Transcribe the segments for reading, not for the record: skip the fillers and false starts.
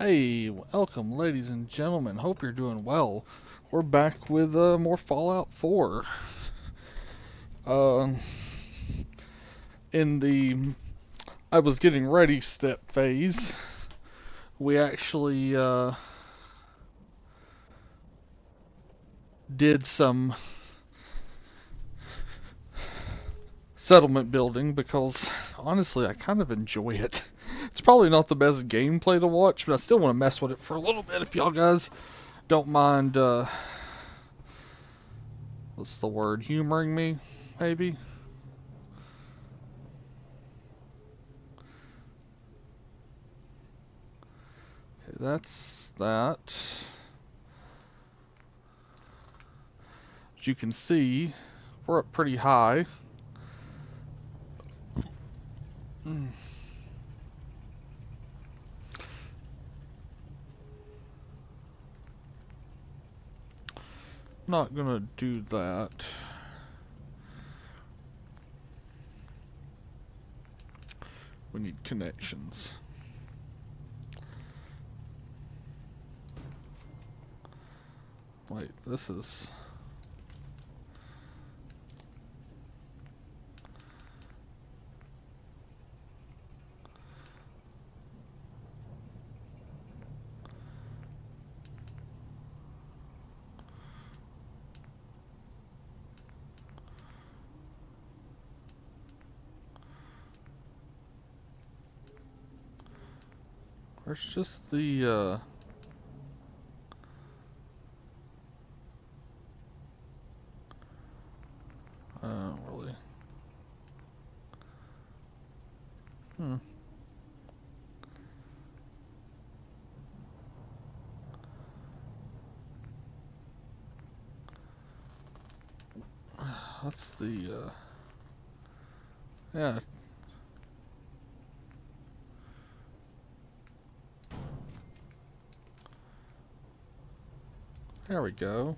Hey, welcome, ladies and gentlemen. Hope you're doing well. We're back with more Fallout 4. Uh, in the I was getting ready step phase, we actually did some settlement building because honestly, I kind of enjoy it. It's probably not the best gameplay to watch, but I still want to mess with it for a little bit if y'all guys don't mind. What's the word? Humoring me, maybe. Okay, that's that. As you can see, we're up pretty high. Not gonna do that. We need connections. Wait, this is... Where's just the, really. Hmm. That's the, yeah. There we go.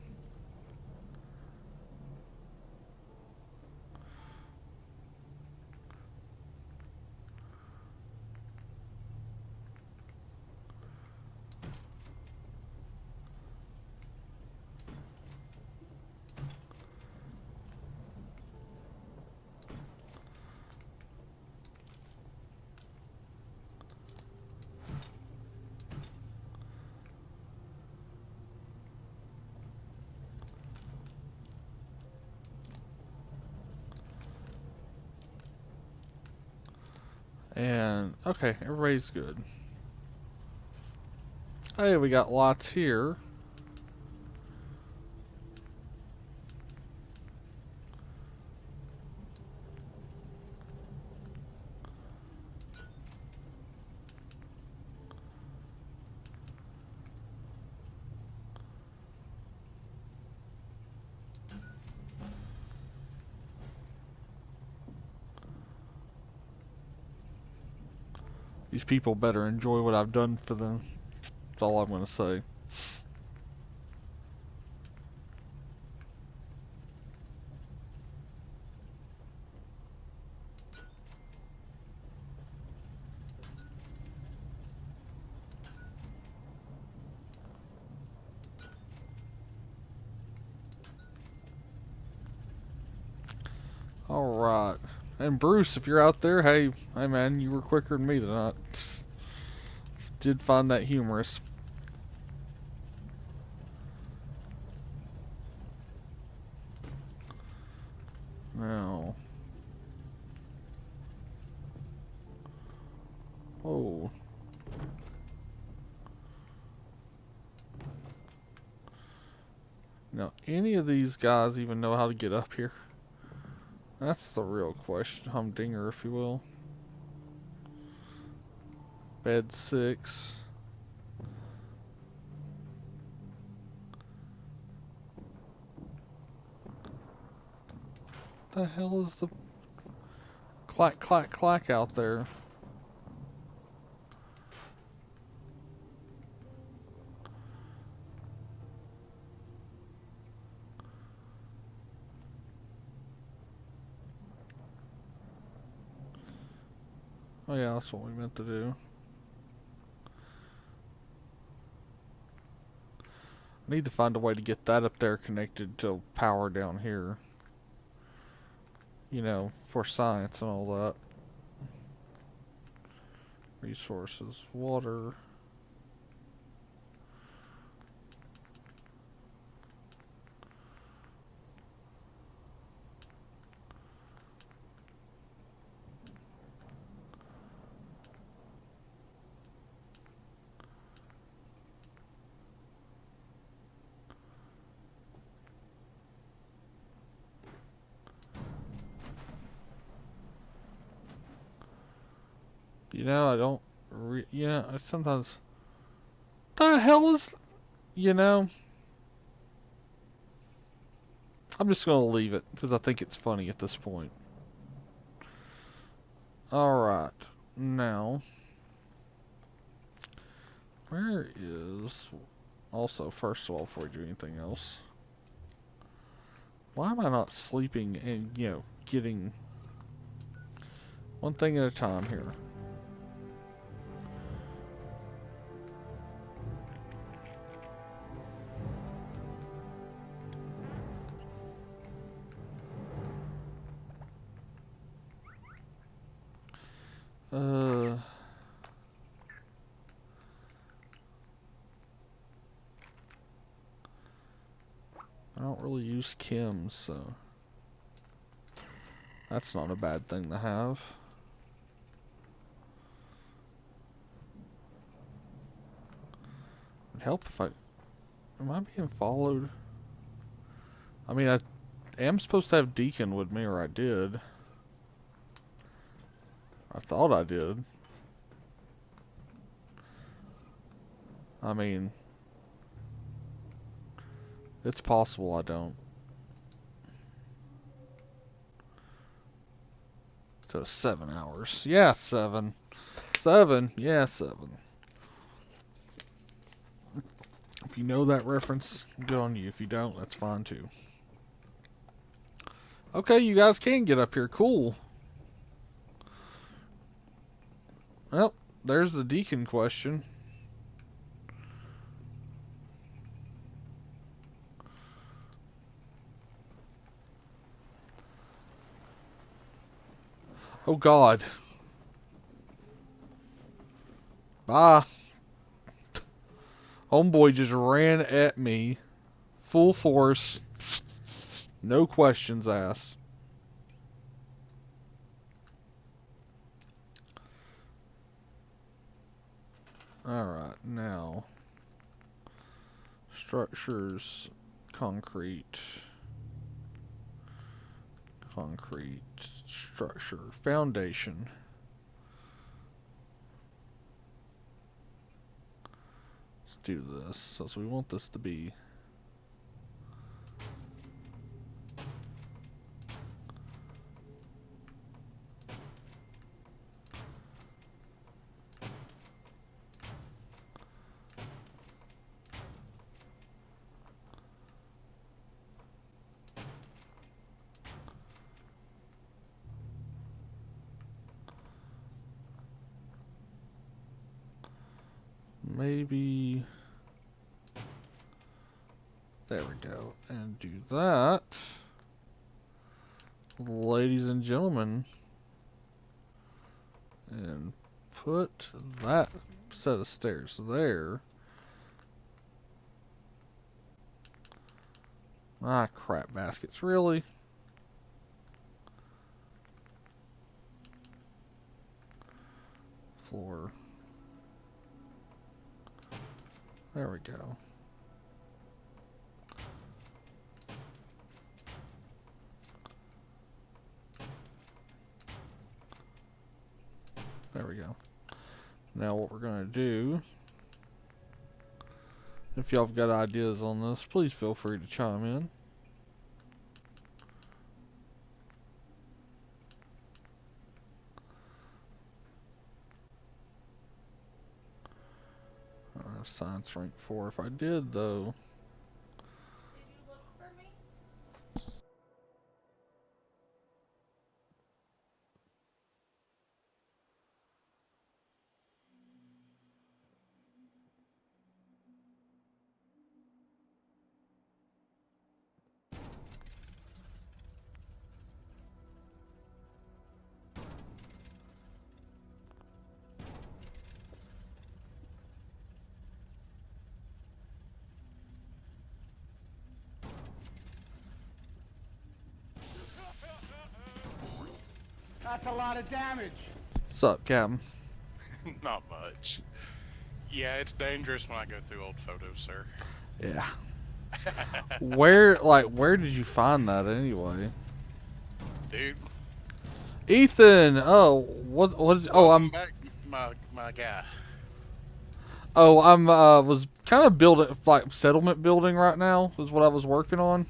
And, okay, everybody's good. Hey, we got lots here. These people better enjoy what I've done for them. That's all I'm gonna say. Alright. And Bruce, if you're out there, hey man, you were quicker than me tonight. Did find that humorous. Now. Oh. Now, any of these guys even know how to get up here? That's the real question. Humdinger, if you will. Bed 6. The hell is the clack clack clack out there? Oh yeah, that's what we meant to do. I need to find a way to get that up there connected to power down here. You know, for science and all that. Resources, water. You know, I don't. Yeah, I sometimes. The hell is. You know. I'm just gonna leave it because I think it's funny at this point. Alright. Now. Where is. Also, first of all, before we do anything else. Why am I not sleeping and, you know, getting. One thing at a time here. I don't really use chems, so that's not a bad thing to have. It'd help if I... Am I being followed? I mean, I am supposed to have Deacon with me, or I did. I thought I did. I mean, it's possible I don't. So 7 hours. Yeah, 7. 7. Yeah, 7. If you know that reference, good on you. If you don't, that's fine too. Okay, you guys can get up here. Cool. Well, there's the Deacon question. Oh God. Bye. Homeboy just ran at me. Full force. No questions asked. Alright, now. Structures. Concrete. Concrete. Structure. Foundation. Let's do this. So we want this to be... Maybe... There we go. And do that. Ladies and gentlemen. And put that set of stairs there. Ah, crap baskets. Really? Floor. There we go. There we go. Now what we're going to do, if y'all have got ideas on this, please feel free to chime in. Science rank 4. If I did, though... Did you look for me? That's a lot of damage. What's up, Captain? Not much. Yeah, it's dangerous when I go through old photos, sir. Yeah. Where did you find that anyway? Dude. Ethan! Oh, Welcome back, my guy. Was kind of building, like, settlement building right now, is what I was working on.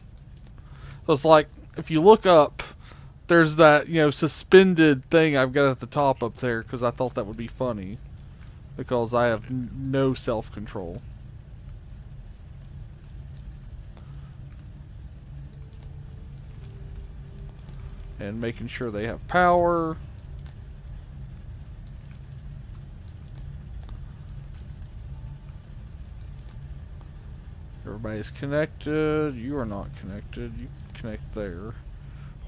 So it's like, if you look up, there's that, suspended thing I've got at the top up there, because I thought that would be funny. Because I have no self-control. And making sure they have power. Everybody's connected. You are not connected. You connect there.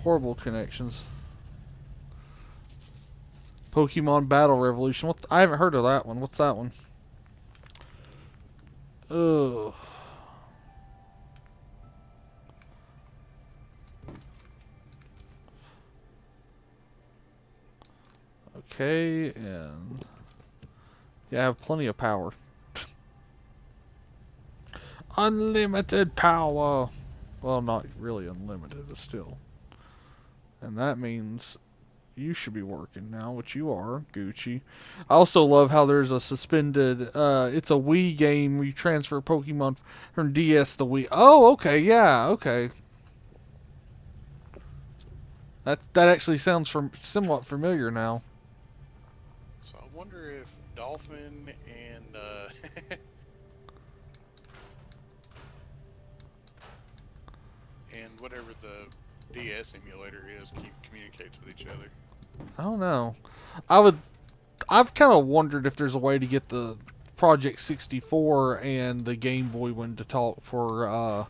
Horrible connections. Pokemon Battle Revolution. I haven't heard of that one. What's that one? Ugh. Okay, and yeah, I have plenty of power. Unlimited power. Well, not really unlimited, but still. And that means you should be working now, which you are, Gucci. I also love how there's a suspended, it's a Wii game where you transfer Pokemon from DS to Wii. Oh, okay, yeah, okay. That actually sounds somewhat familiar now. So I wonder if Dolphin and and whatever the DS emulator is communicates with each other. I don't know. I've kind of wondered if there's a way to get the Project 64 and the Game Boy one to talk for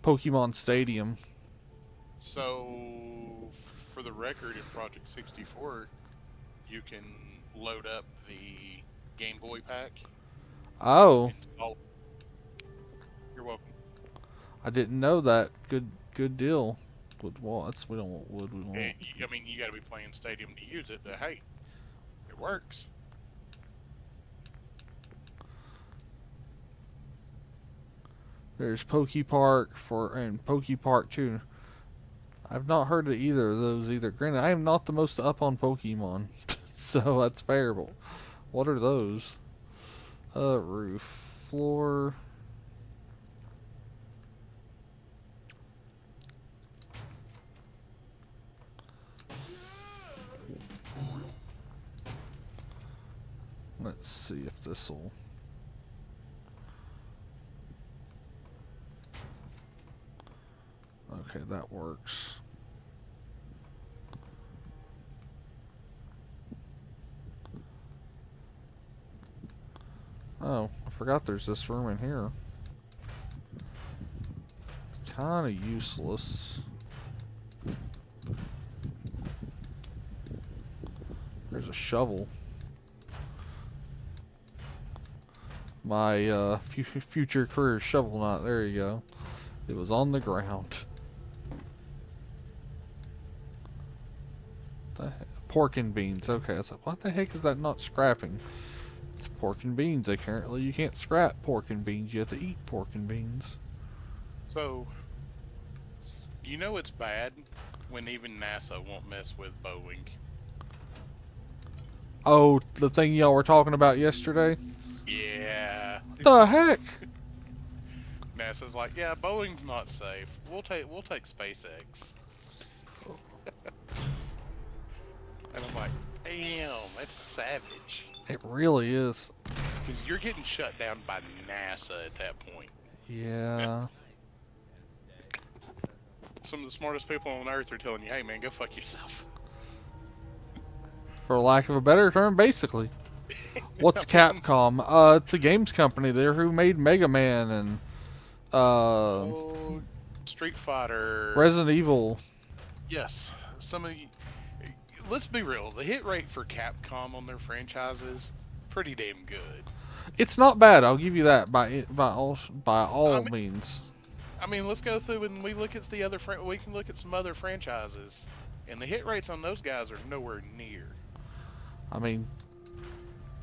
Pokemon Stadium. So, for the record, in Project 64, you can load up the Game Boy pack. Oh. You're welcome. I didn't know that. Good deal. With watts. We don't want wood. We want. And, I mean, you got to be playing Stadium to use it, but hey, it works. There's Pokepark and Pokepark 2. I've not heard of either of those either. Granted, I am not the most up on Pokemon, so that's favorable. What are those? Roof, floor. Let's see if this will. Okay, that works. Oh, I forgot there's this room in here. Kinda useless. There's a shovel. My future career shovel knot. There you go. It was on the ground. Pork and beans. Okay, I was like, what the heck is that not scrapping? It's pork and beans. Apparently, you can't scrap pork and beans. You have to eat pork and beans. So, you know it's bad when even NASA won't mess with Boeing. Oh, the thing y'all were talking about yesterday? Yeah. What the heck? NASA's like, yeah, Boeing's not safe. We'll take SpaceX. And I'm like, damn, that's savage. It really is. Because you're getting shut down by NASA at that point. Yeah. Some of the smartest people on Earth are telling you, hey man, go fuck yourself. For lack of a better term, basically. What's Capcom? It's a games company there who made Mega Man and Oh, Street Fighter. Resident Evil. Yes. Some of you, let's be real, the hit rate for Capcom on their franchises, pretty damn good. It's not bad. I'll give you that by all means. I mean, let's go through and we look at the other. We can look at some other franchises. and the hit rates on those guys are nowhere near. I mean,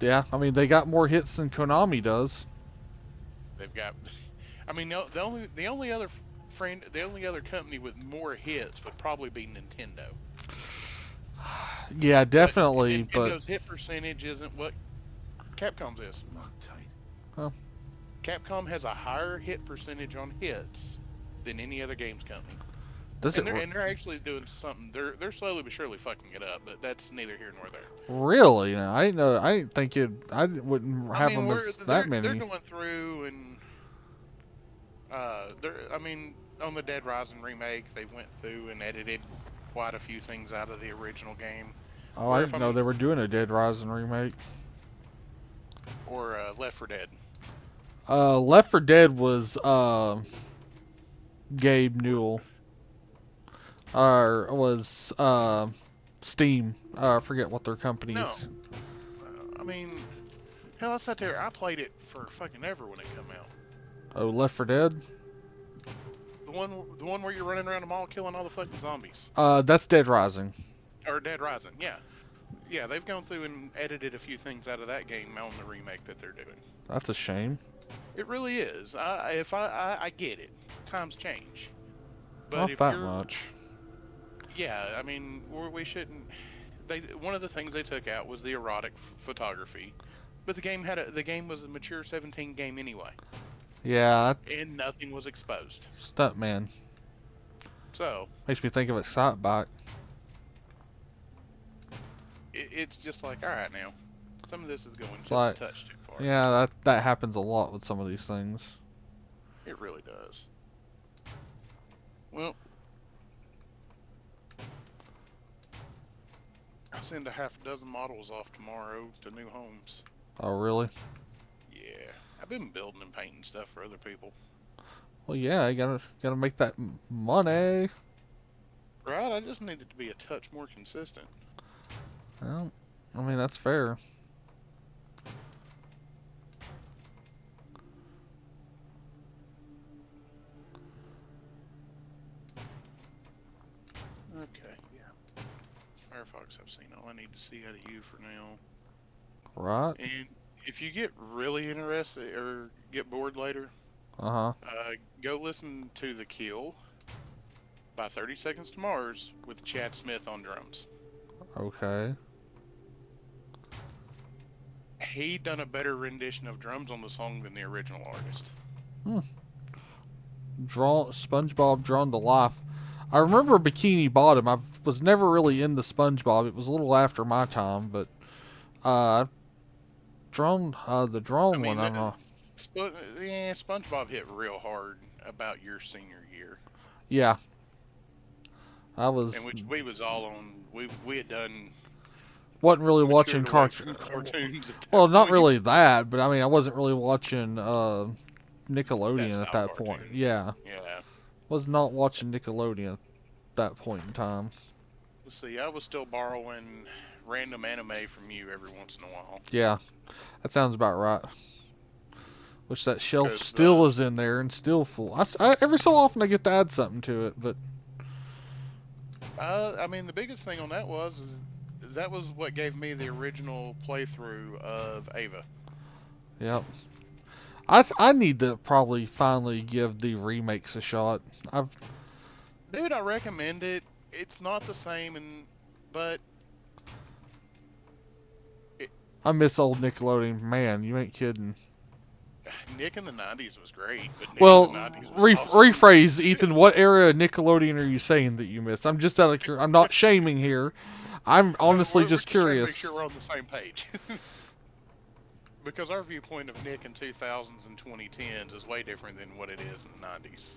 yeah, I mean they got more hits than Konami does. They've got, I mean, the only other company with more hits would probably be Nintendo. Yeah, But definitely, but Nintendo's hit percentage isn't what Capcom's is. Loctite. oh, Capcom has a higher hit percentage on hits than any other games company, does it and they're actually doing something. They're slowly but surely fucking it up, but that's neither here nor there. really? I didn't know. I didn't think it. I wouldn't I have mean, them we're as that they're many. going through and they're I mean on the Dead Rising remake they went through and edited quite a few things out of the original game. Oh, I Or if didn't know I'm they were doing a Dead Rising remake. or Left 4 Dead. Left 4 Dead was Gabe Newell. Or was Steam. I forget what their company No, is. I mean, hell, I sat there. I played it for fucking ever when it come out. Oh, Left 4 Dead. The one where you're running around the mall killing all the fucking zombies. That's Dead Rising. Or Dead Rising, yeah. Yeah, they've gone through and edited a few things out of that game on the remake that they're doing. That's a shame. It really is. I get it. Times change. But Not if that you're, much. yeah, I mean, we shouldn't. One of the things they took out was the erotic photography, but the game was a mature 17 game anyway, Yeah, and nothing was exposed. Stuntman. So Makes me think of Excitebike. it's just like, all right, now some of this is going just Like, a touch too far. Yeah, that happens a lot with some of these things. It really does. Well, I'll send a half dozen models off tomorrow to new homes. Oh, really? Yeah, I've been building and painting stuff for other people. Well, yeah, you gotta make that money. Right, I just need it to be a touch more consistent. Well, I mean that's fair. Okay, yeah. Firefox, I've seen all I need to see out of you for now. Right? And if you get really interested or get bored later, Uh-huh. go listen to The Kill by 30 Seconds to Mars with Chad Smith on drums. Okay. He done a better rendition of drums on the song than the original artist. SpongeBob Drawn to Life. I remember Bikini Bottom. I was never really into SpongeBob. It was a little after my time, but the drawn one, I don't know. SpongeBob hit real hard about your senior year, Yeah, I was in which we was all on. We had done wasn't really watching matured away cartoons. from cartoons. At that Well, not point. really that, but I mean, I wasn't really watching Nickelodeon That at style that point. cartoon. Yeah, Yeah. was not watching Nickelodeon at that point in time. Let's see. I was still borrowing random anime from you every once in a while. Yeah, that sounds about right. Which that shelf 'Cause, still is in there and still full. Every so often I get to add something to it, but I mean, the biggest thing on that was that was what gave me the original playthrough of Ava. yep. I need to probably finally give the remakes a shot. Dude, I recommend it. It's not the same, but I miss old Nickelodeon. Man, you ain't kidding. Nick in the '90s was great. But Nick Well, in the '90s was awesome. rephrase, Ethan. What era of Nickelodeon are you saying that you miss? I'm just I'm not shaming here. I'm honestly We're just trying to curious. make sure we're on the same page. Because our viewpoint of Nick in 2000s and 2010s is way different than what it is in the '90s.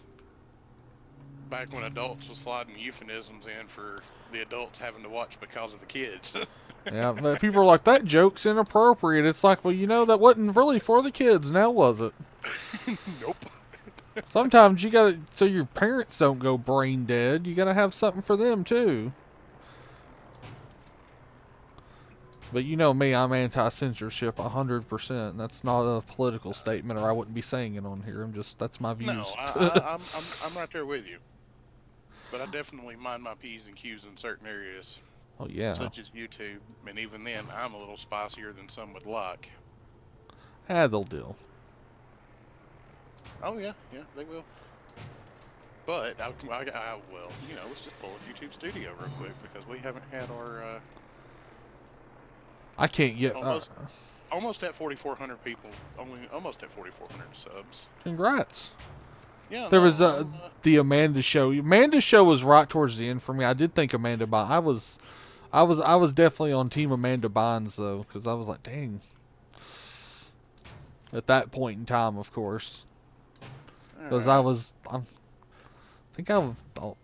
Back when adults were sliding euphemisms in for the adults having to watch because of the kids. Yeah, but people are like, that joke's inappropriate. It's like, well, that wasn't really for the kids, now was it? Nope. Sometimes you gotta, so your parents don't go brain dead, you gotta have something for them too. But you know me, I'm anti-censorship 100%. That's not a political statement, or I wouldn't be saying it on here. That's my views. No, I'm right there with you. But I definitely mind my P's and Q's in certain areas, Oh yeah. such as YouTube, and even then, I'm a little spicier than some would like. They'll do. Oh yeah, yeah, they will. But well, let's just pull up YouTube Studio real quick because we haven't had our I can't get. almost at 4,400 people, only almost at 4,400 subs. Congrats. Yeah, There was no, I'm the Amanda show. Amanda show was right towards the end for me. I did think Amanda Bynes. I was definitely on team Amanda Bynes though, because I was like, dang. At that point in time, of course, because alright. I think I was,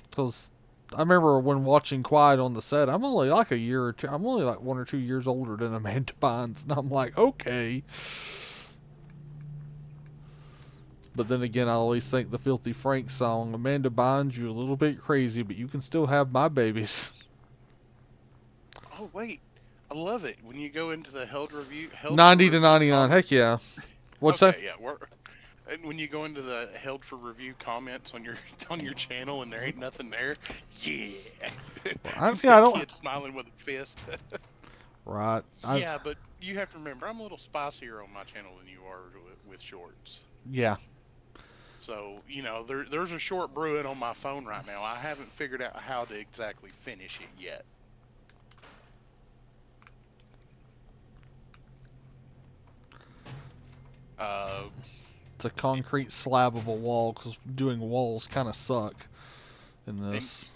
because I remember when watching Quiet on the set. I'm only like a year or two. I'm only like 1 or 2 years older than Amanda Bynes, and I'm like, okay. But then again, I always think the Filthy Frank song, Amanda Bynes, you're a little bit crazy, but you can still have my babies. Oh wait, I love it when you go into the held for 90 to review 99, heck yeah. What's that? Okay, yeah, and when you go into the held for review comments on your on your channel and there ain't nothing there, yeah, I, it's yeah, I got don't. kids smiling with a fist. Right. Yeah, but you have to remember, I'm a little spicier on my channel than you are with shorts. Yeah. So, there's a short brewing on my phone right now. I haven't figured out how to exactly finish it yet. Uh, It's a concrete slab of a wall, because doing walls kind of suck in and, this.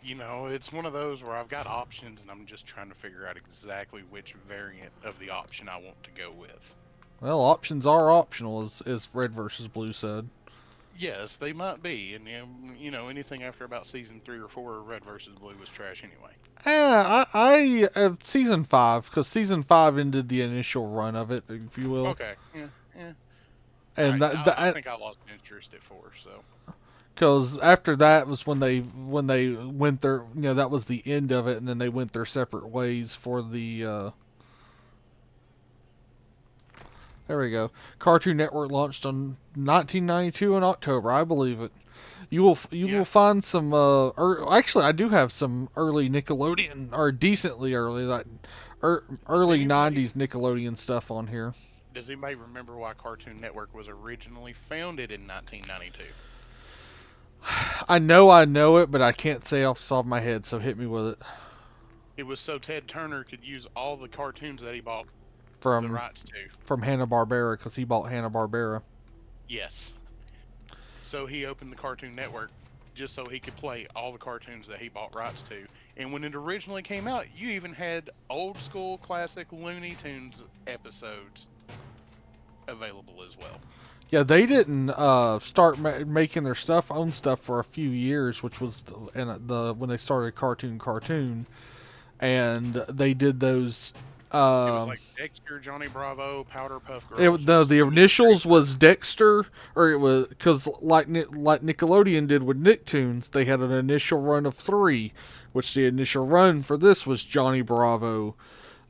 it's one of those where I've got options and I'm just trying to figure out exactly which variant of the option I want to go with. Well, options are optional, as Red versus Blue said. Yes, they might be, and anything after about season 3 or 4 of Red versus Blue was trash anyway. Yeah, I season 5, because season 5 ended the initial run of it, if you will. Okay, yeah, yeah. And I think I lost interest at 4, so. because after that was when they went their, that was the end of it, and then they went their separate ways for the. There we go. Cartoon Network launched on 1992 in October, I believe it. You will find some. Actually, I do have some early Nickelodeon, or decently early, like early '90s Nickelodeon stuff on here. Does anybody remember why Cartoon Network was originally founded in 1992? I know it, but I can't say off the top of my head. So hit me with it. It was so Ted Turner could use all the cartoons that he bought the From rights to. Hanna-Barbera, because he bought Hanna-Barbera. Yes. So he opened the Cartoon Network just so he could play all the cartoons that he bought rights to. And when it originally came out, you even had old school classic Looney Tunes episodes available as well. Yeah, they didn't start making their own stuff for a few years, which was when they started Cartoon, and they did those. It was like Dexter, Johnny Bravo, Powderpuff Girls. No, the initials was Dexter, or it was because like Nickelodeon did with Nicktoons, they had an initial run of 3, which the initial run for this was Johnny Bravo,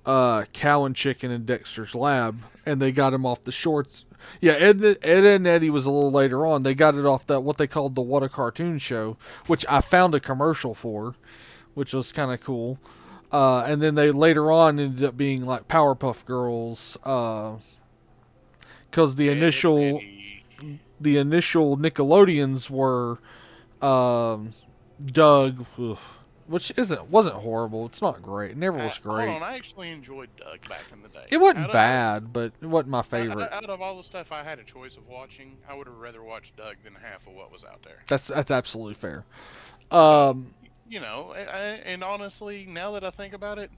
Cow and Chicken, and Dexter's Lab, and they got him off the shorts. Yeah, Ed and Eddie was a little later on. They got it off that what they called the What a Cartoon Show, which I found a commercial for, which was kind of cool. And then they later on ended up being like Powerpuff Girls, because the initial Nickelodeons were Doug, which wasn't horrible. It's not great. It never was great. Hold on, I actually enjoyed Doug back in the day. It wasn't bad, but it wasn't my favorite. Out of all the stuff I had a choice of watching, I would have rather watched Doug than half of what was out there. That's absolutely fair. And honestly, now that I think about it,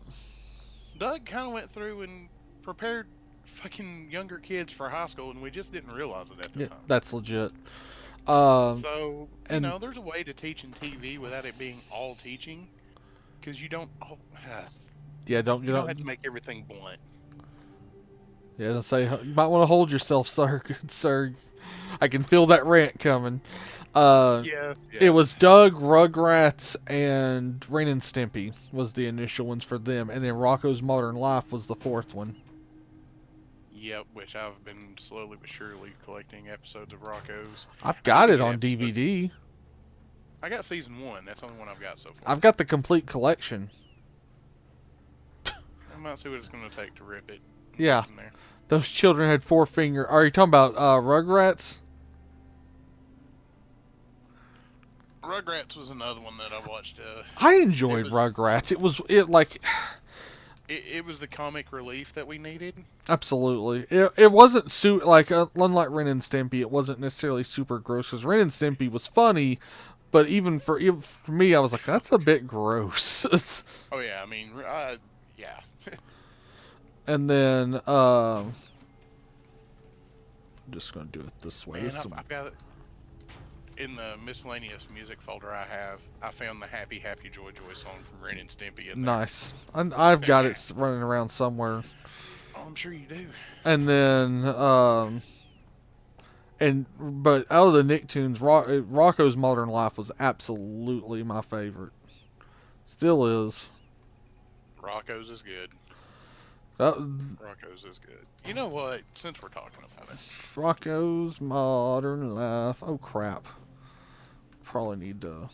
Doug kind of went through and prepared fucking younger kids for high school, and we just didn't realize it at the time. That's legit. So, there's a way to teach in TV without it being all teaching, because you don't. You don't have to make everything blunt. Yeah, say you might want to hold yourself, sir. Good sir. I can feel that rant coming. Yes. It was Doug, Rugrats, and Ren and Stimpy was the initial ones for them, and then Rocko's Modern Life was the 4th one. Yep, which I've been slowly but surely collecting episodes of Rocko's. I've got it on DVD. I got season 1. That's the only one I've got so far. I've got the complete collection. I might see what it's going to take to rip it. Yeah. From there. Those children had 4 fingers. Are you talking about Rugrats? Rugrats was another one that I watched. I enjoyed Rugrats. It was It was the comic relief that we needed. Absolutely. It wasn't like unlike Ren and Stimpy, it wasn't necessarily super gross because Ren and Stimpy was funny, but even for me, I was like, that's a bit gross. Oh yeah, I mean, yeah. And then I'm just gonna do it this way. Man, I've got it in the miscellaneous music folder. I found the Happy Happy Joy Joy song from Ren and Stimpy in there. Nice. I've got it running around somewhere. Oh, I'm sure you do. And then but out of the Nicktoons, Rocco's Modern Life was absolutely my favorite. Still is. Rocco's is good. Rocco's is good. You know what? Since we're talking about it, Rocco's Modern Life. Oh crap. Probably need to.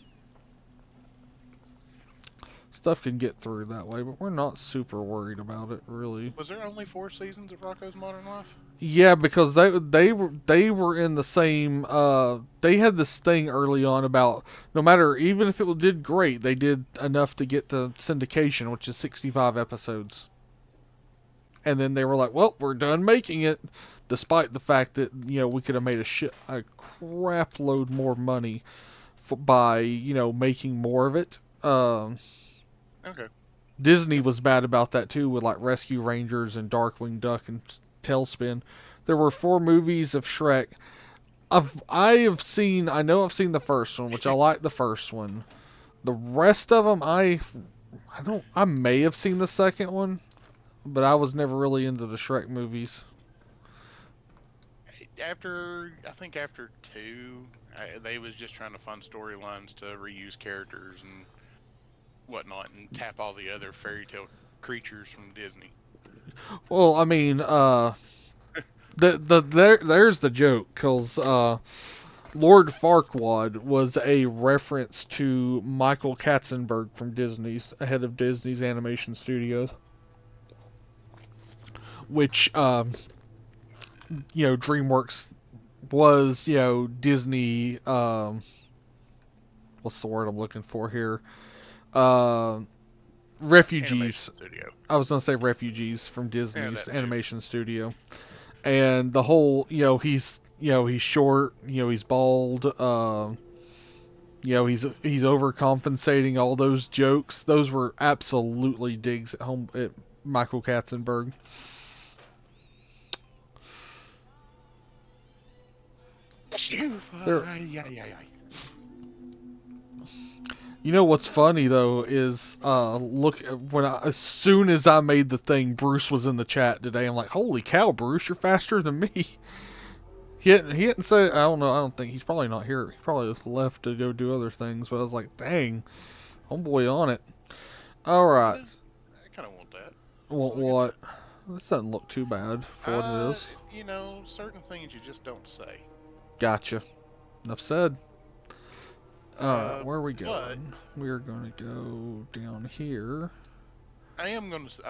Stuff can get through that way, but we're not super worried about it, really. Was there only 4 seasons of Rocco's Modern Life? Yeah, because they were in the same. They had this thing early on about no matter, even if it did great, they did enough to get to syndication, which is 65 episodes. And then they were like, well, we're done making it, despite the fact that we could have made a crap load more money by making more of it. Okay. Disney was bad about that too, with like Rescue Rangers and Darkwing Duck and Tailspin. There were 4 movies of Shrek. I know I've seen the first one, which I like the first one. The rest of them, I may have seen the second one, but I was never really into the Shrek movies. I think after 2, they was just trying to find storylines to reuse characters and whatnot, and tap all the other fairy tale creatures from Disney. Well, I mean, there's the joke, because Lord Farquaad was a reference to Michael Katzenberg from Disney's, head of Disney's animation studios, which DreamWorks was Disney. What's the word I'm looking for here? Refugees. I was gonna say refugees from Disney's animation studio, and the whole he's short, he's bald, he's overcompensating, all those jokes. Those were absolutely digs at Michael Katzenberg. You know what's funny though is as soon as I made the thing, Bruce was in the chat today. I'm like, holy cow, Bruce, you're faster than me. He hadn't said. I don't know. I don't think he's probably not here. He probably just left to go do other things. But I was like, dang, homeboy on it. All right. I kind of want that. Want what? This doesn't look too bad for what it is. Certain things you just don't say. Gotcha. Enough said. Alright, where are we going? We're going to go down here. I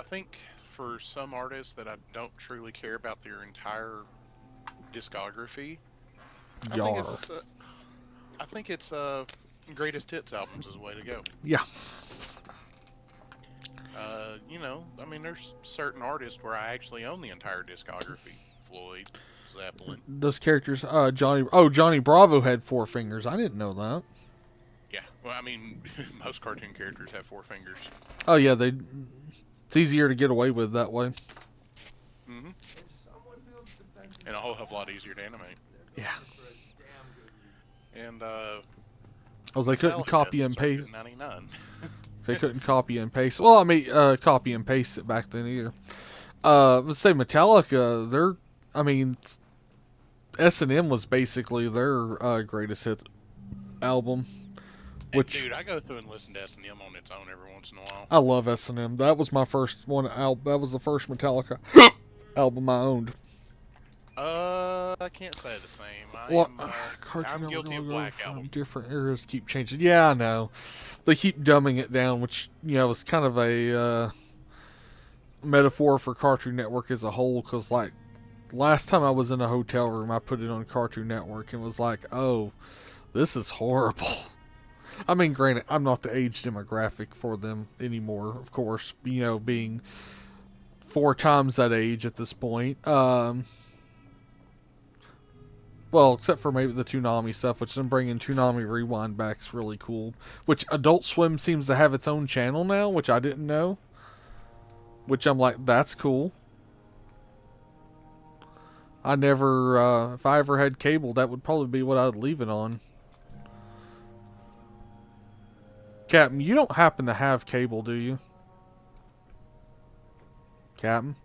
think for some artists that I don't truly care about their entire discography, I think it's greatest hits albums is the way to go. Yeah. There's certain artists where I actually own the entire discography. Floyd, Zeppelin. Those characters, Johnny Bravo had 4 fingers. I didn't know that. Yeah, well, I mean, most cartoon characters have 4 fingers. Oh yeah, it's easier to get away with that way. Mm-hmm. And a whole hell of a lot easier to animate. Yeah. And they couldn't copy and paste. 99. They couldn't copy and paste. Well, I mean, copy and paste it back then either. Let's say Metallica. S&M was basically their greatest hit album. Dude, I go through and listen to S&M on its own every once in a while. I love S&M. That was my first one. That was the first Metallica album I owned. I can't say the same. Well, Cartoon I'm Network guilty will of go Black from Album. different eras, keep changing. Yeah, I know. They keep dumbing it down, which, is kind of a metaphor for Cartoon Network as a whole, because, like, last time I was in a hotel room, I put it on Cartoon Network and was like, oh, this is horrible. I mean, granted, I'm not the age demographic for them anymore, of course, being 4 times that age at this point. Well, except for maybe the Toonami stuff, which them bringing Toonami Rewind back is really cool. Which Adult Swim seems to have its own channel now, which I didn't know. Which I'm like, that's cool. I never, if I ever had cable, that would probably be what I'd leave it on. Captain, you don't happen to have cable, do you? Captain?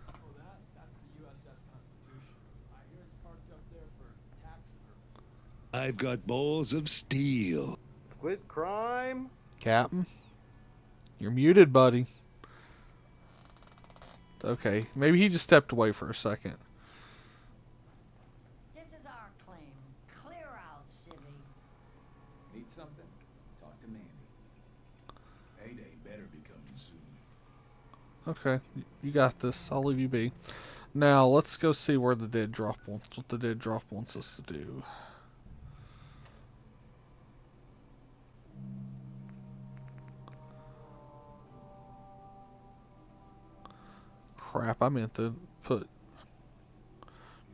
Oh, that's the USS Constitution. I hear it's parked up there for tax purposes. I've got balls of steel. Squid crime? Captain? You're muted, buddy. Okay, maybe he just stepped away for a second. This is our claim. Clear out, Civvy. Need something? Talk to Mandy. Payday better be coming soon. Okay, you got this. I'll leave you be. Now, let's go see where the dead drop wants, what the dead drop wants us to do. Crap, I meant to put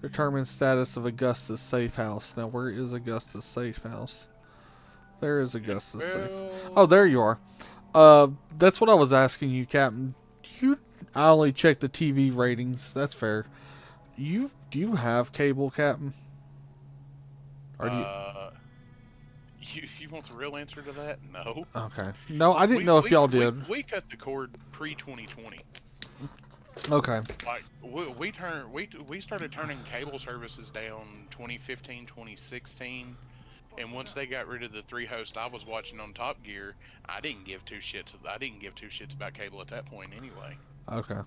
determine status of Augusta's safe house. Now, where is Augusta's safe house? There is Augusta's safe. Oh, there you are. That's what I was asking you, Captain. I only checked the TV ratings. That's fair. Do you have cable, Captain? Or do You want the real answer to that? No. Okay. No, I didn't know if y'all did. We cut the cord pre-2020. Okay. Like we started turning cable services down 2015, 2016, and once they got rid of the 3 hosts I was watching on Top Gear, I didn't give two shits about cable at that point anyway. Okay.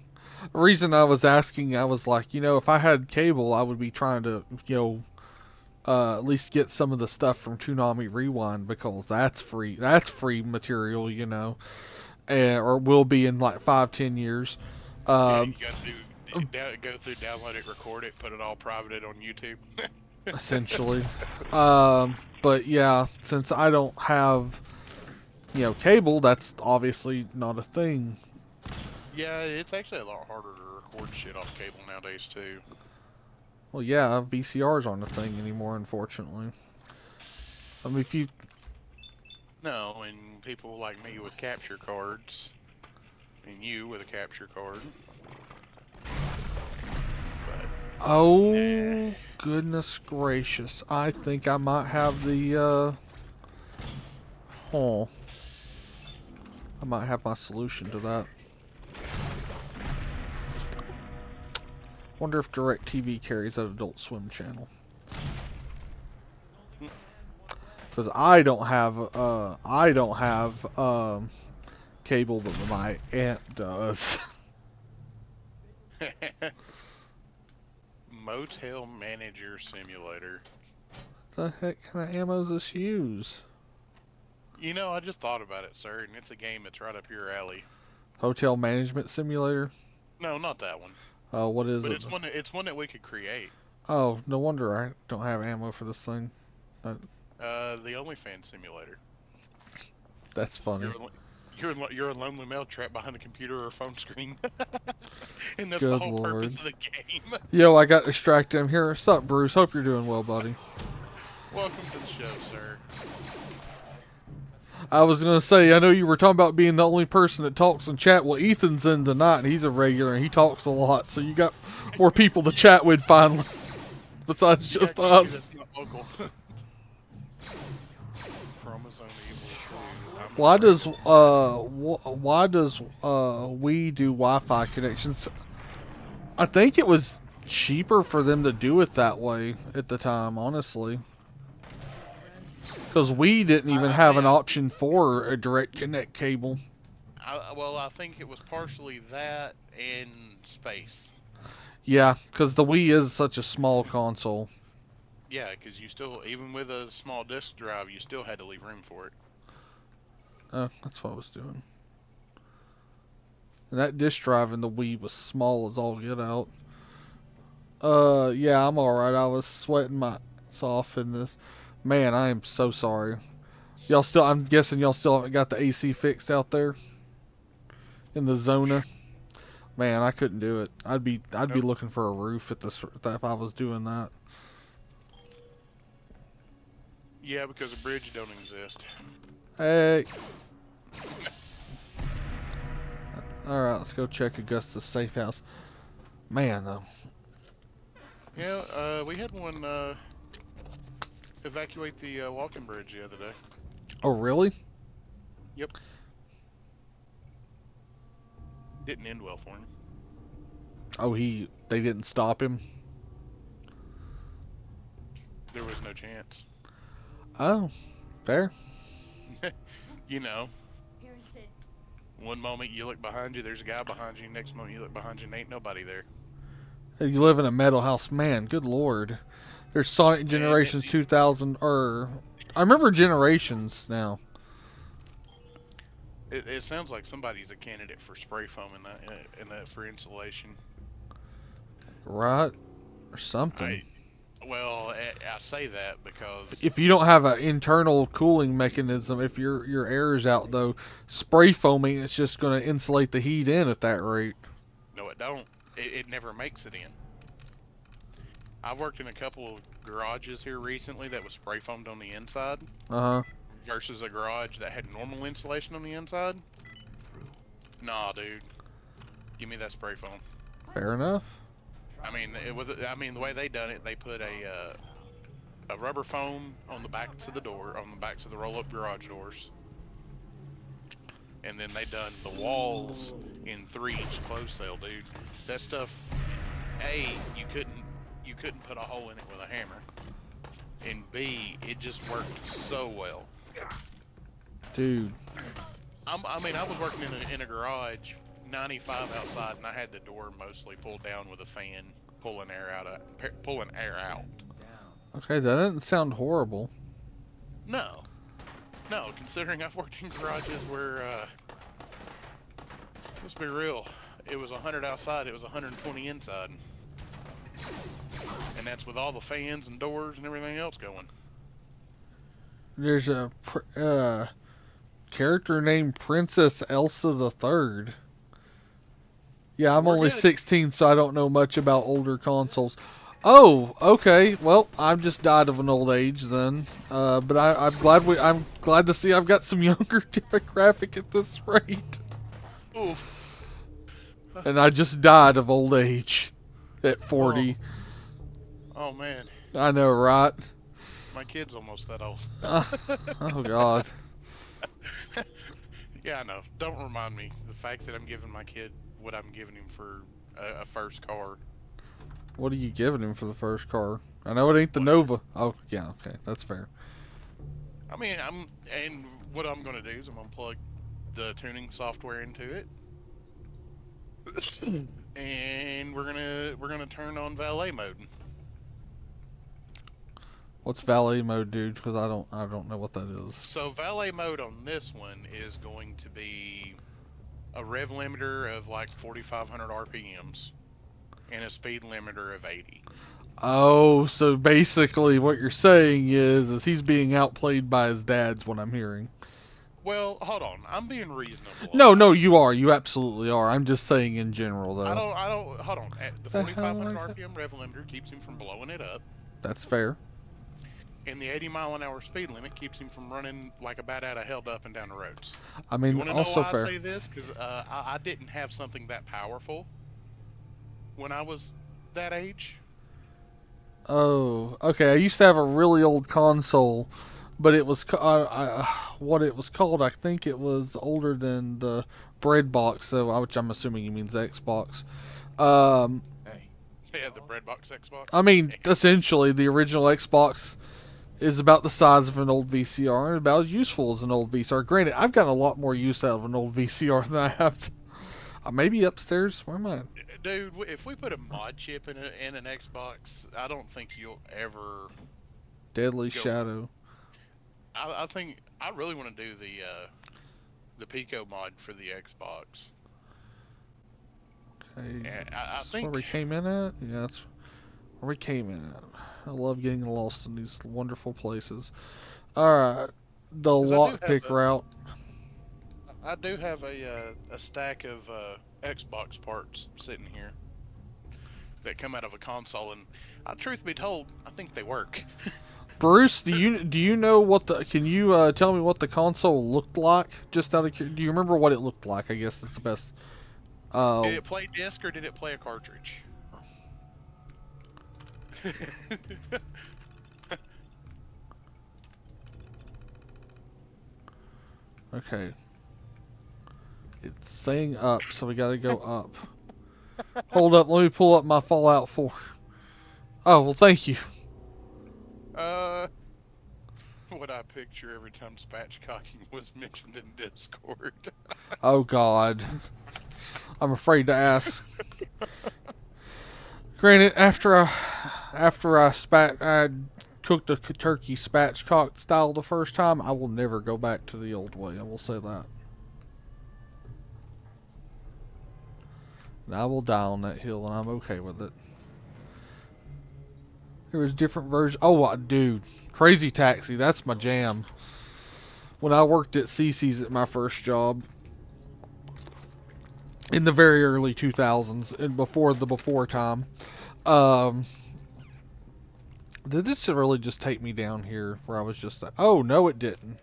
The reason I was asking, I was like, if I had cable, I would be trying to, at least get some of the stuff from Toonami Rewind, because that's free. That's free material, or will be in like 5-10 years. Yeah, you go through, download it, record it, put it all privated on YouTube. Essentially. But yeah, since I don't have, cable, that's obviously not a thing. Yeah, it's actually a lot harder to record shit off cable nowadays too. Well, yeah, VCRs aren't a thing anymore, unfortunately. I mean, if you... No, and people like me with capture cards, and you with a capture card. But, oh, goodness gracious. I think I might have the, I might have my solution to that. Wonder if DirecTV carries that Adult Swim channel. Because I don't have cable, but my aunt does. Motel Manager Simulator. What the heck kind of ammo does this use? I just thought about it, sir, and it's a game that's right up your alley. Hotel Management Simulator? No, not that one. Oh, what is but it? But it's one that we could create. Oh, no wonder I don't have ammo for this thing. The OnlyFans simulator. That's funny. You're a lonely male trapped behind a computer or phone screen. And that's Good the whole Lord. purpose of the game. Yo, I got distracted. I'm here. What's up, Bruce? Hope you're doing well, buddy. Welcome to the show, sir. I was going to say, I know you were talking about being the only person that talks in chat. Well, Ethan's in tonight, and he's a regular, and he talks a lot. So you got more people to chat with, finally. Besides just us. Why does we do Wi-Fi connections? I think it was cheaper for them to do it that way at the time, honestly. Because we didn't even have an option for a direct connect cable. I think it was partially that and space. Yeah, because the Wii is such a small console. Yeah, because you still, even with a small disk drive, you still had to leave room for it. Oh, that's what I was doing. And that disk drive in the Wii was small as all get out. Yeah, I'm alright. I was sweating my ass off in this. Man, I am so sorry. Y'all still, I'm guessing y'all still haven't got the AC fixed out there? In the Zona? Man, I couldn't do it. I'd be Nope. looking for a roof at this if I was doing that. Yeah, because a bridge don't exist. Hey. Alright, let's go check Augusta's safe house. Man, though. Yeah, we had one evacuate the walking bridge the other day. Oh, really? Yep. Didn't end well for him. Oh, they didn't stop him? There was no chance. Oh, fair. You know, Here and sit. one moment you look behind you, there's a guy behind you. Next moment you look behind you, and ain't nobody there. Hey, you live in a metal house, man. Good lord. There's Sonic Generations 2000, or I remember Generations now. It sounds like somebody's a candidate for spray foam in that for insulation. Right? Or something. I say that because If you don't have an internal cooling mechanism, if your air's out though, spray foaming it's just going to insulate the heat in at that rate. no, it don't. It never makes it in. I've worked in a couple of garages here recently that was spray foamed on the inside Uh-huh. versus a garage that had normal insulation on the inside. Nah, dude. Give me that spray foam. Fair enough. I mean, the way they done it, they put a rubber foam on the backs of the door, on the backs of the roll-up garage doors, and then they done the walls in 3-inch close cell, dude. That stuff, you couldn't put a hole in it with a hammer, and B, it just worked so well. Dude. I was working in a garage, 95 outside, and I had the door mostly pulled down with a fan, pulling air out. Okay, that doesn't sound horrible. No, considering I've worked in garages where, let's be real, it was 100 outside, it was 120 inside. And that's with all the fans and doors and everything else going. There's a character named Princess Elsa the Third. Yeah, I'm We're only good. 16, so I don't know much about older consoles. Oh, okay. Well, I've just died of an old age then. But I'm glad to see I've got some younger demographic at this rate. Oof. And I just died of old age at 40. Oh man, I know, right? my kid's almost that old. Oh God. Yeah, I know. Don't remind me. The fact that I'm giving my kid what I'm giving him for a first car. What are you giving him for the first car? I know it ain't the Nova. Oh, yeah, okay, that's fair. I mean, and what I'm gonna do is I'm gonna plug the tuning software into it, and we're gonna turn on valet mode. What's valet mode, dude? Because I don't know what that is. So valet mode on this one is going to be a rev limiter of like 4,500 RPMs and a speed limiter of 80. Oh, so basically what you're saying is he's being outplayed by his dad's what I'm hearing. Well, hold on. I'm being reasonable. No, you are. You absolutely are. I'm just saying in general, though. I don't, hold on. The The hell 4,500 is RPM rev limiter keeps him from blowing it up. That's fair. And the 80-mile-an-hour speed limit keeps him from running like a bat out of hell up and down the roads. I You mean, want to know also why fair. I say this? Because I didn't have something that powerful when I was that age. Oh, okay. I used to have a really old console, but it was what it was called. I think it was older than the bread box, so which I'm assuming he means Xbox. Hey, Yeah, the Breadbox Xbox. I mean, essentially, the original Xbox is about the size of an old VCR and about as useful as an old VCR. Granted, I've gotten a lot more use out of an old VCR than I have. Maybe upstairs. Where am I? Dude, if we put a mod chip in an Xbox, I don't think you'll ever Deadly go. Shadow. I think I really want to do the Pico mod for the Xbox. Okay, And I that's where we think came in at? Yeah, that's where we came in at. I love getting lost in these wonderful places. Alright, the 'cause lockpick route. I do have a stack of Xbox parts sitting here that come out of a console, and truth be told, I think they work. Bruce, do you know what the? Can you tell me what the console looked like? Just out of do you remember what it looked like? I guess is the best. Did it play disc or did it play a cartridge? Okay. It's saying up, so we gotta go up. Hold up, let me pull up my Fallout 4. Oh, well, thank you. What I picture every time spatchcocking was mentioned in Discord. Oh, God. I'm afraid to ask. Granted, after I cooked a turkey spatchcock style the first time, I will never go back to the old way. I will say that. And I will die on that hill, and I'm okay with it. There was different versions. Oh, dude, Crazy Taxi. That's my jam. When I worked at CC's at my first job in the very early 2000s, and before the before time. Did this really just take me down here where I was just... Oh, no, it didn't.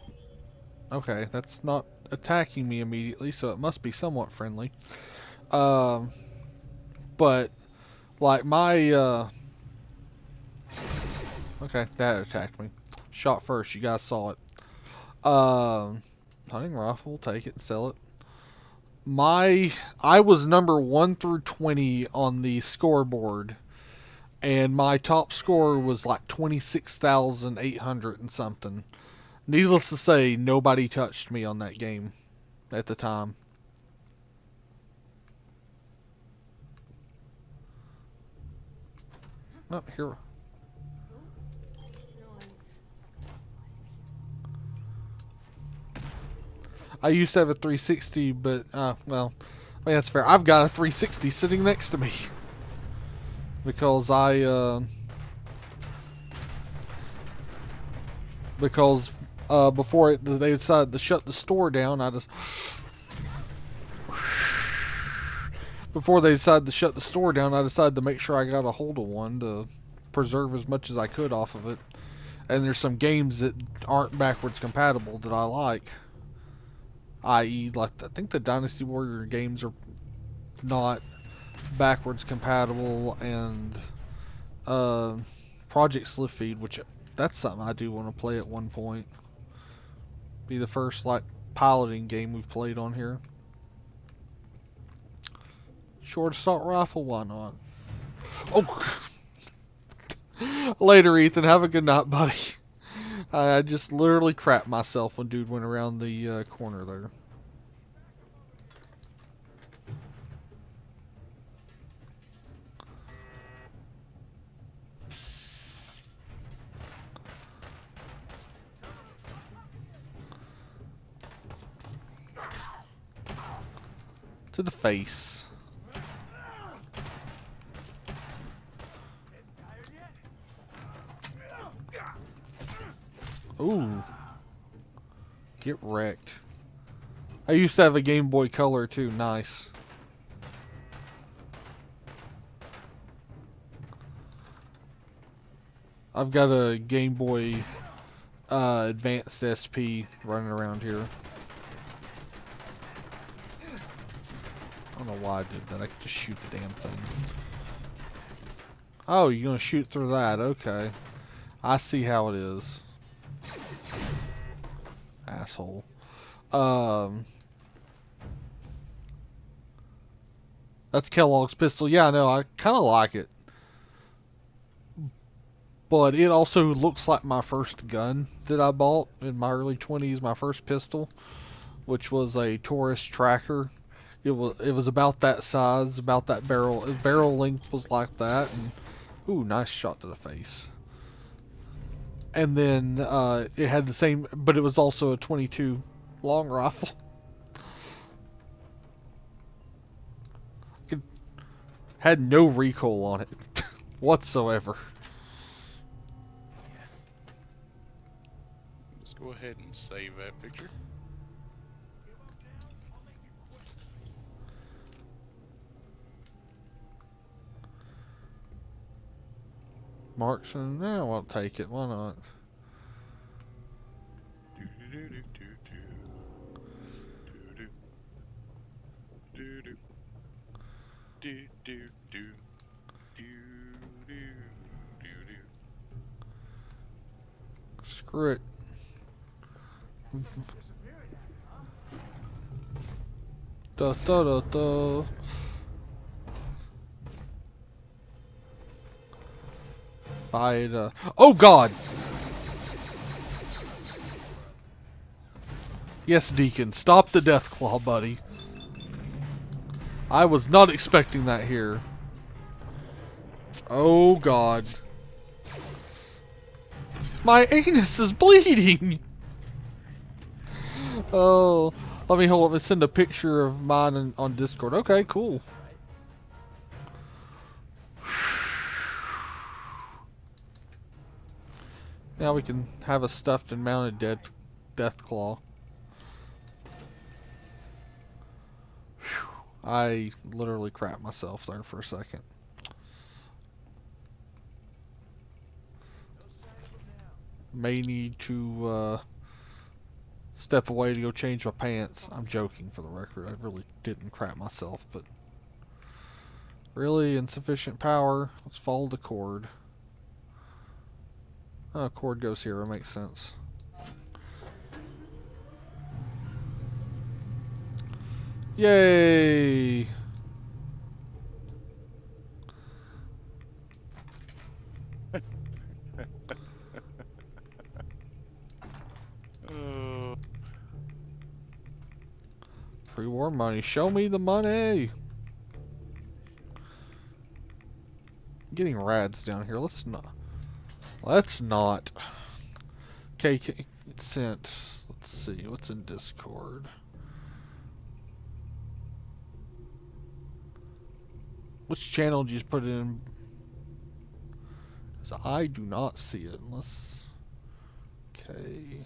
Okay, that's not attacking me immediately, so it must be somewhat friendly. But, like, my... Okay, that attacked me. Shot first, you guys saw it. Hunting rifle, take it and sell it. I was number 1 through 20 on the scoreboard, and my top score was like 26,800 and something. Needless to say, nobody touched me on that game at the time. Oh, here. I used to have a 360, but, well, I mean, that's fair. I've got a 360 sitting next to me. Because before they decided to shut the store down, before they decided to shut the store down, I decided to make sure I got a hold of one to preserve as much as I could off of it. And there's some games that aren't backwards compatible that I like. I.e., like, I think the Dynasty Warrior games are not backwards compatible, and Project Slipfeed, which that's something I do want to play at one point. Be the first, like, piloting game we've played on here. Short assault rifle, why not? Oh! Later, Ethan. Have a good night, buddy. I just literally crapped myself when dude went around the corner there. To the face. Ooh. Get wrecked. I used to have a Game Boy Color too. Nice. I've got a Game Boy Advanced SP running around here. I don't know why I did that. I could just shoot the damn thing. Oh, you're gonna shoot through that. Okay. I see how it is. Asshole. That's Kellogg's pistol. Yeah, I know. I kind of like it. But it also looks like my first gun that I bought in my early 20s, my first pistol, which was a Taurus Tracker. It was about that size, about that barrel. Barrel length was like that, and ooh, nice shot to the face. And then it had the same, but it was also a 22 long rifle. It had no recoil on it whatsoever. Yes. Let's go ahead and save that picture. Marksman, I won't take it. Why not? Screw it. Da da da da. Fight. Oh God! Yes, Deacon. Stop the Deathclaw, buddy. I was not expecting that here. Oh God. My anus is bleeding! Oh, let me send a picture of mine on Discord. Okay, cool. Now we can have a stuffed and mounted Deathclaw. I literally crapped myself there for a second. May need to step away to go change my pants. I'm joking, for the record. I really didn't crap myself, but really insufficient power. Let's follow the cord. Oh, cord goes here. It makes sense. Yay! Pre-war money. Show me the money! Getting rads down here. Let's not. Let's not. Okay, it's sent. Let's see. What's in Discord? Which channel did you put it in? Because I do not see it unless. Okay.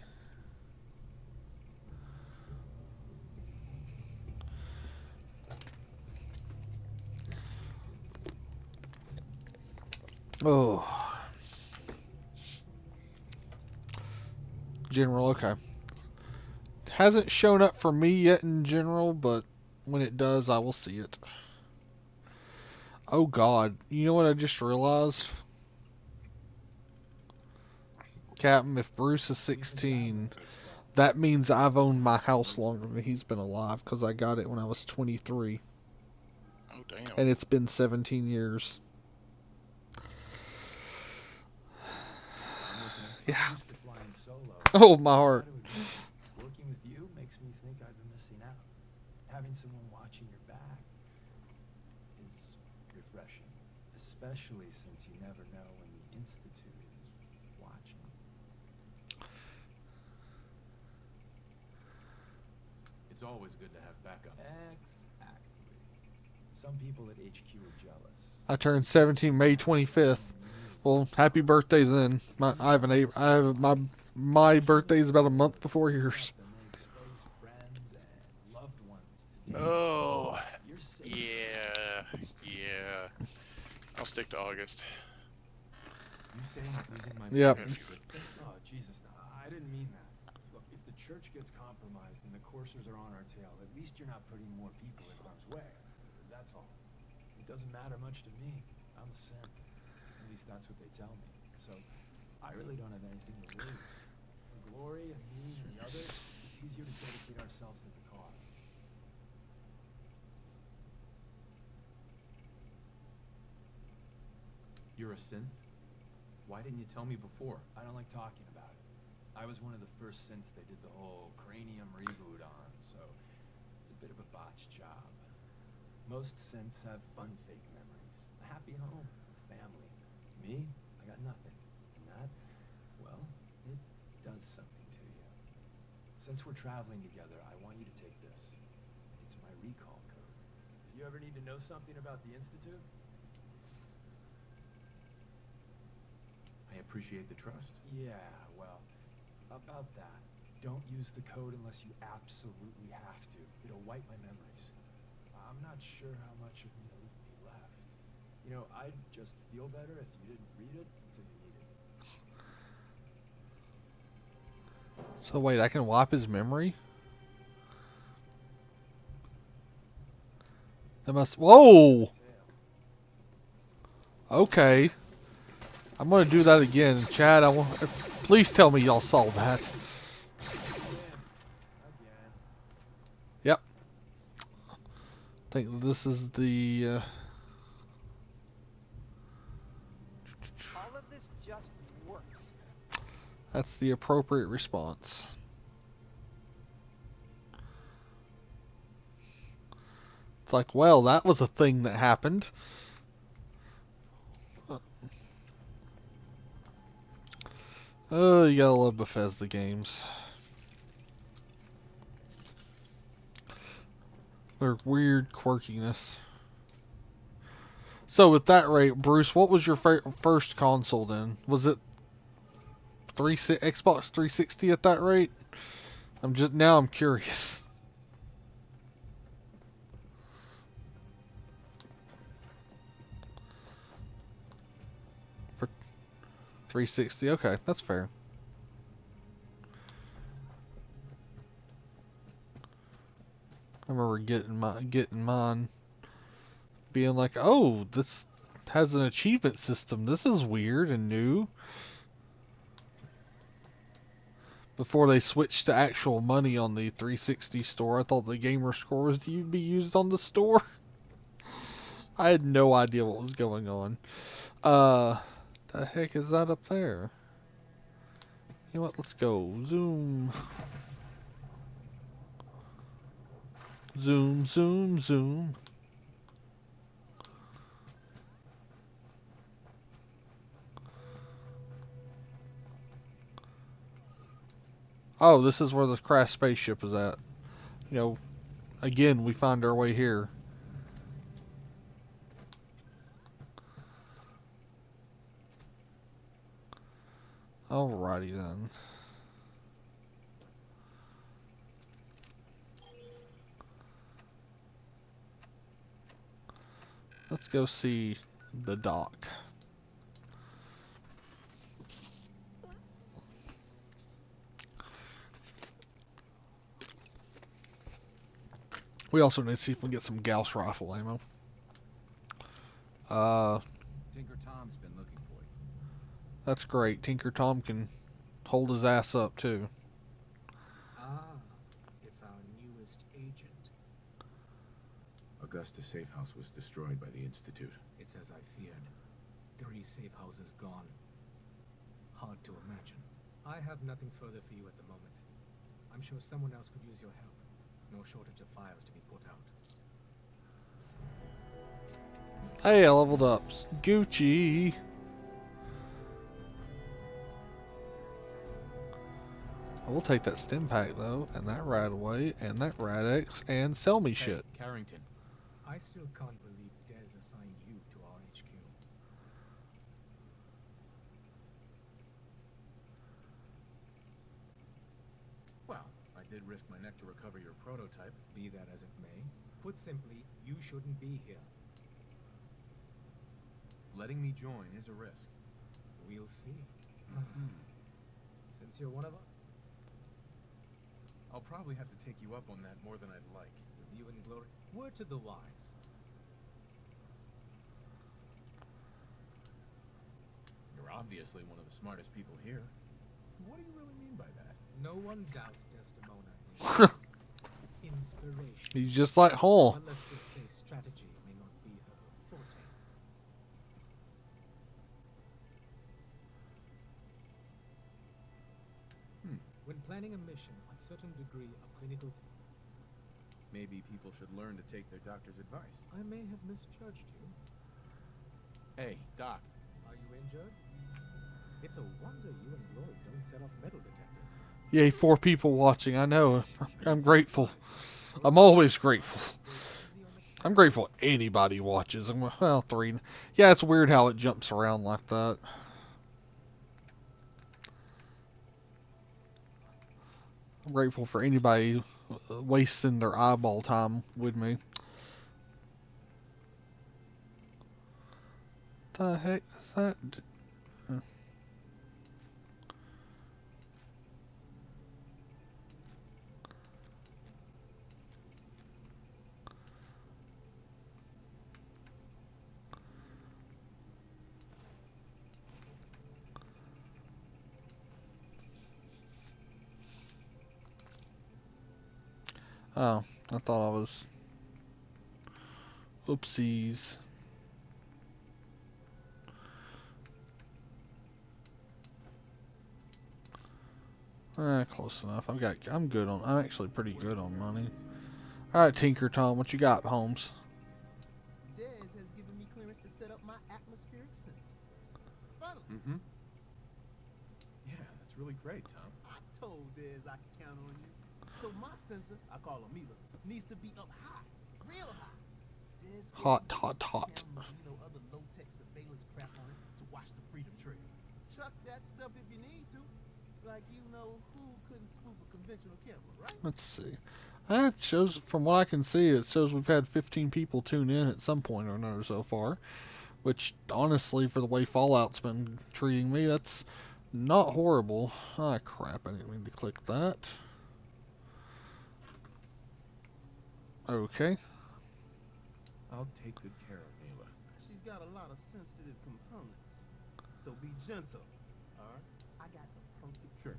Oh. General, okay. Hasn't shown up for me yet in general, but when it does, I will see it. Oh God. You know what I just realized? Captain, if Bruce is 16, that means I've owned my house longer than he's been alive, because I got it when I was 23. Oh, damn. And it's been 17 years. Yeah. I'm used to flying solo. Oh, my heart. Working with you makes me think I've been missing out. Having someone watching your back is refreshing, especially since you never know when the Institute is watching. It's always good to have backup. Exactly. Some people at HQ are jealous. I turned 17 May 25th. Well, happy birthday then. My birthday is about a month before yours. Oh, yeah. I'll stick to August. You saying that losing my Yep. brother is a good thing? Oh, Jesus, no, I didn't mean that. Look, if the church gets compromised and the coursers are on our tail, at least you're not putting more people in harm's way. That's all. It doesn't matter much to me. I'm a saint. At least that's what they tell me. So, I really don't have anything to lose. For Glory and me and the others, it's easier to dedicate ourselves to the cause. You're a synth? Why didn't you tell me before? I don't like talking about it. I was one of the first synths they did the whole cranium reboot on, so it's a bit of a botched job. Most synths have fun fake memories. A happy home, a family. Me, I got nothing. And that, well, it does something to you. Since we're traveling together, I want you to take this. It's my recall code. If you ever need to know something about the Institute, I appreciate the trust. yeah, well, about that. Don't use the code unless you absolutely have to. It'll wipe my memories. I'm not sure how much of me will be left. You know, I'd just feel better if you didn't read it until you need it. So wait, I can wipe his memory? That must... Whoa! Okay. I'm gonna do that again. Chad, please tell me y'all saw that. Again. Yep. I think this is the... All of this just works. That's the appropriate response. It's like, well, that was a thing that happened. Oh, you gotta love Bethesda games. Their weird quirkiness. So, at that rate, Bruce, what was your first console then? Was it Xbox 360 at that rate? I'm curious. For 360, okay, that's fair. I remember getting mine, being like, "Oh, this has an achievement system. This is weird and new." Before they switched to actual money on the 360 store, I thought the gamer score was to be used on the store. I had no idea what was going on. The heck is that up there? You know what? Let's go. Zoom. Zoom, zoom, zoom. Oh, this is where the crashed spaceship is at. You know, again, we find our way here. Alrighty then. Let's go see the dock. We also need to see if we can get some Gauss rifle ammo. Tinker Tom's been looking for you. That's great. Tinker Tom can hold his ass up too. Ah, it's our newest agent. Augusta's safe house was destroyed by the Institute. It's as I feared. 3 safe houses gone. Hard to imagine. I have nothing further for you at the moment. I'm sure someone else could use your help. No shortage of files to be put out. Hey, I leveled up. Gucci. I will take that stim pack though, and that Radaway, and that Radex, and sell me shit. Carrington. I still can't believe Dez assigned you to our HQ. Well, I did risk my neck to recover your prototype. Be that as it may. Put simply, you shouldn't be here. Letting me join is a risk. We'll see. Since you're one of us, I'll probably have to take you up on that more than I'd like. with you in glory. Word to the wise. You're obviously one of the smartest people here. What do you really mean by that? No one doubts Desdemona. Inspiration. He's just like Hall. But let's just say strategy may not be her forte. When planning a mission, a certain degree of clinical Maybe people should learn to take their doctor's advice. I may have misjudged you. Hey, Doc. Are you injured? It's a wonder you and Lloyd don't set off metal detectors. Yay, 4 people watching. I know. I'm grateful. I'm always grateful. I'm grateful anybody watches. Well, 3. Yeah, it's weird how it jumps around like that. I'm grateful for anybody wasting their eyeball time with me. The heck is that? Oh, I thought I was... Oopsies. Close enough. I'm good on... I'm actually pretty good on money. Alright, Tinker Tom, what you got, Holmes? Dez has given me clearance to set up my atmospheric sensors. Finally. Mm-hmm. Yeah, that's really great, Tom. I told Dez I could count on you. So my sensor, I call him Mila, needs to be up high, real high. Dez Hot. cameras, other low-tech surveillance crap on it to watch the Freedom Trail. Chuck that stuff if you need to. Like you know who couldn't spoof a conventional camera, right? Let's see. That shows, from what I can see, it shows we've had 15 people tune in at some point or another so far. Which, honestly, for the way Fallout's been treating me, that's not horrible. Ah, crap, I didn't mean to click that. Okay. I'll take good care of Mila. She's got a lot of sensitive components. So be gentle, alright? I got the perfect trick.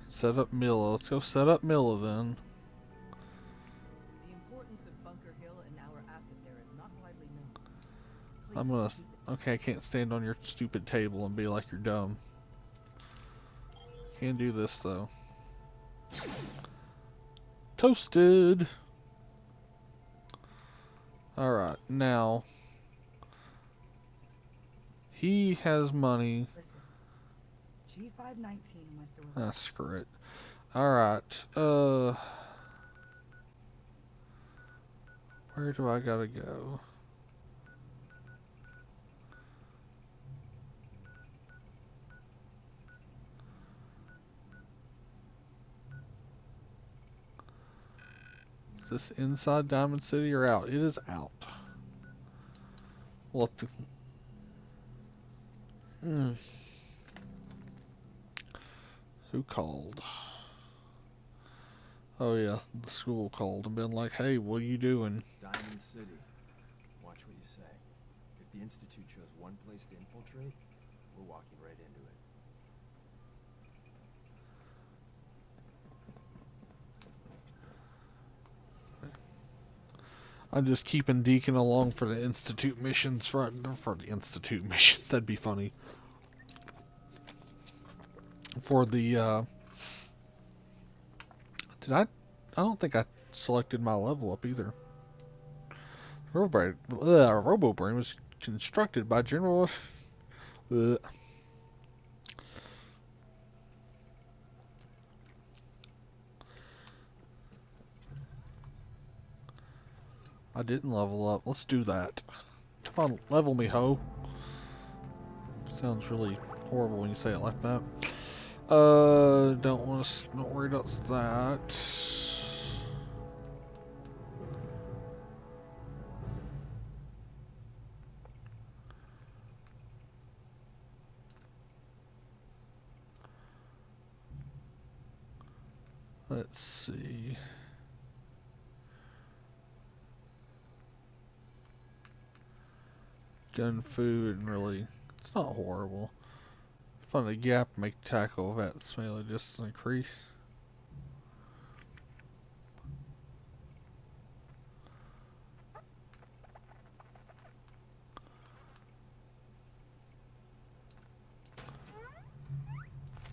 Set up Mila. Let's go set up Mila then. The importance of Bunker Hill and our asset there is not widely known. I'm gonna... Okay, I can't stand on your stupid table and be like you're dumb. Can't do this though. Toasted! Alright, now... He has money. Listen, G519 went through Ah, screw it. Alright, where do I gotta go? Is this inside Diamond City or out? It is out. What the... Who called? Oh yeah, the school called and been like, hey, what are you doing? Diamond City. Watch what you say. If the Institute chose one place to infiltrate, we're walking right into it. I'm just keeping Deacon along for the Institute missions. For the Institute missions, that'd be funny. For the, I don't think I selected my level up either. RoboBrain was constructed by General... I didn't level up. Let's do that. Come on, level me, ho. Sounds really horrible when you say it like that. Don't worry about that. Let's see. Gun food and really, it's not horrible. Find a gap, make tackle of that melee distance increase.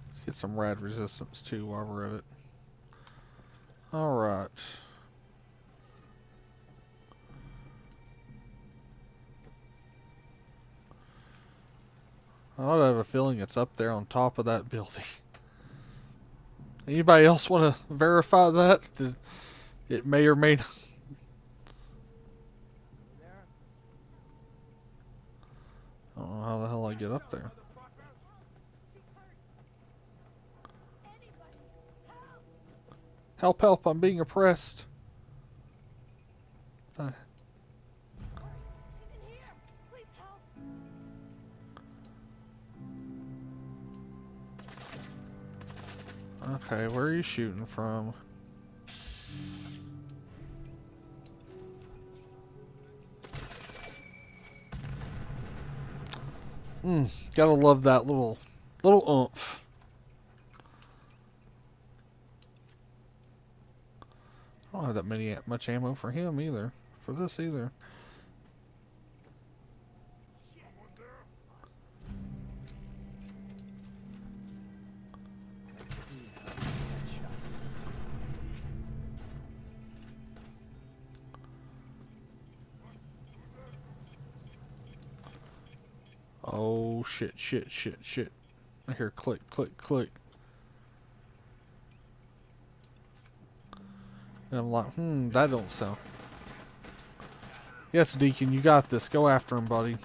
Let's get some rad resistance too while we're at it. Alright. I have a feeling it's up there on top of that building. Anybody else want to verify that? It may or may not. I don't know how the hell I get up there. Help, help, I'm being oppressed. Okay, where are you shooting from? Gotta love that little oomph. I don't have that much ammo for him either. For this either. Oh shit, shit, shit, shit. I hear click, click, click. And I'm like, that don't sound. Yes, Deacon, you got this. Go after him, buddy.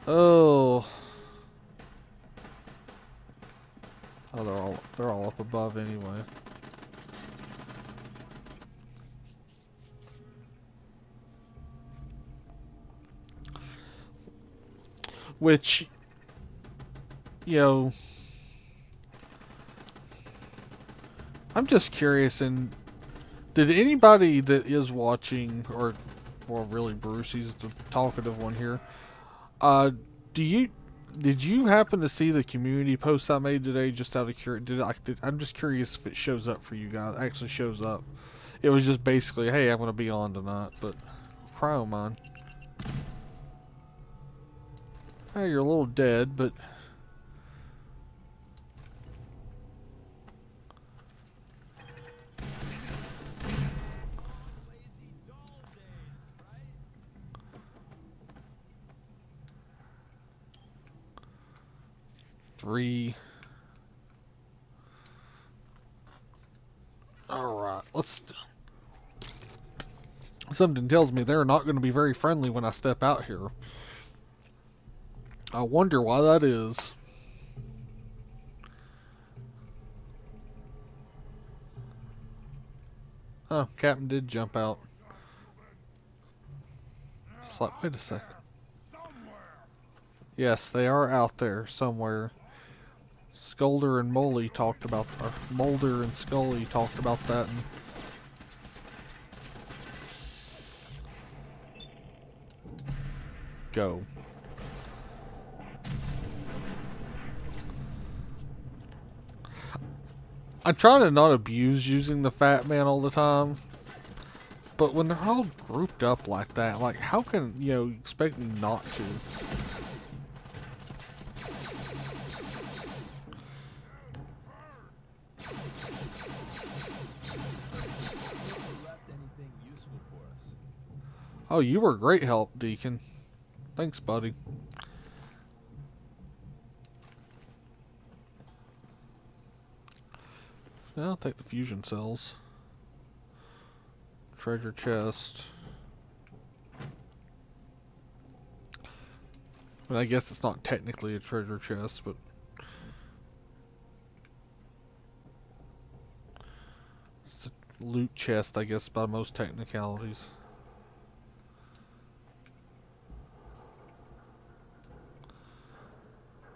Oh. Oh, they're all up above anyway. Which, you know, I'm just curious, and did anybody that is watching, or well, really Bruce, he's the talkative one here, did you happen to see the community post I made today, just out of curiosity? I'm just curious if it shows up for you guys, actually shows up. It was just basically, hey, I'm going to be on tonight, but Cryomon. Hey, you're a little dead, but three. Alright, something tells me they're not going to be very friendly when I step out here. I wonder why that is. Oh, Captain did jump out. It's like, wait a second. Yes, they are out there somewhere. Scolder and Molly talked about, or Mulder and Scully talked about that. And go. I'm trying to not abuse using the Fat Man all the time, but when they're all grouped up like that, like, how can, you expect me not to? Oh, you were great help, Deacon. Thanks, buddy. Yeah, I'll take the fusion cells. Treasure chest. I mean, I guess it's not technically a treasure chest, but it's a loot chest, I guess, by most technicalities.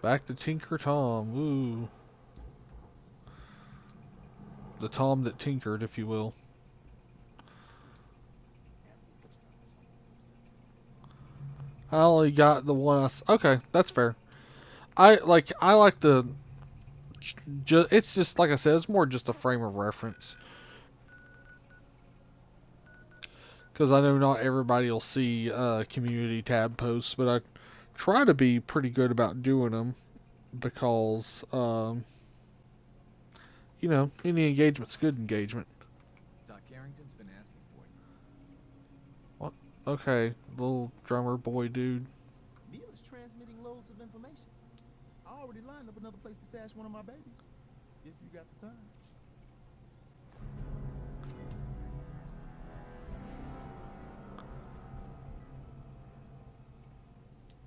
Back to Tinker Tom. Woo. The Tom that tinkered, if you will. I only got the one okay, that's fair. I like the it's just like I said, it's more just a frame of reference. Because I know not everybody will see community tab posts, but I try to be pretty good about doing them because you know, any engagement's good engagement. Doc Carrington's been asking for you. What? Okay, little drummer boy dude. Neil is transmitting loads of information. I already lined up another place to stash one of my babies. If you got the time.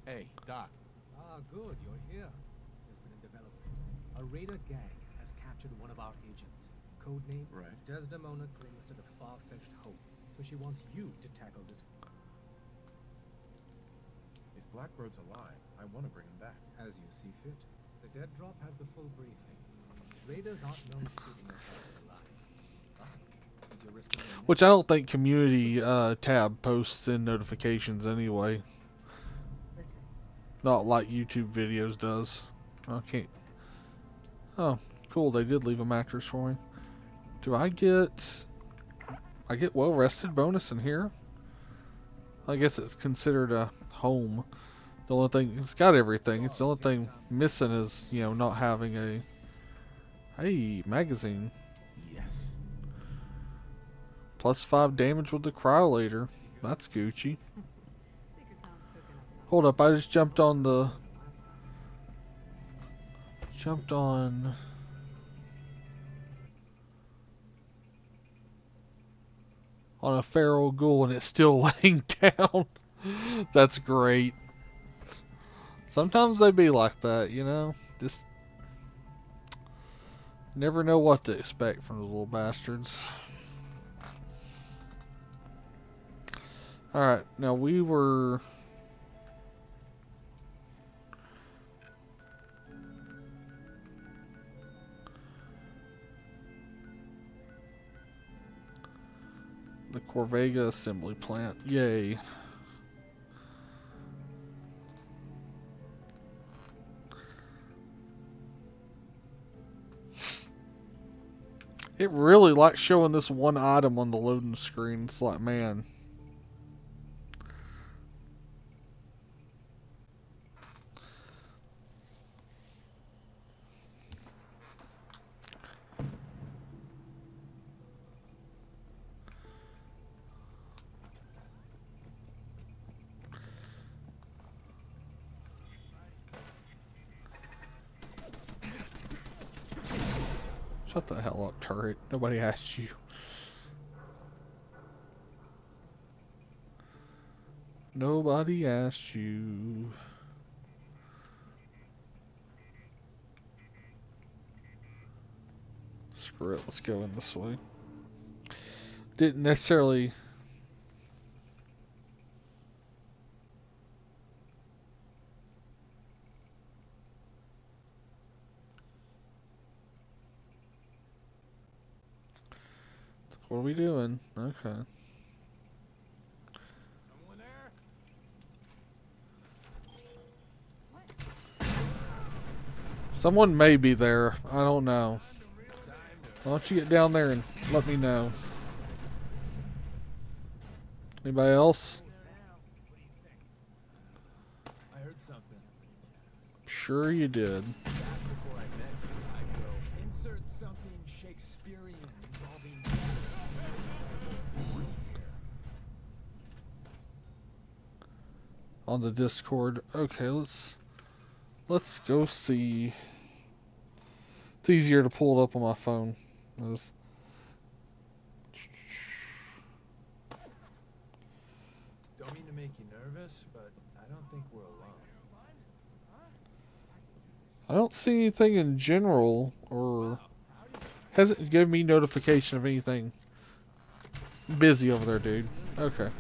Hey, Doc. Ah, good, you're here. There's been a development. A raider gang has captured one of our agents. Codename Right. Desdemona clings to the far-fetched hope, so she wants you to tackle this If Blackbird's alive, I want to bring him back. as you see fit. The dead drop has the full briefing. Raiders aren't known for keeping their captives alive. But since you're risking your neck, Which I don't think community tab posts in notifications anyway. Listen, Not like YouTube videos does. Okay. Oh, cool. They did leave a mattress for me. Do I get well rested bonus in here? I guess it's considered a home. The only thing, it's got everything. It's the only thing missing is, you know, not having a, hey, magazine. Yes. Plus 5 damage with the cryolator. That's Gucci. Take your time cooking up something. Hold up, I just jumped on the, Last time. jumped on a feral ghoul and it's still laying down. That's great. Sometimes they be like that, you know? Just never know what to expect from those little bastards. Alright, now we were... the Corvega assembly plant. Yay. It really likes showing this one item on the loading screen. It's like, man. Shut the hell up, turret. Nobody asked you. Nobody asked you. Screw it, let's go in this way. Didn't necessarily... What are we doing? Okay. Someone there? Someone may be there. I don't know. Time Why don't you get down there and let me know? Anybody else? to... I heard something. Sure you did. Back before I met you, I'd go, insert something Shakespearean involving... On the Discord. Okay, let's go see. It's easier to pull it up on my phone. Let's- Don't mean to make you nervous, but I don't think we're alone. I don't see anything in general, or hasn't given me notification of anything. Busy over there, dude. Okay.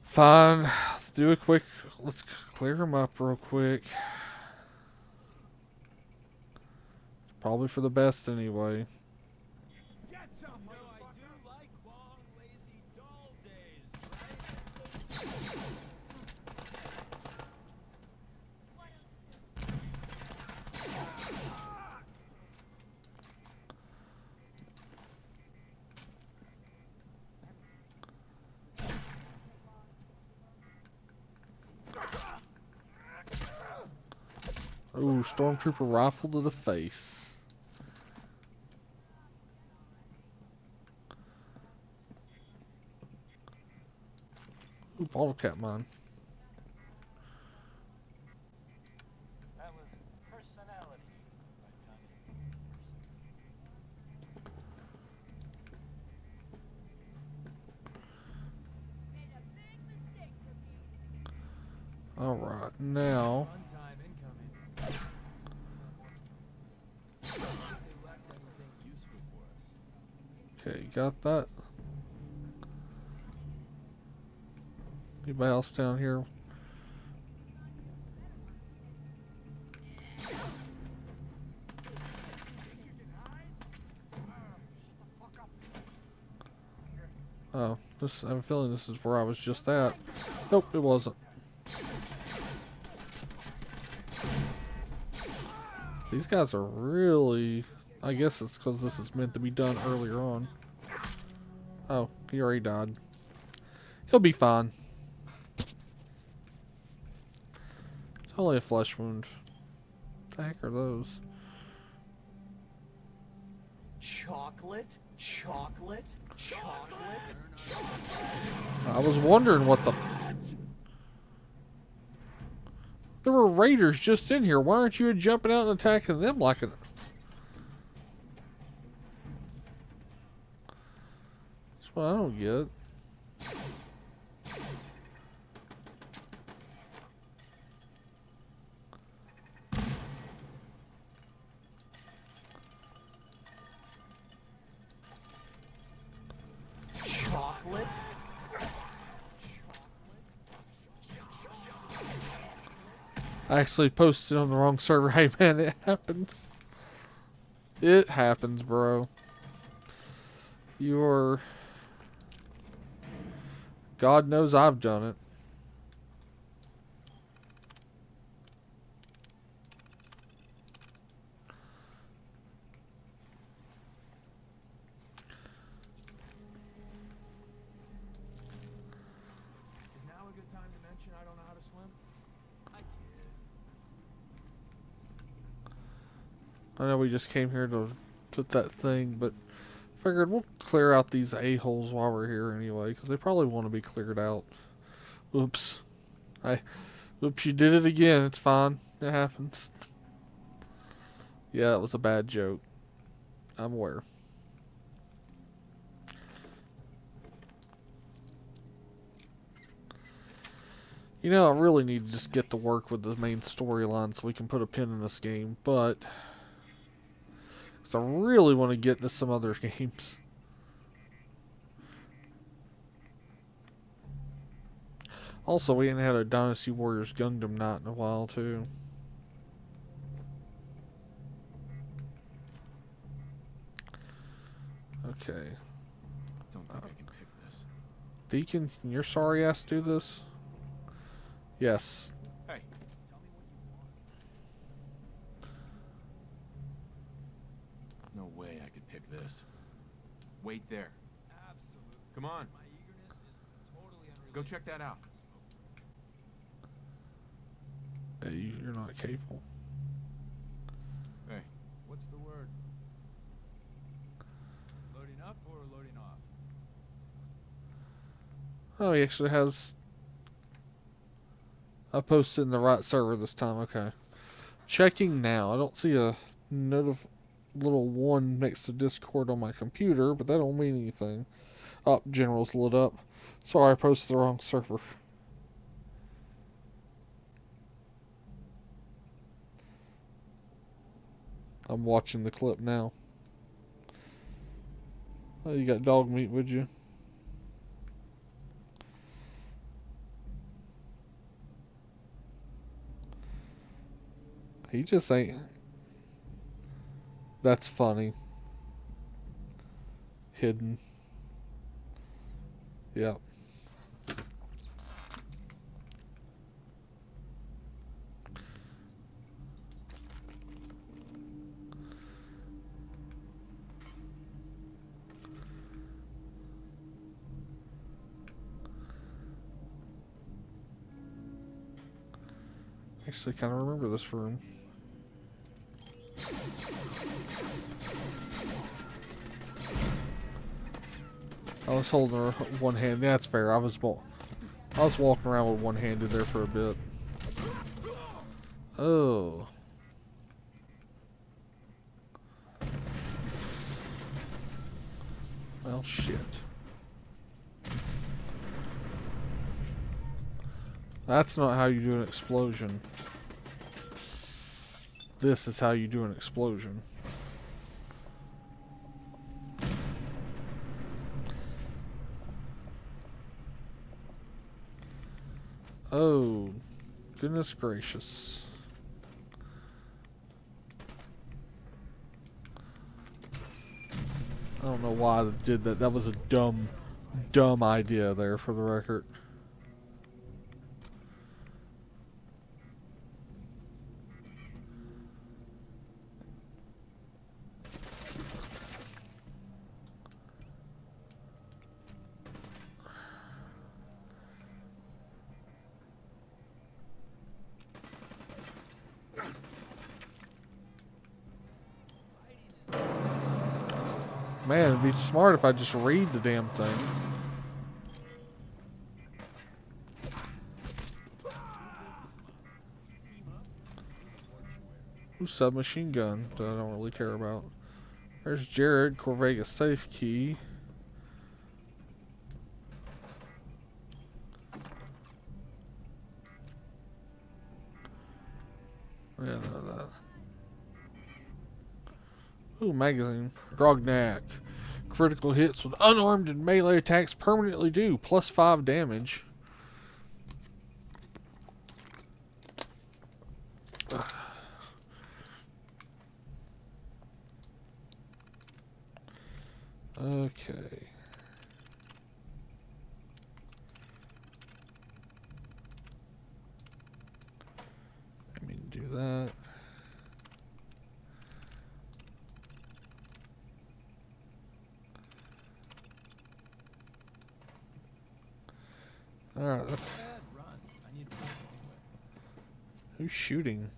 Fine. Let's do a quick. Let's clear them up real quick. Probably for the best anyway. Get some, I do like long, lazy, dull days, Ooh, stormtrooper rifle to the face. Ooh, bottle cap mine. That was personality by Tommy. Alright, now. Runtime incoming. They left anything useful for us. Okay, got that. Anybody else down here? Oh, I have a feeling this is where I was just at. Nope, it wasn't. These guys are really... I guess it's because this is meant to be done earlier on. Oh, he already died. He'll be fine. It's only a flesh wound. What the heck are those? Chocolate? Chocolate? Chocolate? I was wondering what the... There were raiders just in here. Why aren't you jumping out and attacking them like a... That's what I don't get. Chocolate? I actually posted on the wrong server. Hey man, it happens. It happens, bro. You're... God knows I've done it. Is now a good time to mention I don't know how to swim? I kid. I know we just came here to put that thing, but figured we'll clear out these a-holes while we're here anyway, because they probably want to be cleared out. Oops. Oops, you did it again. It's fine. It happens. Yeah, it was a bad joke. I'm aware. You know, I really need to just get to work with the main storyline so we can put a pin in this game, but... because I really want to get into some other games. Also, we ain't had a Dynasty Warriors Gundam night in a while, too. Okay. Don't think I can pick this. Deacon, can your sorry ass do this? Yes. Hey. Tell me what you want. No way I could pick this. Wait there. Absolutely. Come on. My eagerness is totally unrelated. Go check that out. Hey, you're not capable. Hey. What's the word? Loading up or loading off? Oh, he actually has... I posted in the right server this time, okay. Checking now. I don't see a little one next to Discord on my computer, but that don't mean anything. Oh, General's lit up. Sorry, I posted the wrong server. I'm watching the clip now. Oh, you got dog meat, would you? He just ain't. That's funny. Hidden. Yep. Actually, kind of remember this room. I was holding her one hand. That's fair. I was walking around with one handed there for a bit. Oh. Well, shit. That's not how you do an explosion. This is how you do an explosion. Oh, goodness gracious. I don't know why I did that. That was a dumb idea there, for the record. Man, it'd be smart if I just read the damn thing. Ooh, submachine gun that I don't really care about. There's Jared, Corvega safe key. Yeah, that. Ooh, magazine. Grognak. Critical hits with unarmed and melee attacks permanently do +5 damage. Okay. Let me do that. Alright, who's shooting?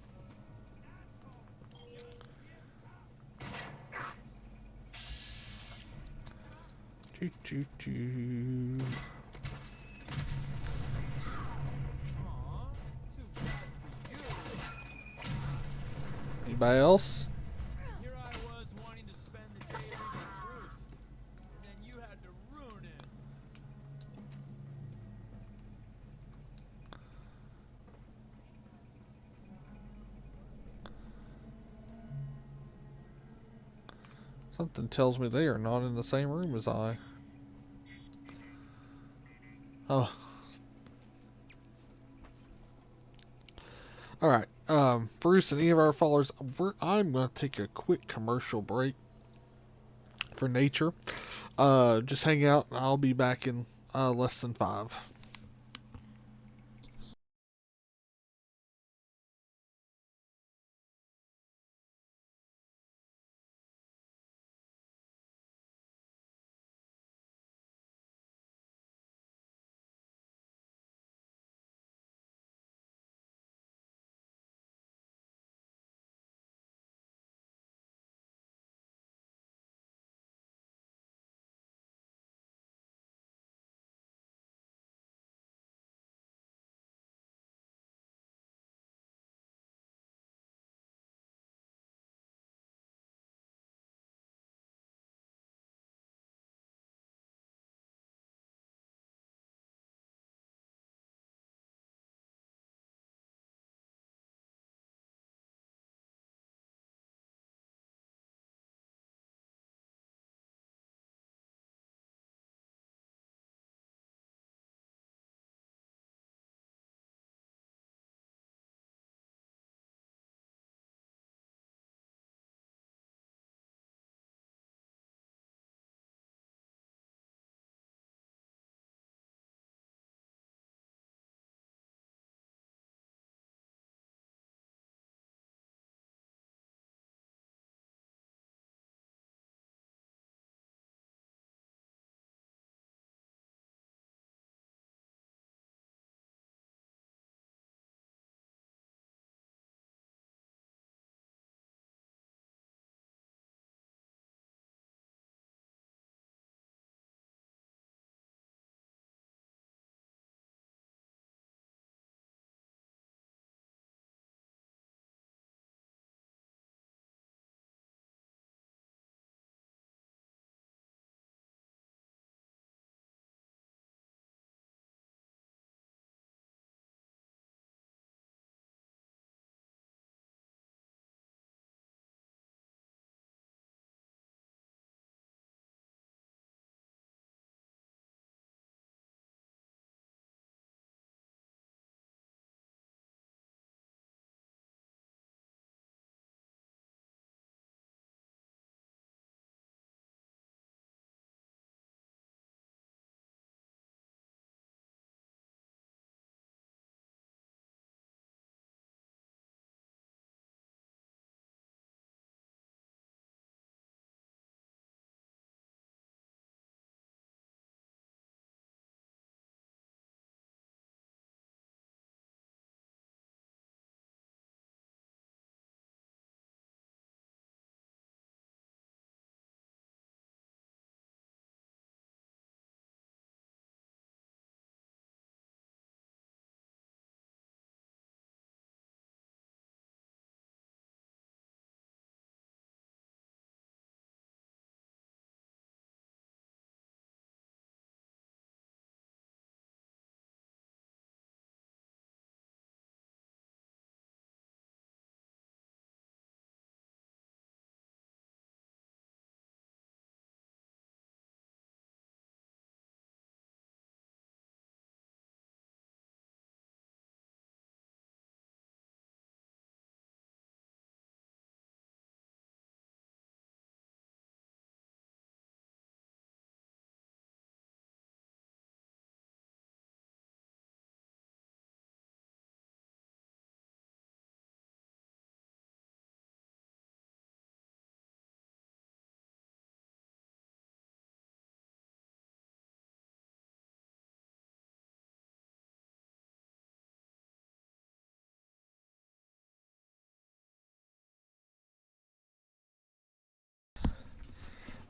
Toot toot toot. Anybody else? Here I was wanting to spend the day with Bruce, and then you had to ruin it. Something tells me they are not in the same room as I. Oh. Alright. Bruce and any of our followers, I'm going to take a quick commercial break for nature. Just hang out. I'll be back in less than 5.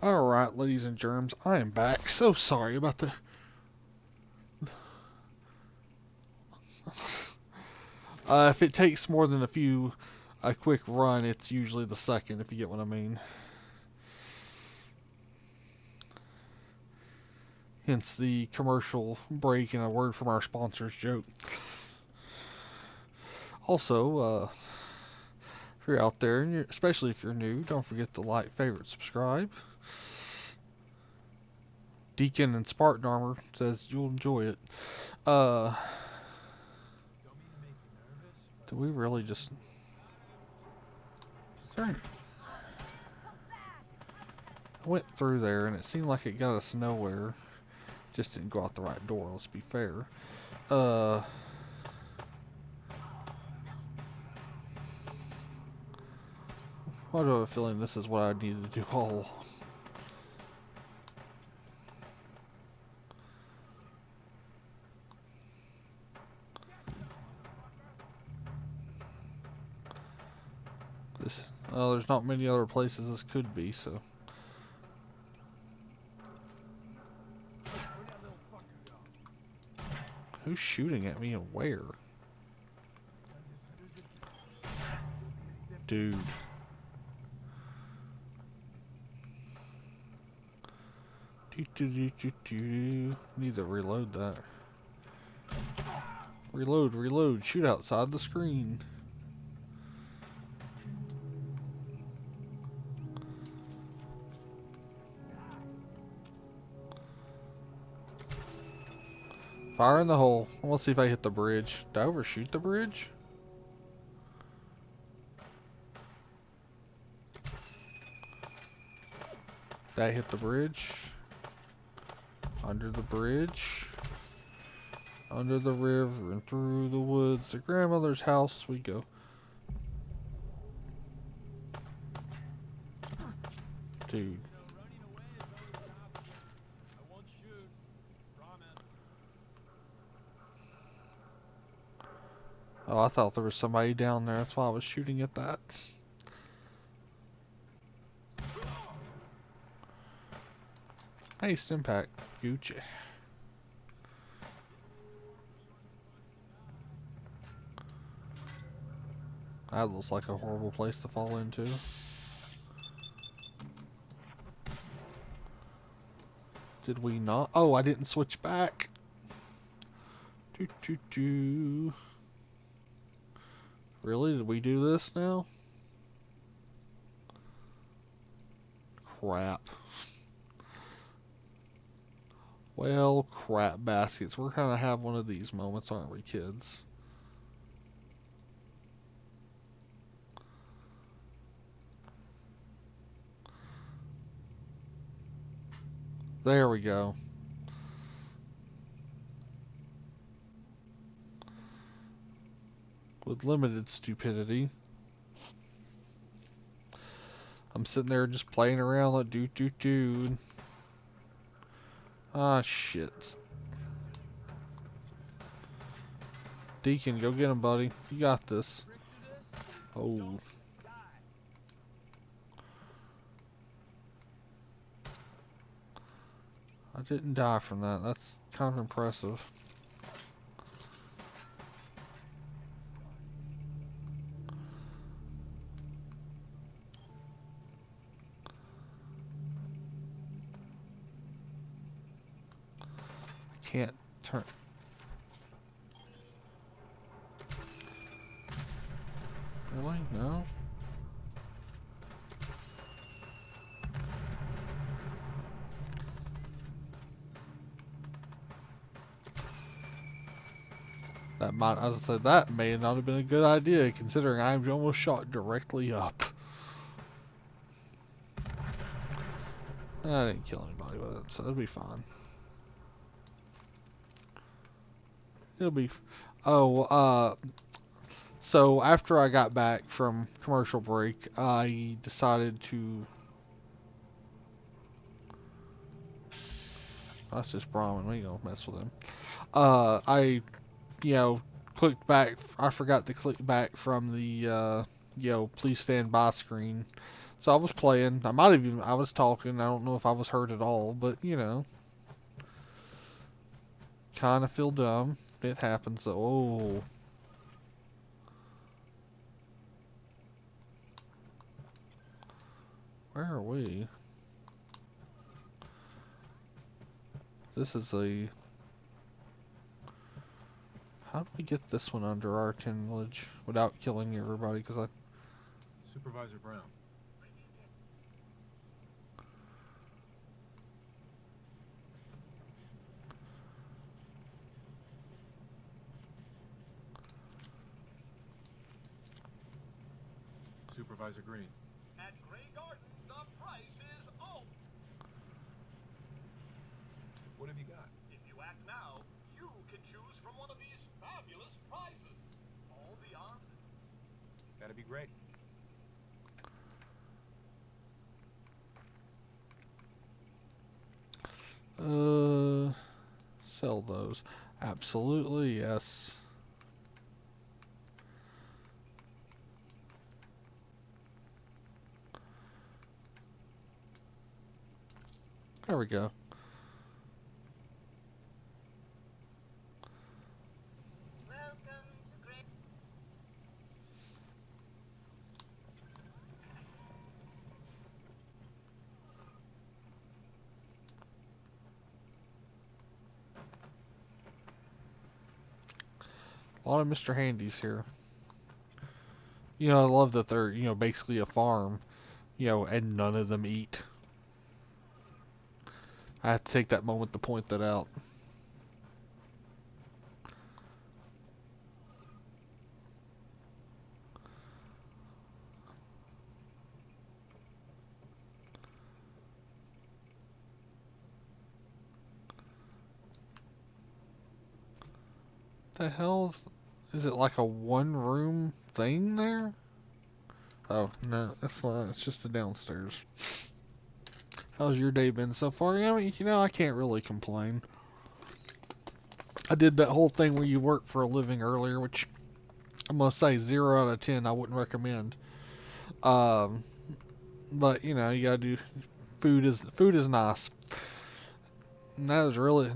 Alright, ladies and germs, I am back. So sorry about the... if it takes more than a quick run, it's usually the second, if you get what I mean. Hence the commercial break and a word from our sponsors joke. Also, if you're out there, and especially if you're new, don't forget to like, favorite, subscribe. Deacon and Spartan Armor says you'll enjoy it. Do we really just... I went through there and it seemed like it got us nowhere. Just didn't go out the right door, let's be fair. I do have a feeling this is what I need to do all. There's not many other places this could be, so. Who's shooting at me and where? Dude. Need to reload that. Reload. Shoot outside the screen. Fire in the hole. Let's see if I hit the bridge. Did I overshoot the bridge? Did I hit the bridge? Under the bridge. Under the river and through the woods. To grandmother's house we go. Dude. Oh, I thought there was somebody down there. That's why I was shooting at that. Hey, Stimpack. Gucci. That looks like a horrible place to fall into. Did we not? Oh, I didn't switch back. Really? Did we do this now? Crap. Well, crap baskets. We're gonna have one of these moments, aren't we, kids? There we go. With limited stupidity. I'm sitting there just playing around like dude. Ah, shit. Deacon, go get him, buddy. You got this. Oh. I didn't die from that. That's kind of impressive. I can't turn. Really? No? That might, as I said, that may not have been a good idea considering I'm almost shot directly up. I didn't kill anybody with it, so it'll be fine. It'll be. Oh, so after I got back from commercial break, I decided to. That's just Brahmin. We ain't gonna mess with him. I, clicked back. I forgot to click back from the, please stand by screen. So I was playing. I was talking. I don't know if I was heard at all, but you know, kind of feel dumb. It happens. So, oh, where are we? This is a. How do we get this one under our tutelage without killing everybody? Because I. Supervisor Brown. Supervisor Green. At Grey Garden, the price is all. What have you got? If you act now, you can choose from one of these fabulous prizes. All the arms. That'd be great. Sell those. Absolutely, yes. There we go. A lot of Mr. Handies here. You know, I love that they're, you know, basically a farm, you know, and none of them eat. I have to take that moment to point that out. The hell is it, like a one room thing there? Oh no, that's not. It's just the downstairs. How's your day been so far? Yeah, I mean, you know, I can't really complain. I did that whole thing where you work for a living earlier, which I'm gonna say 0 out of 10. I wouldn't recommend. But you know, you gotta do. Food is nice. And that was really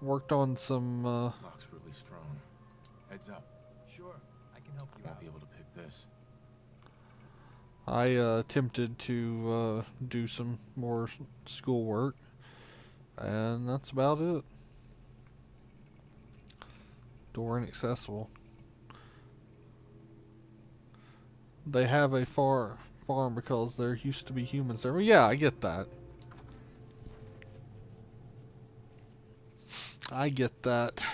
worked on some. Lock's really strong. Heads up. Sure, I can help you Won't out. be able to pick this. I attempted to do some more schoolwork, and that's about it. Door inaccessible. They have a farm because there used to be humans there. Well, yeah, I get that. I get that.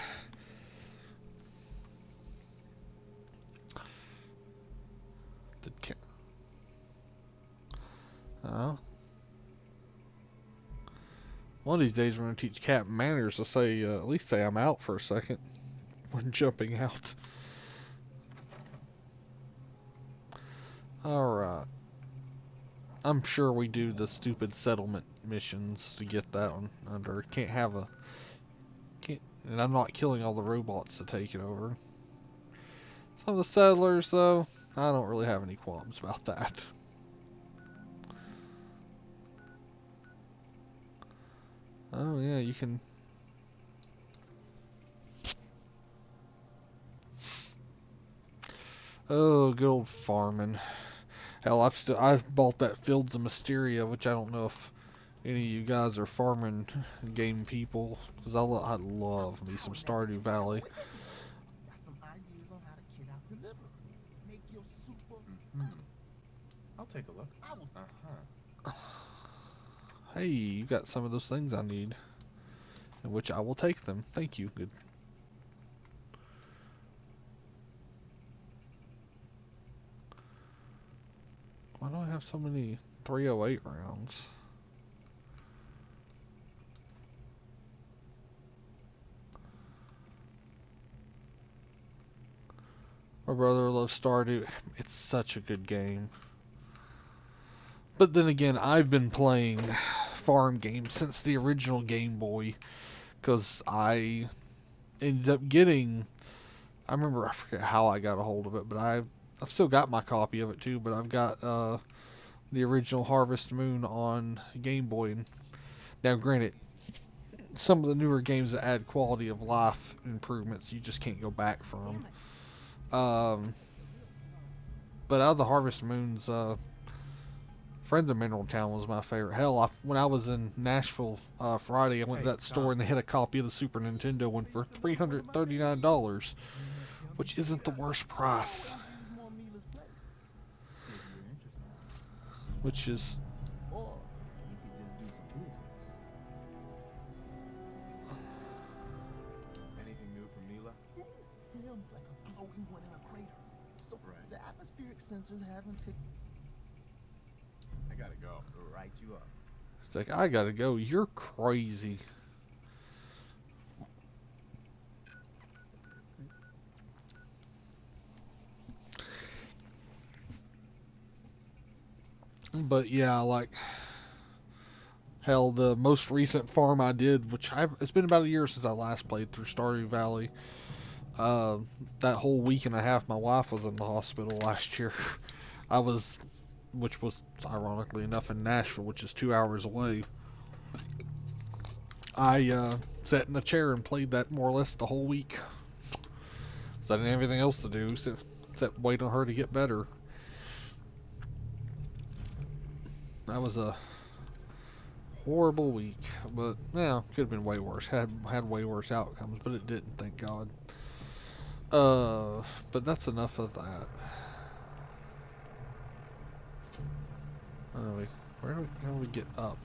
One of these days we're going to teach cat manners to say, at least say I'm out for a second when jumping out. Alright. I'm sure we do the stupid settlement missions to get that one under. And I'm not killing all the robots to take it over. Some of the settlers, though, I don't really have any qualms about that. Oh yeah, you can. Oh, good old farming. Hell, I've bought that Fields of Mysteria, which I don't know if any of you guys are farming game people, because I love me some Stardew Valley. Got some ideas on how to kit out deliver. Make your super. I'll take a look. Hey, you got some of those things I need, in which I will take them. Thank you. Good. Why do I have so many 308 rounds? My brother loves Stardew. It's such a good game. But then again, I've been playing farm games since the original Game Boy, because I ended up getting, I forget how I got a hold of it, but I I've still got my copy of it too, but I've got the original Harvest Moon on Game Boy. And now, granted, some of the newer games that add quality of life improvements, you just can't go back from. But out of the Harvest Moons, Friends of Mineral Town was my favorite. Hell, when I was in Nashville Friday, I went to that store and they had a copy of the Super Nintendo one for $339, which isn't the worst price. Which is... Or you could just do some business. Anything new from Mila? Him's like a glowing one in a crater. So Right. the atmospheric sensors haven't picked. I gotta go. Right you up. It's like, I gotta go. You're crazy. But yeah, like, hell, the most recent farm I did, it's been about a year since I last played through Stardew Valley. That whole week and a half, my wife was in the hospital last year. Which was ironically enough in Nashville, which is 2 hours away. I sat in the chair and played that more or less the whole week. So I didn't have anything else to do except wait on her to get better. That was a horrible week, but yeah, could have been way worse. Had way worse outcomes, but it didn't, thank God. But that's enough of that. How do we get up?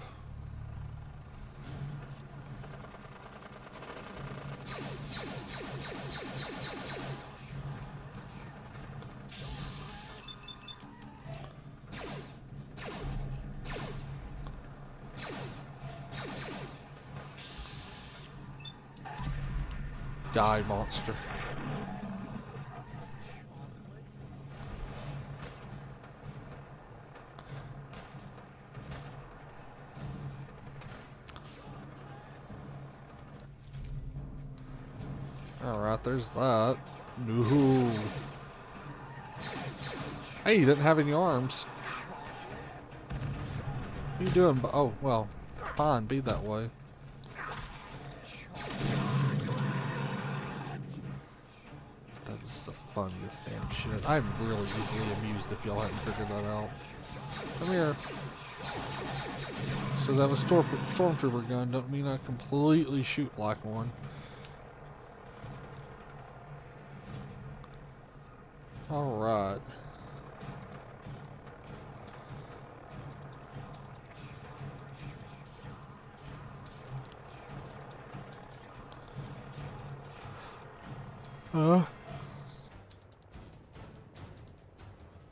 Die, monster. Alright, there's that. No. Hey, he didn't have any arms. What are you doing? Oh, well, fine, be that way. That is the funniest damn shit. I'm really easily amused if y'all hadn't figured that out. Come here. So that was stormtrooper gun, don't mean I completely shoot like one. Alright.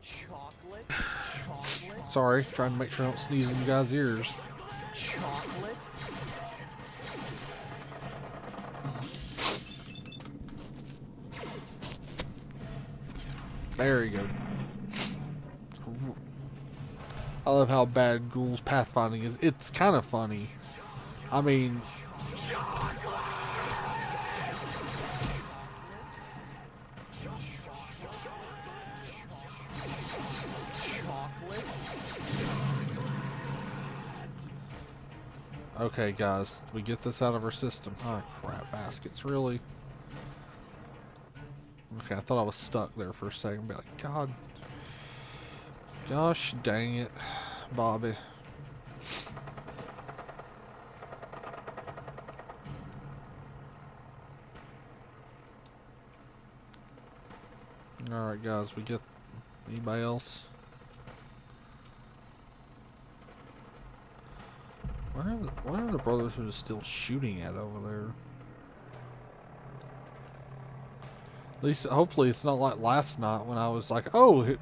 Chocolate? Sorry, trying to make sure I don't sneeze in you guys' ears. Chocolate? There you go. I love how bad Ghoul's pathfinding is. It's kind of funny. I mean... Okay, guys, we get this out of our system. Oh, crap baskets, really? Okay, I thought I was stuck there for a second. Be like, God. Gosh dang it, Bobby. Alright, guys, we get... Anybody else? Why are the Brotherhood still shooting at over there? At least, hopefully it's not like last night when I was like, oh,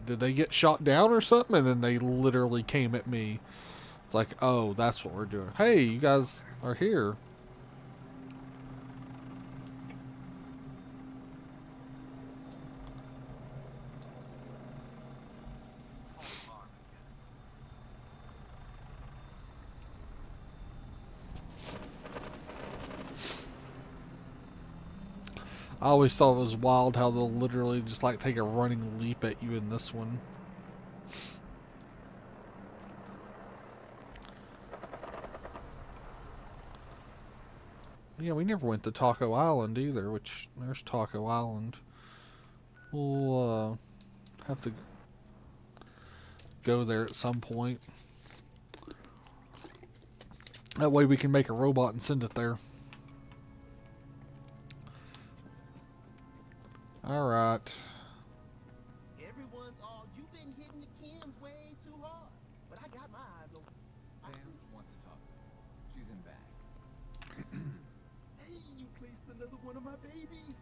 did they get shot down or something? And then they literally came at me. It's like, oh, that's what we're doing. Hey, you guys are here. I always thought it was wild how they'll literally just like take a running leap at you in this one. Yeah, we never went to Taco Island either, which there's Taco Island. We'll have to go there at some point. That way we can make a robot and send it there. Alright. Everyone's all, you've been hitting the Kims way too hard. But I got my eyes open. I Pam see. wants to talk. She's in back. Hey, you placed another one of my babies.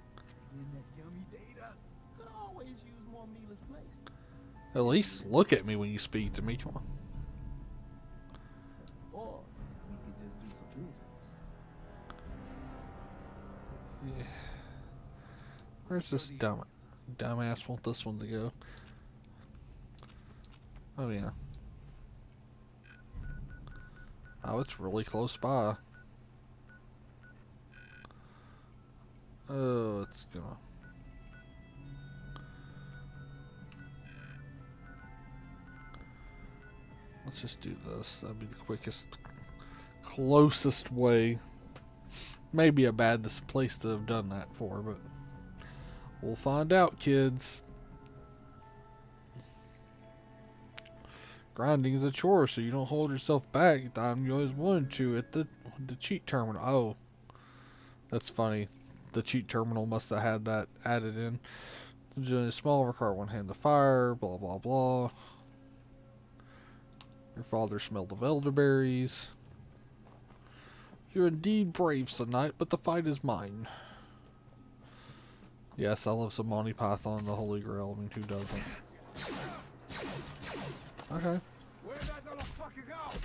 In that yummy data. Could always use more mealers placed. At least look at me when you speak to me. Come on. Or we could just do some business. Yeah. Where's this dumbass want this one to go? Oh yeah. Oh, it's really close by. Oh, it's gonna. Let's just do this. That'd be the quickest, closest way. Maybe a bad place to have done that for, but we'll find out, kids. Grinding is a chore, so you don't hold yourself back the time you always wanted to at the cheat terminal. Oh, that's funny. The cheat terminal must have had that added in. A small require one hand to fire, blah blah blah. Your father smelled of elderberries. You're indeed brave, Sir Knight, but the fight is mine. Yes, I love some Monty Python and the Holy Grail. I mean, who doesn't? Okay. Where'd that little fucker go?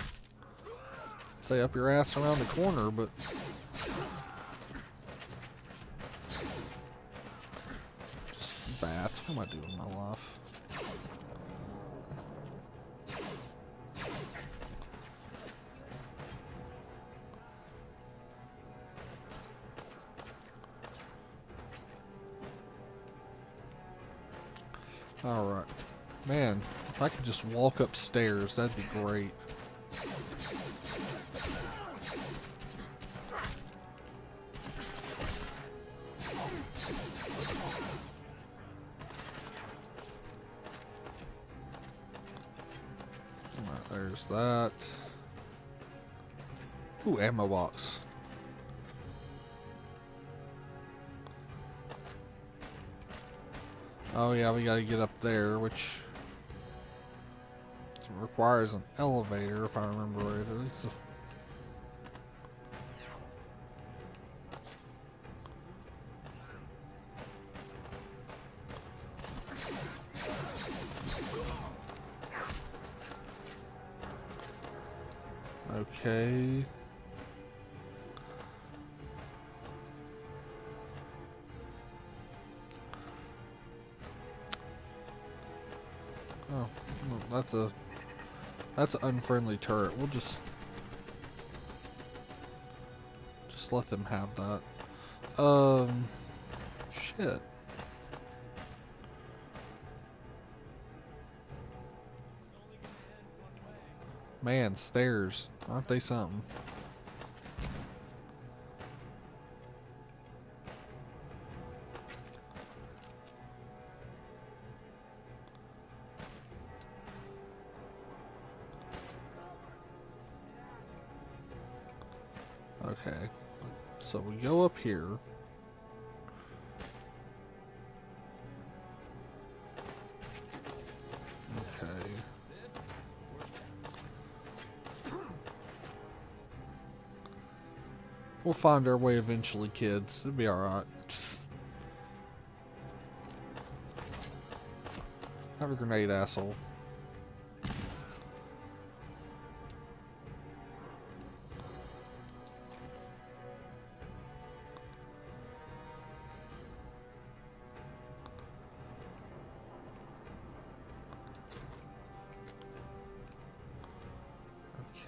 Say up your ass around the corner, but... Just bats. What am I doing in my life? Alright. Man, if I could just walk upstairs, that'd be great. Alright, there's that. Ooh, ammo box. Oh yeah, we gotta get up there, which requires an elevator, if I remember right. Okay. Oh, well, that's an unfriendly turret. We'll just let them have that. Shit. Man, stairs. Aren't they something? Okay. So we go up here. Okay. We'll find our way eventually, kids. It'll be alright. Have a grenade, asshole.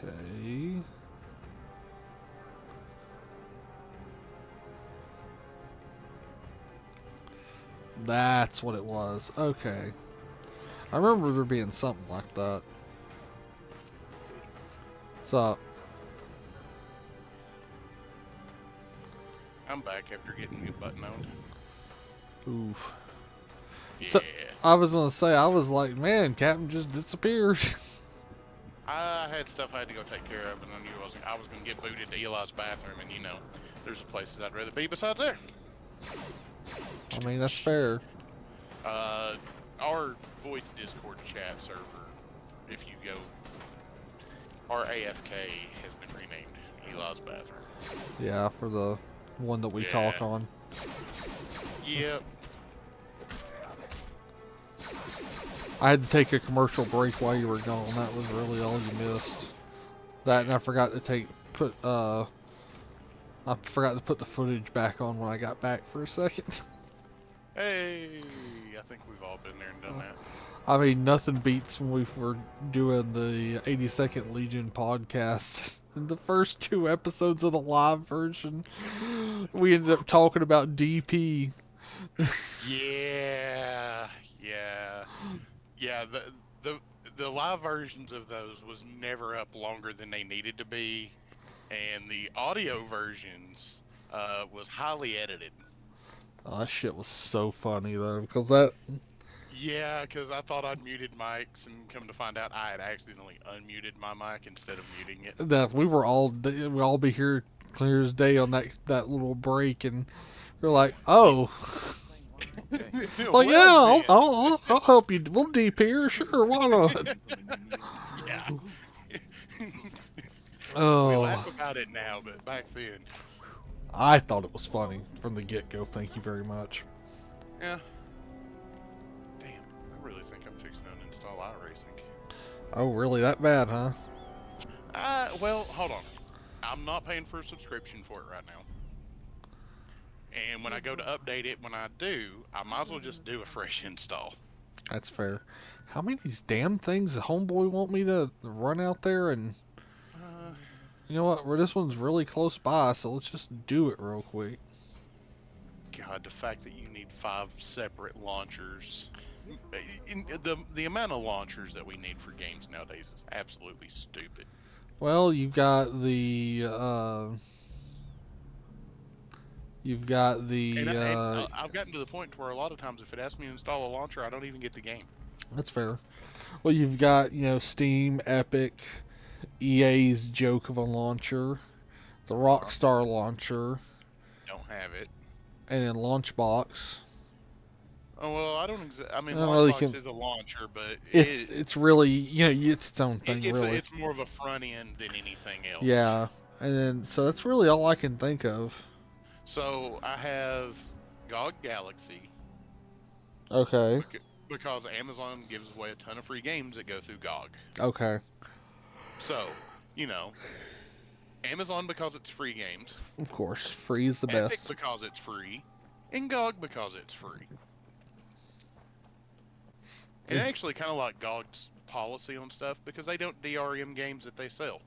Okay. That's what it was. Okay. I remember there being something like that. What's up? I'm back after getting you button owned. Oof. Yeah. So, I was gonna say, I was like, man, Captain just disappeared. I had stuff I had to go take care of, and I knew I was going to get booted to Eli's bathroom, and you know, there's places I'd rather be besides there. I mean, that's fair. Our voice Discord chat server, if you go, our AFK has been renamed Eli's bathroom. Yeah, for the one that we talk on. Yep. I had to take a commercial break while you were gone. That was really all you missed. That, and I forgot to put the footage back on when I got back for a second. Hey, I think we've all been there and done that. I mean, nothing beats when we were doing the 82nd Legion podcast. In the first 2 episodes of the live version, we ended up talking about DP. Yeah. The live versions of those was never up longer than they needed to be, and the audio versions was highly edited. Oh, that shit was so funny though, because that. Yeah, because I thought I'd muted mics, and come to find out I had accidentally unmuted my mic instead of muting it. That we all be here clear as day on that little break, and we're like, oh. It's like, well, yeah, I'll help you. We'll DP here, sure, why not? Yeah. Oh. We laugh about it now, but back then. I thought it was funny from the get-go. Thank you very much. Yeah. Damn, I really think I'm fixing to uninstall iRacing. Oh, really? That bad, huh? Well, hold on. I'm not paying for a subscription for it right now. And when I go to update it, when I do, I might as well just do a fresh install. That's fair. How many of these damn things the homeboy want me to run out there and... You know what? This one's really close by, so let's just do it real quick. God, the fact that you need 5 separate launchers. The amount of launchers that we need for games nowadays is absolutely stupid. Well, you've got the... And I've gotten to the point where a lot of times if it asks me to install a launcher, I don't even get the game. That's fair. Well, you've got, Steam, Epic, EA's joke of a launcher, the Rockstar launcher. Don't have it. And then Launchbox. Oh, well, I mean, Launchbox is a launcher, but... It's really, it's its own thing, really. It's more of a front end than anything else. Yeah. And then, so that's really all I can think of. So, I have GOG Galaxy. Okay. Because Amazon gives away a ton of free games that go through GOG. Okay. So, Amazon because it's free games. Of course, free is the Epic best. because it's free. And GOG because it's free. And I actually kind of like GOG's policy on stuff because they don't DRM games that they sell.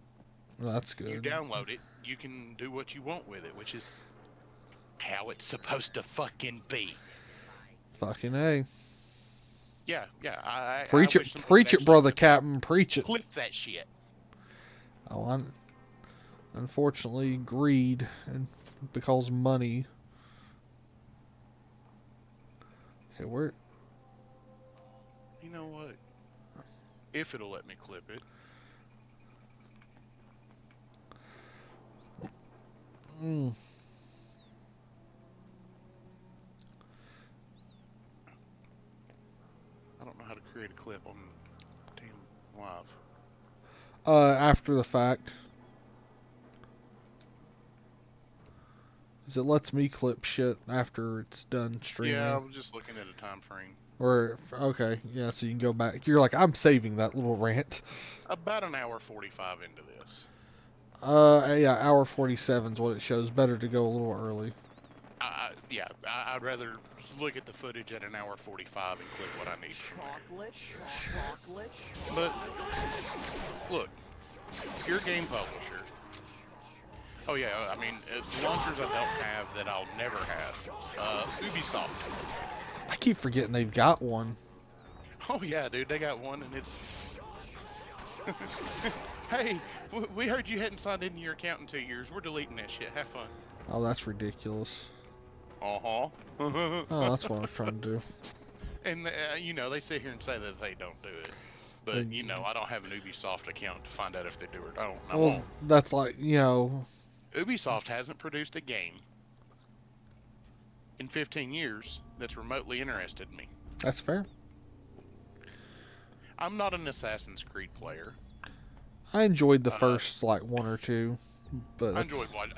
Well, that's good. You download it, you can do what you want with it, which is how it's supposed to fucking be. Fucking A. Yeah. Preach it, brother Captain. Preach it. Clip that shit. Oh, unfortunately, greed and because money. Okay, where? You know what? If it'll let me clip it. I don't know how to create a clip on damn live. After the fact. Because it lets me clip shit after it's done streaming. Yeah, I was just looking at a time frame. Okay, yeah, so you can go back. You're like, I'm saving that little rant. About an hour 45 into this. Yeah, hour 47 is what it shows. Better to go a little early. I'd rather look at the footage at an hour 45 and clip what I need. Chocolate. But, look, if you're a game publisher, oh yeah, I mean, launchers I don't have that I'll never have. Ubisoft. keep forgetting they've got one. Oh yeah, dude, they got one, and it's. Hey, we heard you hadn't signed into your account in 2 years. We're deleting that shit. Have fun. Oh, that's ridiculous. Uh-huh. Oh, that's what I was trying to do. And you know, they sit here and say that they don't do it, but you know, I don't have an Ubisoft account to find out if they do or don't. I Well, won't. that's like, you know, Ubisoft hasn't produced a game in 15 years that's remotely interested in me. that's fair. I'm not an Assassin's Creed player. I enjoyed the first like one or two, but I enjoyed one.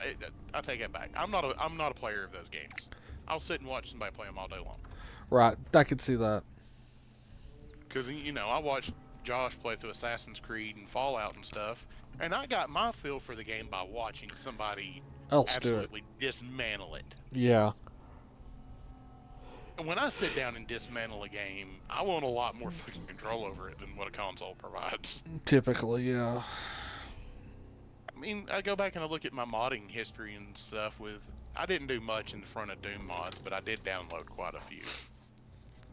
I take that back. I'm not a player of those games. I'll sit and watch somebody play them all day long. right. I could see that. Because you know, I watched Josh play through Assassin's Creed and Fallout and stuff, and I got my feel for the game by watching somebody Else absolutely dismantle it. Yeah. And when I sit down and dismantle a game, I want a lot more fucking control over it than what a console provides. Typically, yeah. I mean, I go back and I look at my modding history and stuff with. I didn't do much in the front of Doom mods, but I did download quite a few.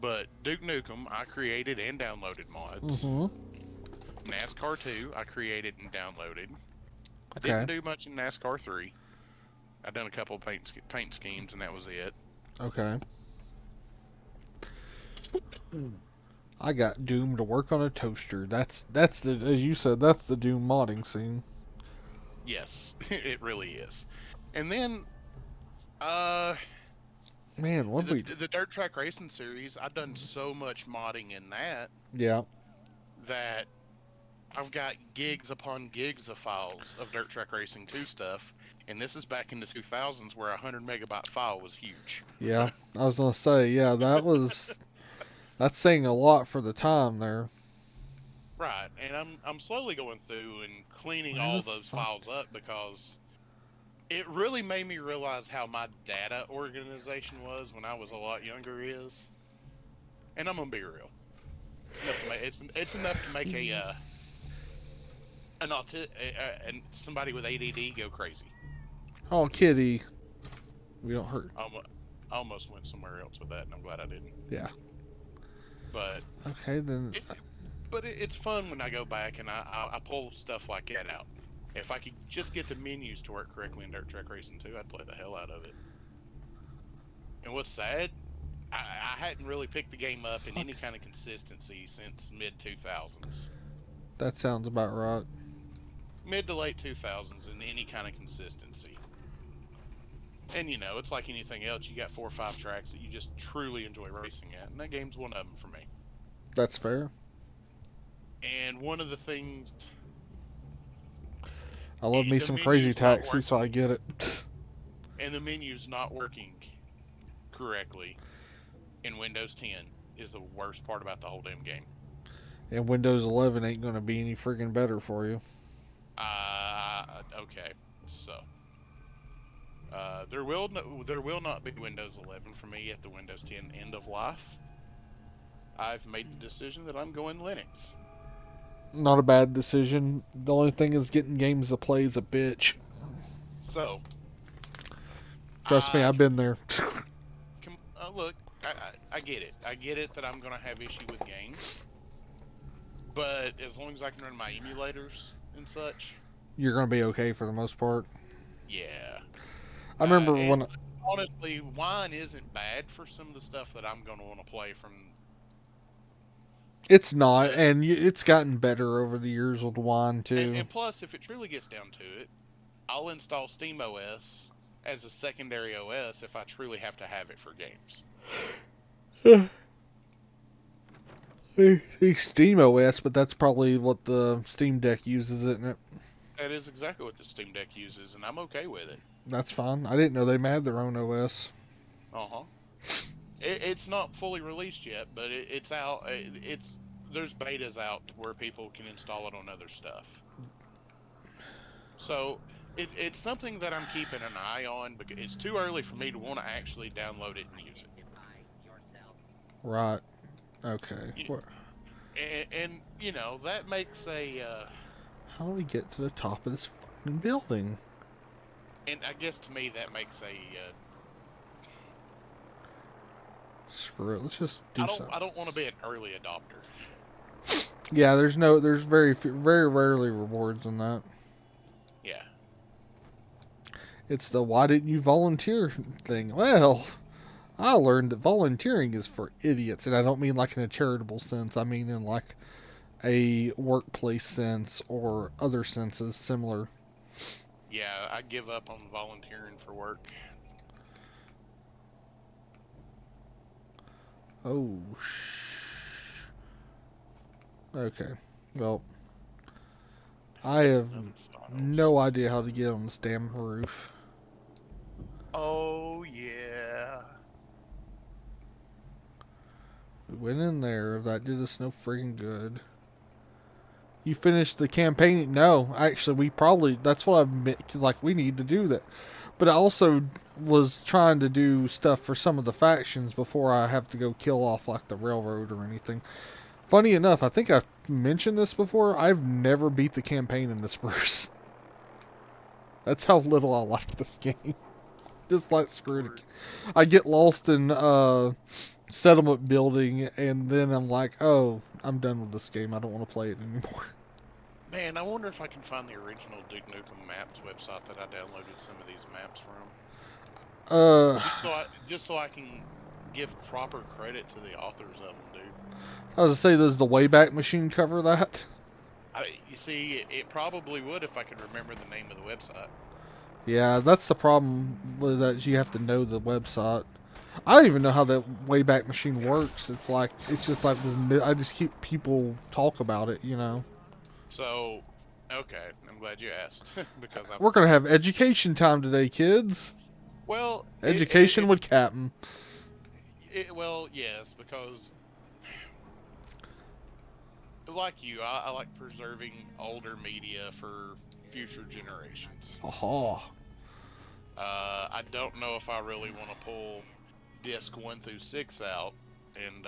But Duke Nukem, I created and downloaded mods. NASCAR 2, I created and downloaded. I didn't do much in NASCAR 3. I done a couple of paint schemes, and that was it. Okay. I got Doom to work on a toaster. That's the, as you said, that's the Doom modding scene. Yes, it really is. And then, man, what the Dirt Track Racing series, I've done so much modding in that. Yeah. That I've got gigs upon gigs of files of Dirt Track Racing 2 stuff, and this is back in the 2000s where a 100 megabyte file was huge. Yeah, I was gonna say, yeah, that's saying a lot for the time there. Right, and I'm slowly going through and cleaning all those files up because it really made me realize how my data organization was when I was a lot younger is. And I'm gonna be real. It's enough to make somebody with ADD go crazy. Oh, kitty. We don't hurt. I almost went somewhere else with that, and I'm glad I didn't. Yeah. But okay, then. It's fun when I go back and I pull stuff like that out. If I could just get the menus to work correctly in Dirt Track Racing 2, I'd play the hell out of it. And what's sad, I hadn't really picked the game up in any kind of consistency since mid-2000s. That sounds about right. Mid to late 2000s in any kind of consistency. And you know, it's like anything else. You got 4 or 5 tracks that you just truly enjoy racing at, and that game's one of them for me. That's fair. And one of the things... I love me some Crazy Taxi, so I get it. And the menu's not working correctly in Windows 10 is the worst part about the whole damn game. And Windows 11 ain't gonna be any friggin' better for you. Okay, so there will not be Windows 11 for me at the Windows 10 end of life. I've made the decision that I'm going Linux. Not a bad decision. The only thing is getting games to play is a bitch. So, trust me, I've been there. Look, I get it. I get it that I'm gonna have issue with games, but as long as I can run my emulators and such, you're gonna be okay for the most part. Yeah. I remember when. Honestly, wine isn't bad for some of the stuff that I'm gonna want to play from. It's not, and it's gotten better over the years with wine too. And plus, if it truly gets down to it, I'll install SteamOS as a secondary OS if I truly have to have it for games. SteamOS, but that's probably what the Steam Deck uses, isn't it? That is exactly what the Steam Deck uses, and I'm okay with it. That's fine. I didn't know they had their own OS. Uh-huh. It's not fully released yet, but it's out. There's betas out where people can install it on other stuff. So it's something that I'm keeping an eye on because it's too early for me to want to actually download it and use it. Right. Okay. And you know, that makes a... How do we get to the top of this fucking building? And I guess to me that makes a... Screw it. Let's just do something. I don't want to be an early adopter. Yeah, there's very rarely rewards in that. Yeah. It's the why didn't you volunteer thing. Well, I learned that volunteering is for idiots, and I don't mean like in a charitable sense. I mean in like a workplace sense or other senses similar. Yeah, I give up on volunteering for work. Oh, okay. Well, I have no idea how to get on this damn roof. Oh, yeah. We went in there. That did us no friggin' good. You finished the campaign? No, actually, we probably. That's what I've been. Cause like we need to do that. But I also was trying to do stuff for some of the factions before I have to go kill off like the railroad or anything. Funny enough, I think I've mentioned this before. I've never beat the campaign in this Bruce. That's how little I like this game. Just like screw it. I get lost in settlement building, and then I'm like, oh, I'm done with this game. I don't want to play it anymore. Man, I wonder if I can find the original Duke Nukem Maps website that I downloaded some of these maps from. Just so I can give proper credit to the authors of them, dude. I was to say, does the Wayback Machine cover that? You see, it probably would if I could remember the name of the website. Yeah, that's the problem with that. You have to know the website. I don't even know how that Wayback Machine works. It's just like this. I just keep people talk about it, you know. So, okay, I'm glad you asked because we're gonna have education time today, kids. Well, education with Captain. Well, yes, because like you, I like preserving older media for future generations. Aha. I don't know if I really want to pull disc 1 through 6 out and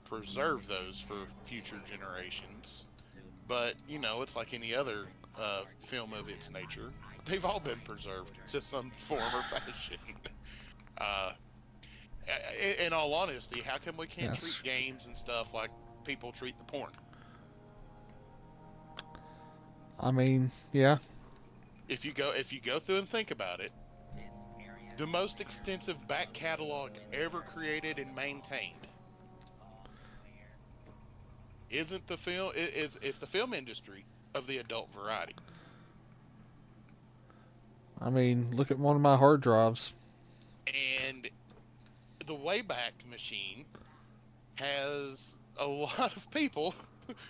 preserve those for future generations. But, you know, it's like any other film of its nature. They've all been preserved to some form or fashion. In all honesty, how come we can't treat games and stuff like people treat the porn? I mean, yeah. If you go through and think about it, the most extensive back catalog ever created and maintained isn't the film it's the film industry of the adult variety. I mean, look at one of my hard drives. And the Wayback Machine has a lot of people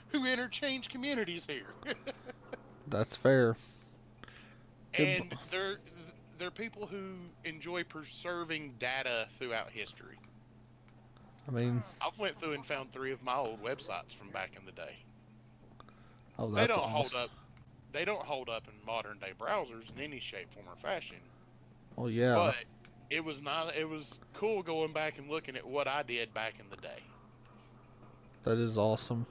who interchange communities here. That's fair. And they're people who enjoy preserving data throughout history. I mean, I've went through and found 3 of my old websites from back in the day. Oh, that's awesome. They don't hold up in modern day browsers in any shape, form, or fashion. Oh yeah. But it was cool going back and looking at what I did back in the day. That is awesome.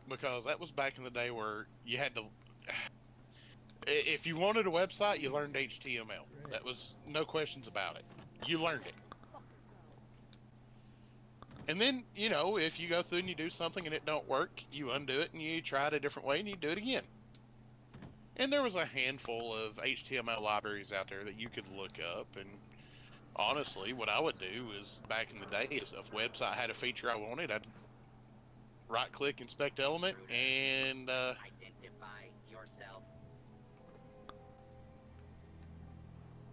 Because that was back in the day where you had to, if you wanted a website, you learned HTML. That was no questions about it. You learned it. And then, you know, if you go through and you do something and it don't work, you undo it and you try it a different way and you do it again. And there was a handful of HTML libraries out there that you could look up. And honestly, what I would do is, back in the day, is if a website had a feature I wanted, I'd right-click, inspect element, and identify yourself.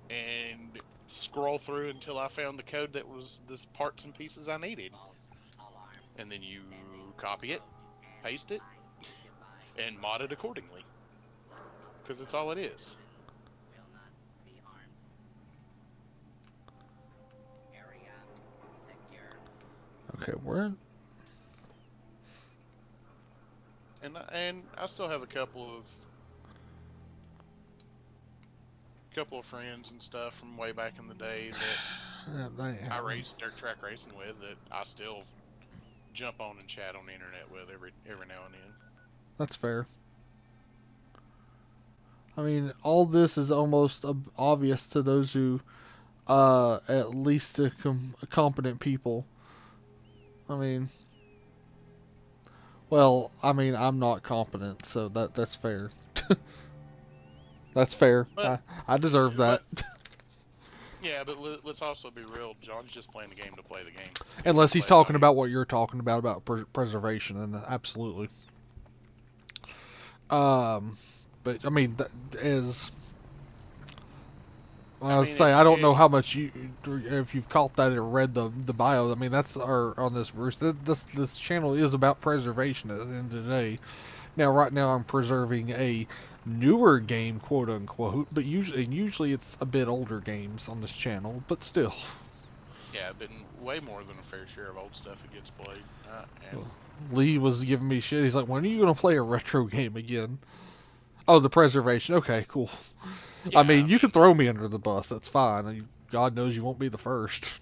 And scroll through until I found the code that was the parts and pieces I needed. And then you copy it, paste it, and mod it accordingly. Because it's all it is. Okay, where? And I still have a couple of friends and stuff from way back in the day that I raced dirt track racing with that I still jump on and chat on the internet with every now and then. That's fair. I mean, all this is almost obvious to those who at least competent people. I mean, well, I mean, I'm not competent, so that's fair. That's fair. But I deserve that. yeah, but let's also be real. John's just playing the game to play the game. Unless he's talking about what you're talking about preservation, and absolutely. But I mean, as I say, I don't know how much if you've caught that or read the bio. I mean, that's on this Bruce. This channel is about preservation at the end of the day. Now, right now, I'm preserving a newer game, quote unquote, but usually it's a bit older games on this channel, but still. Yeah, been way more than a fair share of old stuff that gets played. Lee was giving me shit. He's like, when are you going to play a retro game again? Oh, the preservation. Okay, cool. Yeah, I mean, you can throw me under the bus. That's fine. God knows you won't be the first.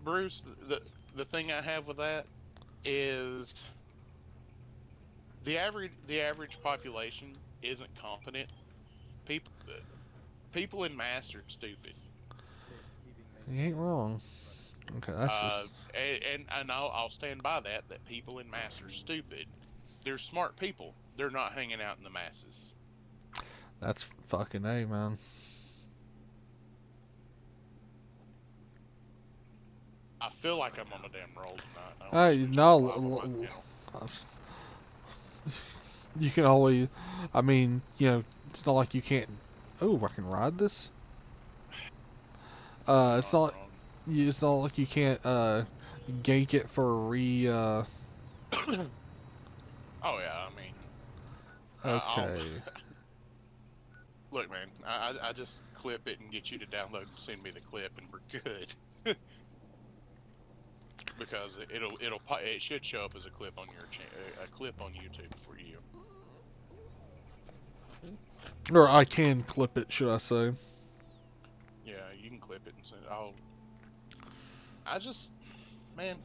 Bruce, the thing I have with that is the average population isn't competent. People in mass are stupid. You ain't wrong. Okay, that's just... And I'll stand by that people in mass are stupid. They're smart people. They're not hanging out in the masses. That's fucking A, man. I feel like I'm on a damn roll tonight. No, you can always... I mean, you know, it's not like you can't... Oh, I can ride this? It's not like you can't gank it for a Oh yeah, I mean. Okay. Look, man, I just clip it and get you to download and send me the clip, and we're good. Because it should show up as a clip on your a clip on YouTube for you. Or I can clip it, should I say? Yeah, you can clip it and send it. I just, man.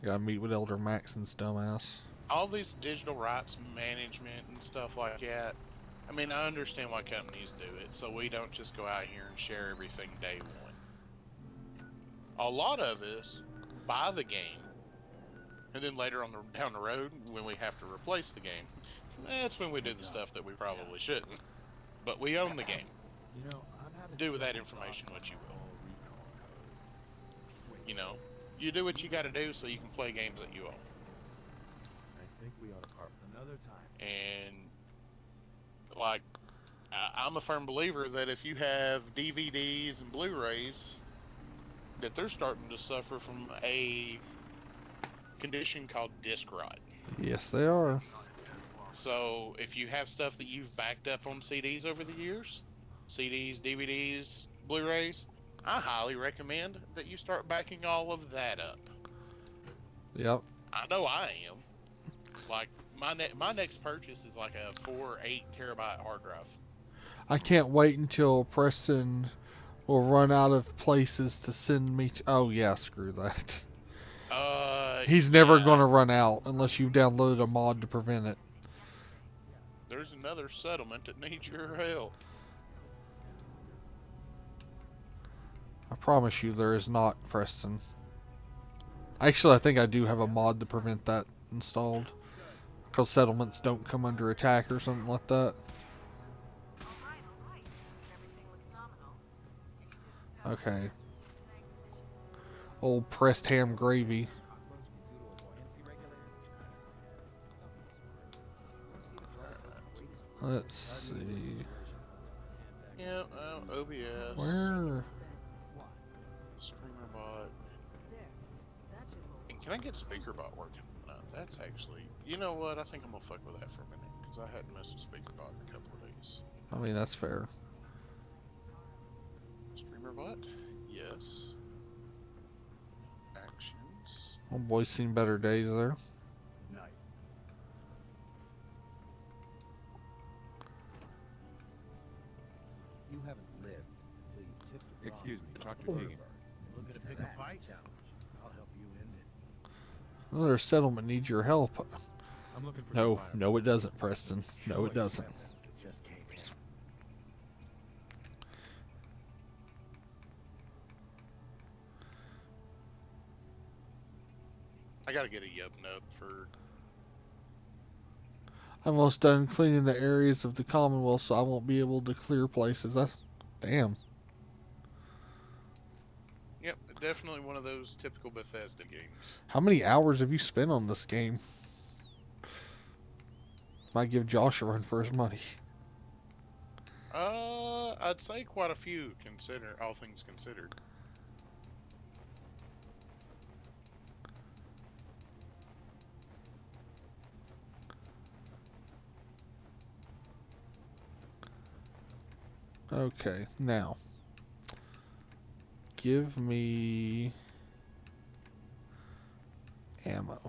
Gotta meet with Elder Maxon's dumbass. All these digital rights management and stuff like that. I mean, I understand why companies do it, so we don't just go out here and share everything day one. A lot of us buy the game, and then later on down the road, when we have to replace the game, that's when we do the stuff that we probably shouldn't. But we own the game. Do with that information what you will. You know, you do what you got to do so you can play games that you own. I think we ought to carve another time. And like, I'm a firm believer that if you have DVDs and Blu-rays, that they're starting to suffer from a condition called disc rot. Yes, they are. So if you have stuff that you've backed up on CDs over the years, CDs, DVDs, Blu-rays, I highly recommend that you start backing all of that up. Yep. I know I am. Like, my next purchase is like a 4 or 8 terabyte hard drive. I can't wait until Preston will run out of places to send me to... Oh, yeah, screw that. He's never going to run out unless you've downloaded a mod to prevent it. There's another settlement that needs your help. I promise you there is not, Preston. Actually, I think I do have a mod to prevent that installed. Because settlements don't come under attack or something like that. Okay. Old pressed ham gravy. Let's see. Yeah, OBS. Where? StreamerBot. And can I get SpeakerBot working? No, that's actually... You know what? I think I'm gonna fuck with that for a minute. Because I hadn't messed with SpeakerBot in a couple of days. I mean, that's fair. StreamerBot? Yes. Actions. Oh, boy's seen better days there. Night. You haven't lived until you tipped the Excuse me, Dr. Teagan. Looking to pick a fight? I'll help you end it. Another settlement needs your help. I'm looking for No, no it doesn't, Preston. No, it doesn't. I gotta get a yup nub for. I'm almost done cleaning the areas of the Commonwealth, so I won't be able to clear places. That's damn. Yep, definitely one of those typical Bethesda games. How many hours have you spent on this game? Might give Josh a run for his money. I'd say quite a few, consider all things considered. Okay, now give me ammo.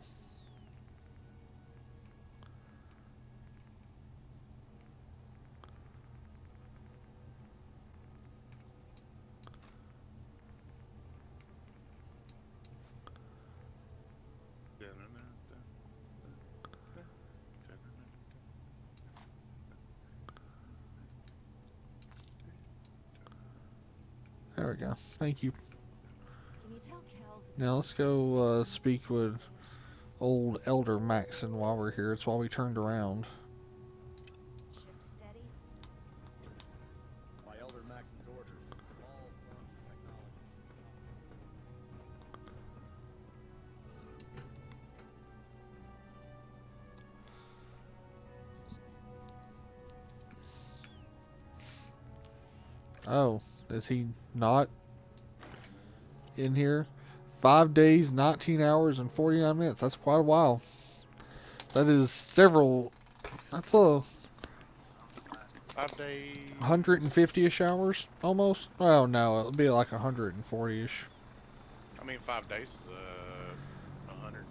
There we go. Thank you. Can you tell Kel's Now let's go speak with old Elder Maxon while we're here. It's while we turned around. ship steady? By Elder Maxon's orders, all forms of technology Oh, is he not in here? 5 days, 19 hours, and 49 minutes. That's quite a while. That is several. That's a 5 days. 150-ish hours, almost. Well, no, it'll be like 140-ish. I mean, 5 days is 100,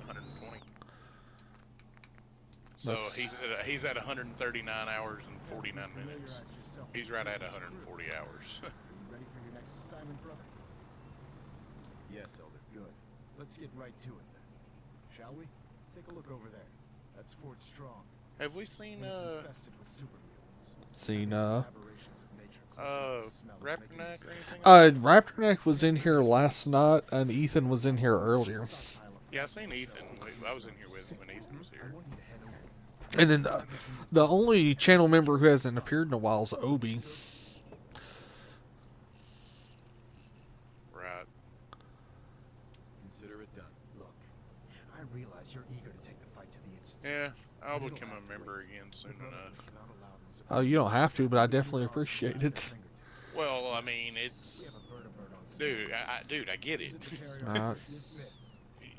120. So That's- he's at 139 hours and 49 minutes. He's right at 140 hours. Ready for your next assignment, brother? Yes, Elder. Good. Let's get right to it then. Shall we? Take a look over there. That's Fort Strong. Have we seen It's infested with super mutants. Seen Aberrations of nature close enough to smell is making Raptorneck or anything? Raptorneck was in here last night, and Ethan was in here earlier. Yeah, I seen Ethan. I was in here with him when Ethan was here. And then the only channel member who hasn't appeared in a while is Obi. Right. Consider it done. Look, I realize you're eager to take the fight to the Institute. Yeah, I'll become a member again soon enough. Oh, you don't have to, but I definitely appreciate it. Well, I mean, it's... Dude, I get it.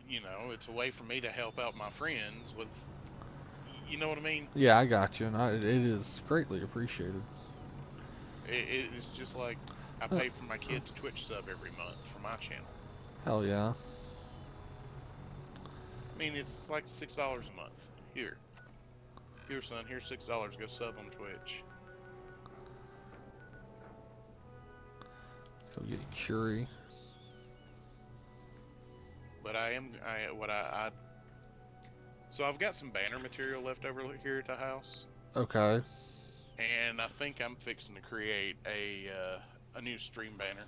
You know, it's a way for me to help out my friends with... You know what I mean? Yeah, I got you, and it is greatly appreciated. It's just like I pay for my kids' Twitch sub every month for my channel. Hell yeah. I mean, it's like $6 a month. Here, son, here's $6. Go sub on Twitch. Go get Curie. But so I've got some banner material left over here at the house. Okay. And I think I'm fixing to create a new stream banner.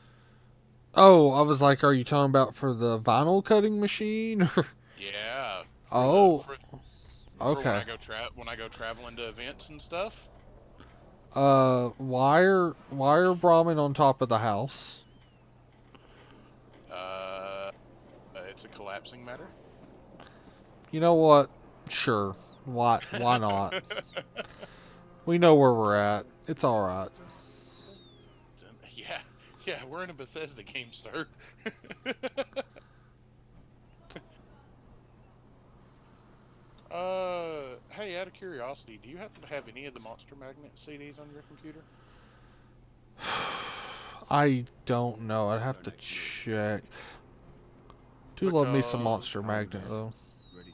Oh, I was like, are you talking about for the vinyl cutting machine? Yeah. Oh. For Okay. when I go traveling to events and stuff. Wire Brahmin on top of the house. It's a collapsing matter. You know what? Sure. Why not? We know where we're at. It's all right. Yeah, we're in a Bethesda game, sir. Hey, out of curiosity, do you happen to have any of the Monster Magnet CDs on your computer? I don't know. I'd have to check. Do love me some Monster Magnet though.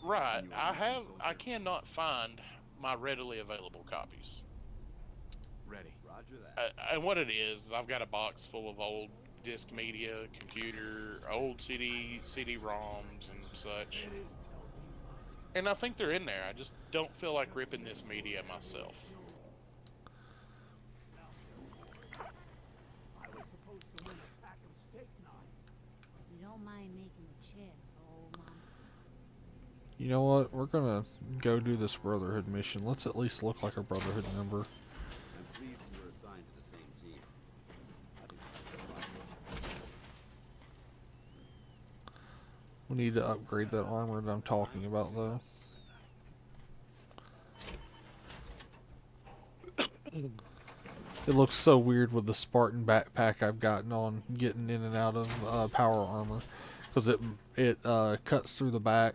Right, I cannot find my readily available copies. Ready. Roger that. And what it is, I've got a box full of old disc media, computer, old CD-ROMs and such. And I think they're in there. I just don't feel like ripping this media myself. You don't mind making a chair for old Mom? You know what? We're gonna go do this Brotherhood mission. Let's at least look like a Brotherhood member. I'm pleased you were assigned to the same team. I think that's a lot more. We need to upgrade that armor that I'm talking about, though. It looks so weird with the Spartan backpack I've gotten on, getting in and out of power armor, because it cuts through the back.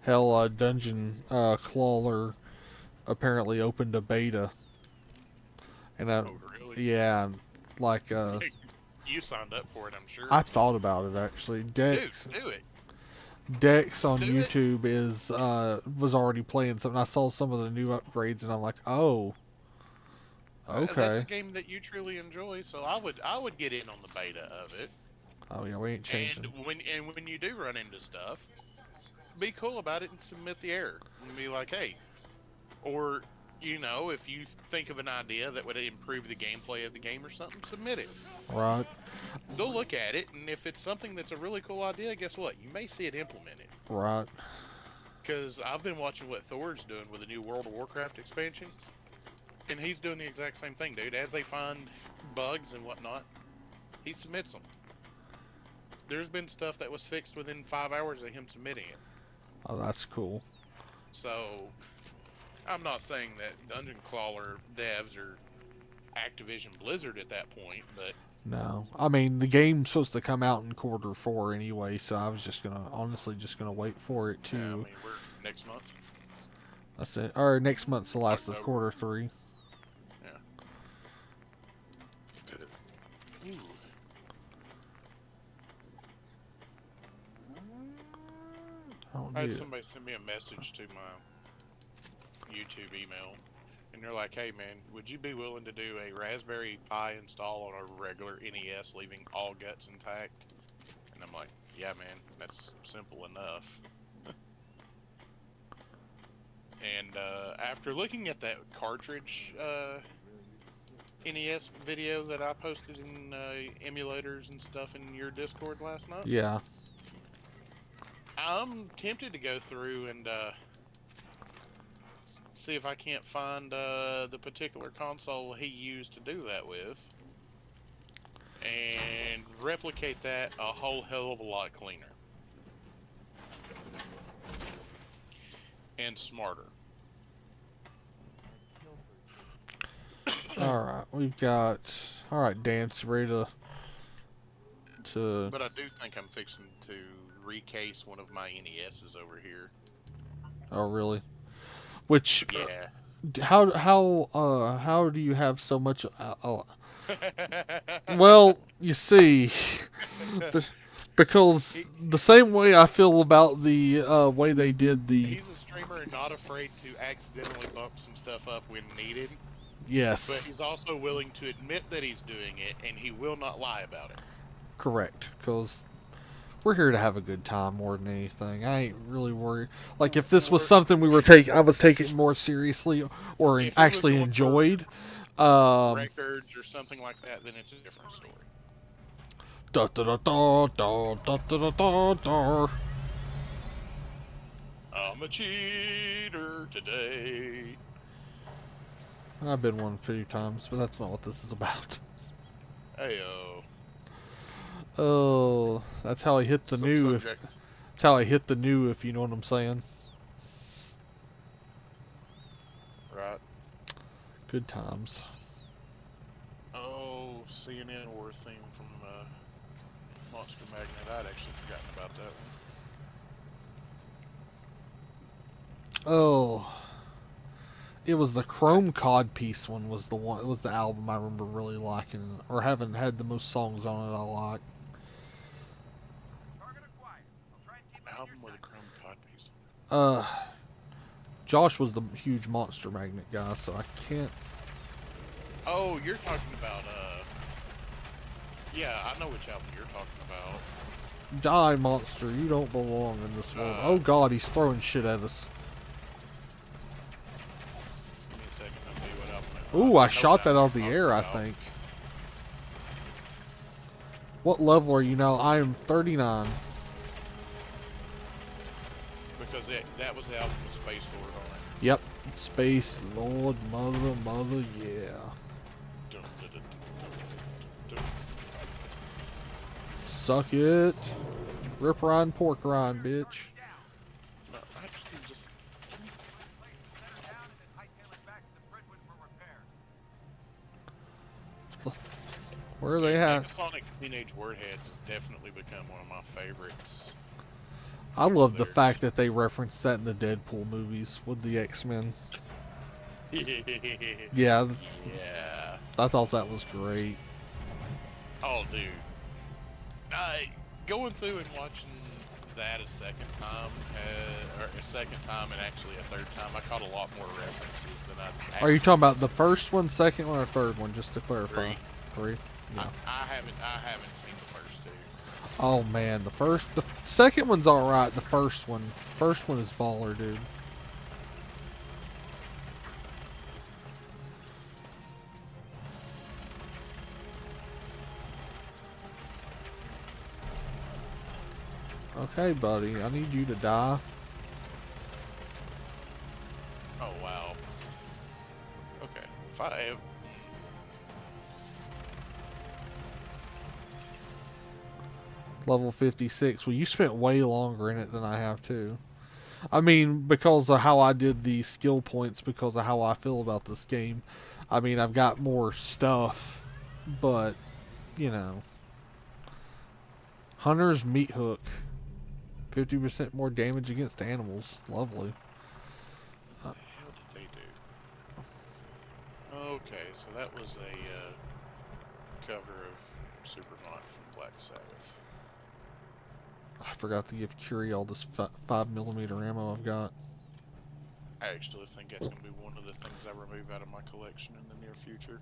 Hell, Dungeon Crawler apparently opened a beta, and Oh, really? yeah, like You signed up for it, I'm sure. I thought about it actually. Dex Do it. Dex on Do it. YouTube is was already playing something. I saw some of the new upgrades, and I'm like, oh, That's okay. a game that you truly enjoy, so I would get in on the beta of it. Oh yeah, we ain't changing. And when you do run into stuff, be cool about it and submit the error and be like, hey, or you know, if you think of an idea that would improve the gameplay of the game or something, submit it. Right. They'll look at it, and if it's something that's a really cool idea, guess what? You may see it implemented. Right. Because I've been watching what Thor's doing with the new World of Warcraft expansion, and he's doing the exact same thing, dude. As they find bugs and whatnot, he submits them. There's been stuff that was fixed within 5 hours of him submitting it. Oh, that's cool. So, I'm not saying that Dungeon Crawler devs are Activision Blizzard at that point, but... No. I mean, the game's supposed to come out in Q4 anyway, so I was just honestly just gonna wait for it to... Yeah, I mean, we're next month. That's it. Or next month's the last of Q3. Yeah. Ooh. I had somebody send me a message to my YouTube email, and they're like, hey man, would you be willing to do a Raspberry Pi install on a regular NES, leaving all guts intact? And I'm like, yeah man, that's simple enough. And after looking at that cartridge NES video that I posted in emulators and stuff in your Discord last night, yeah, I'm tempted to go through and see if I can't find the particular console he used to do that with, and replicate that a whole hell of a lot cleaner and smarter. Alright, we've got... Alright, Dance, ready to... But I do think I'm fixing to recase one of my NESs over here. Oh, really? Which... Yeah. How do you have so much... Well, you see... Because the same way I feel about the way they did the... He's a streamer and not afraid to accidentally bump some stuff up when needed. Yes. But he's also willing to admit that he's doing it, and he will not lie about it. Correct. Because we're here to have a good time more than anything. I ain't really worried. Like, if this was something we were I was taking more seriously or actually enjoyed. Records or something like that, then it's a different story. Da da da da da da da da da. I'm a cheater today. I've been one a few times, but that's not what this is about. Heyo. Oh, that's how I hit the new. That's how I hit the new, if you know what I'm saying. Right. Good times. Oh, CNN War theme from Monster Magnet. I'd actually forgotten about that one. Oh. It was the Chrome Cod piece one was the one. It was the album I remember really liking, or having had the most songs on it I like. Album with a Chrome Cod piece. Josh was the huge Monster Magnet guy, so I can't. Oh, you're talking about yeah, I know which album you're talking about. Die, monster! You don't belong in this world. Oh God, he's throwing shit at us. Ooh, I know shot that what out of the you're air, I talking about. think. What level are you now? I am 39. Because that was the album with Space Lord on it. Yep. Space Lord, mother, yeah. Dun, dun, dun, dun, dun, dun. Suck it. Rip rind, pork rind, bitch. No, actually, just Where are they at? Sonic Teenage Warheads has definitely become one of my favorites. I love the There's- fact that they referenced that in the Deadpool movies with the X-Men. Yeah, Yeah. I thought that was great. Oh, dude. Going through and watching that a second time, and actually a third time, I caught a lot more references than I. Are you talking about the first one, second one, or third one? Just to clarify. Three. Yeah. I haven't seen the first two. Oh man, the second one's all right. The first one is baller, dude. Okay, buddy, I need you to die. Oh wow. Okay. 5. Level 56. Well, you spent way longer in it than I have too. I mean, because of how I did the skill points, because of how I feel about this game. I mean, I've got more stuff, but, you know. Hunter's Meat Hook. 50% more damage against animals. Lovely. What the hell did they do? Okay, so that was a cover of Superman from Black Sabbath. I forgot to give Curie all this 5mm ammo I've got. I actually think that's going to be one of the things I remove out of my collection in the near future.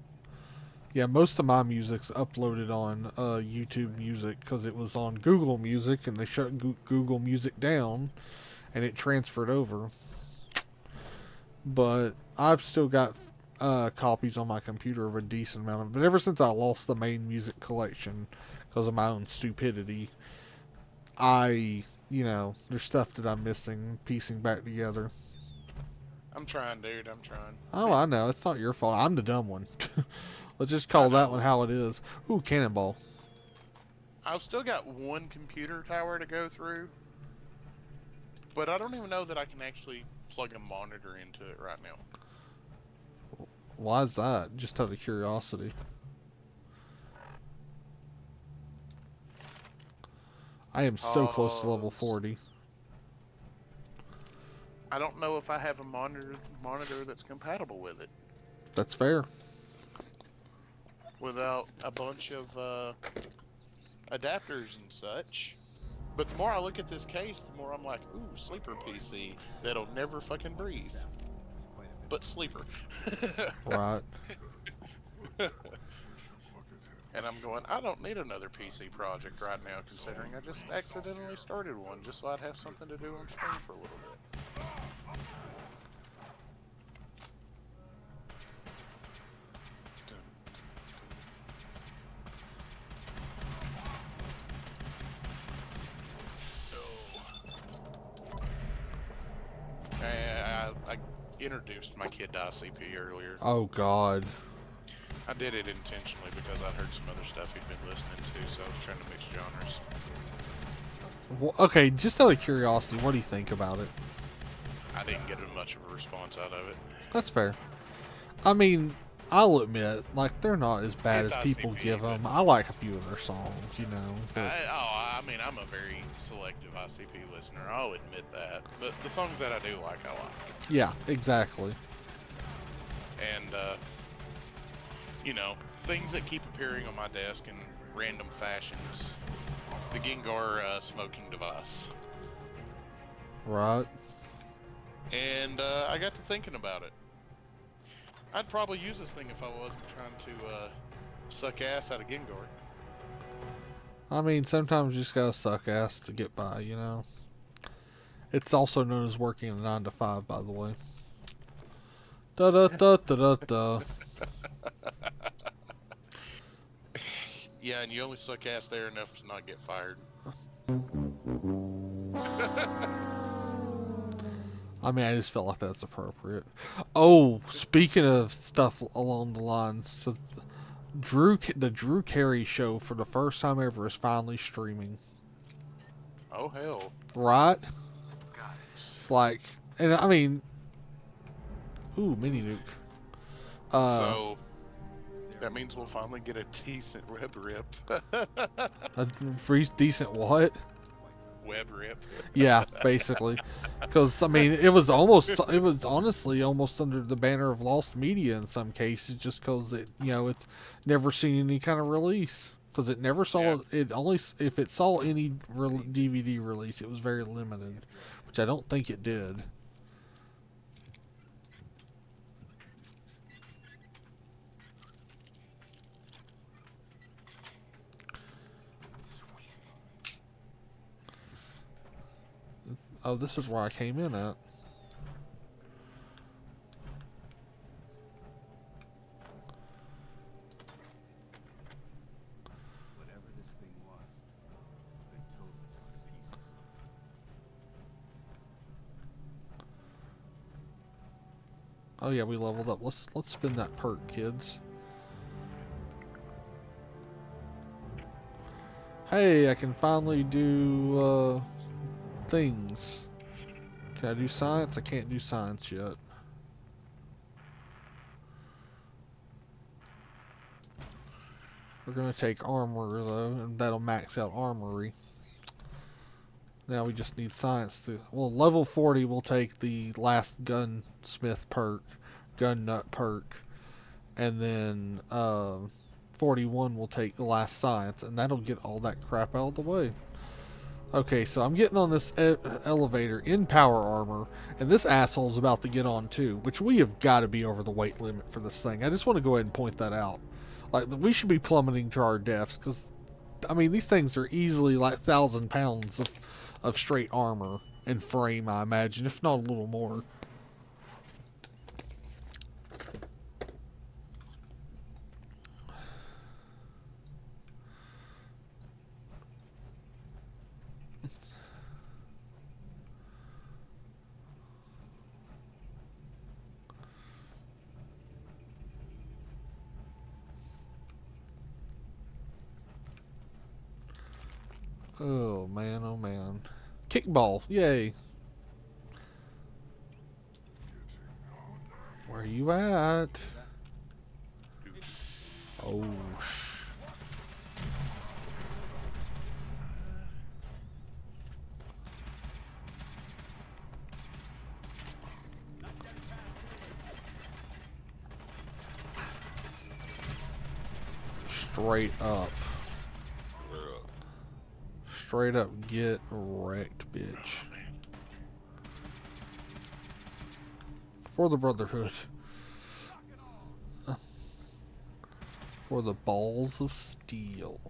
Yeah, most of my music's uploaded on YouTube Music because it was on Google Music and they shut Google Music down and it transferred over. But I've still got copies on my computer of a decent amount of it. But ever since I lost the main music collection because of my own stupidity, there's stuff that I'm missing, piecing back together. I'm trying, dude. I'm trying. Oh, I know. It's not your fault. I'm the dumb one. Let's just call that one how it is. Ooh, cannonball. I've still got one computer tower to go through, but I don't even know that I can actually plug a monitor into it right now. Why is that? Just out of curiosity. I am so close to level 40. I don't know if I have a monitor that's compatible with it. That's fair. Without a bunch of adapters and such. But the more I look at this case, the more I'm like, ooh, sleeper PC that'll never fucking breathe. But sleeper. Right. And I'm going, I don't need another PC project right now, considering I just accidentally started one just so I'd have something to do on stream for a little bit. I introduced my kid to ICP earlier. Oh, God. I did it intentionally because I heard some other stuff he'd been listening to, so I was trying to mix genres. Well, okay, just out of curiosity, what do you think about it? I didn't get much of a response out of it. That's fair. I mean, I'll admit, like, they're not as bad It's as people ICP, give them. I like a few of their songs, you know. But... I mean, I'm a very selective ICP listener. I'll admit that. But the songs that I do like, I like. Yeah, exactly. And, things that keep appearing on my desk in random fashions. The Gengar smoking device. Right. And I got to thinking about it. I'd probably use this thing if I wasn't trying to suck ass out of Gengar. I mean, sometimes you just gotta suck ass to get by, you know? It's also known as working a 9 to 5, by the way. Da da da da da da. Yeah, and you only suck ass there enough to not get fired. I mean, I just felt like that's appropriate. Oh, speaking of stuff along the lines, so the Drew Carey show for the first time ever is finally streaming. Oh hell! Right? Got it. Like, and I mean, ooh, mini nuke. So that means we'll finally get a decent web rip. A decent what? Web rip. Yeah, basically. Because, I mean, it was honestly almost under the banner of lost media in some cases, just because it's never seen any kind of release. Because it never saw, it only, if it saw any DVD release, it was very limited, which I don't think it did. Oh, this is where I came in at. Whatever this thing was, it's been totally torn to pieces. Oh yeah, we leveled up. Let's spin that perk, kids. Hey, I can finally do things. Can I do science? I can't do science yet. We're gonna take armor though, and that'll max out armory. Now we just need science to. Well, level 40 will take the last gunsmith perk, gun nut perk, and then 41 will take the last science, and that'll get all that crap out of the way. Okay, so I'm getting on this elevator in power armor, and this asshole's about to get on too, which we have got to be over the weight limit for this thing. I just want to go ahead and point that out. Like, we should be plummeting to our deaths, because, I mean, these things are easily like 1,000 pounds of straight armor and frame, I imagine, if not a little more. Oh man, oh man. Kickball, yay. Where are you at? Oh, straight up. Straight up get wrecked, bitch. For the Brotherhood. For the balls of steel.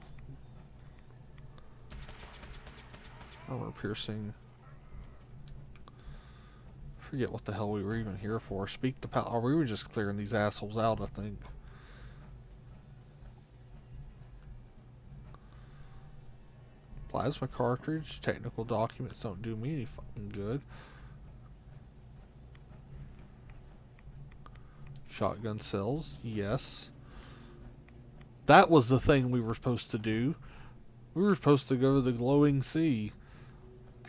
Armor piercing. Forget what the hell we were even here for. Speak the power. We were just clearing these assholes out, I think. Plasma cartridge. Technical documents don't do me any fucking good. Shotgun cells. Yes. That was the thing we were supposed to do. We were supposed to go to the glowing sea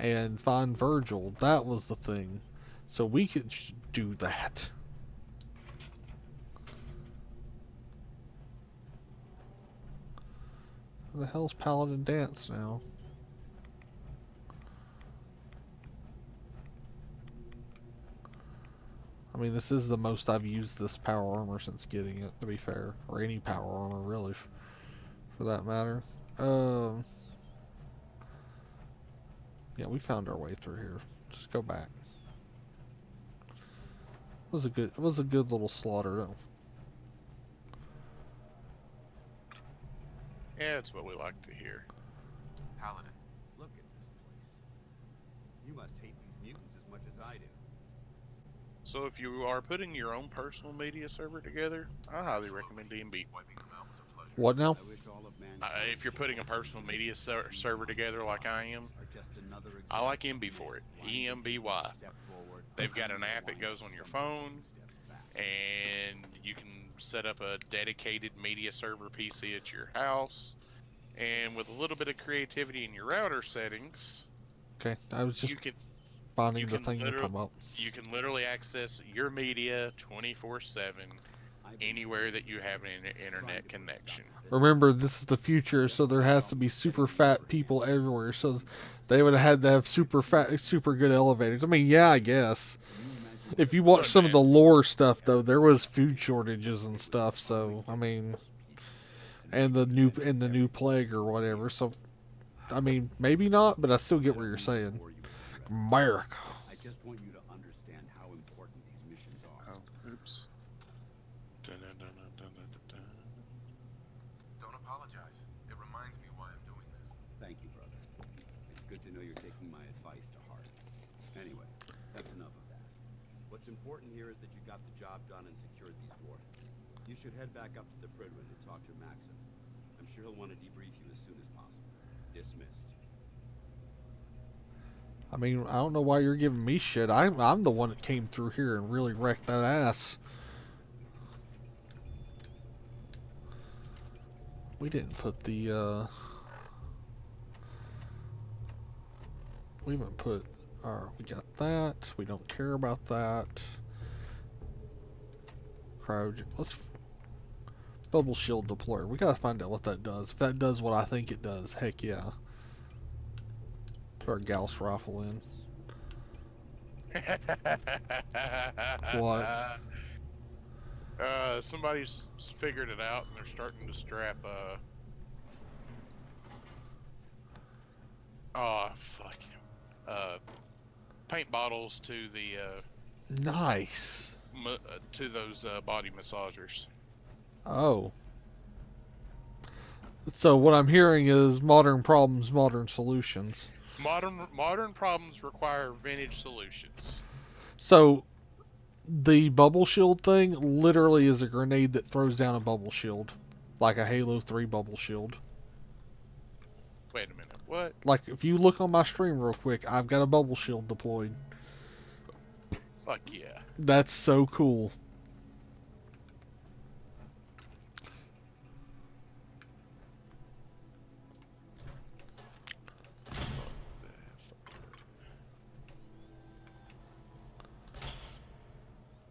and find Virgil. That was the thing. So we could do that. Where the hell's Paladin Dance now? I mean, this is the most I've used this power armor since getting it, to be fair. Or any power armor, really, for that matter. Yeah, we found our way through here. Just go back. It was a good little slaughter, though. Yeah, it's what we like to hear. Paladin, look at this place. You must hate these mutants as much as I do. So if you are putting your own personal media server together, I highly recommend D&B. Wiping them out was a pleasure. What now? I wish all of mankind If you're putting a personal media server together like I am, are just another I like example EMB of for it. men blindly taking EMBY. a step forward, They've got only an to app that wind up goes on your stumbling phone, 2 steps back. and you can set up a dedicated media server PC at your house. And with a little bit of creativity in your router settings, Okay, I was just you can finding the thing to come up. you can literally access your media 24/7 anywhere that you have an internet connection. Remember, this is the future, so there has to be super fat people everywhere. So they would have had to have super fat, super good elevators. I mean, yeah, I guess. If you watch Look, some of the man, lore stuff, though, there was food shortages and stuff. So I mean, and the new plague or whatever. So I mean, maybe not, but I still get what you're saying. America. I just want you to understand how important these missions are. oh, oops. Dun-dun-dun-dun-dun-dun-dun. Don't apologize. It reminds me why I'm doing this. Thank you, brother. It's good to know you're taking my advice to heart. Anyway, that's enough of that. What's important here is that you got the job done and secured these warheads. You should head back up to the Prydwen and talk to Maxim. I'm sure he'll want to debrief you as soon as possible. Dismissed. I mean, I don't know why you're giving me shit. I'm the one that came through here and really wrecked that ass. We didn't put the, we haven't put, we got that. We don't care about that. Cryo, let's, bubble shield deployer. We gotta find out what that does. If that does what I think it does, heck yeah. Put our Gauss rifle in. What? Somebody's figured it out, and they're starting to strap, oh, fuck. Paint bottles to the, Nice. to those, body massagers. Oh. So what I'm hearing is modern problems, modern solutions. Modern problems require vintage solutions. So the bubble shield thing literally is a grenade that throws down a bubble shield. Like a Halo 3 bubble shield. Wait a minute, what? Like, if you look on my stream real quick, I've got a bubble shield deployed. Fuck yeah. That's so cool.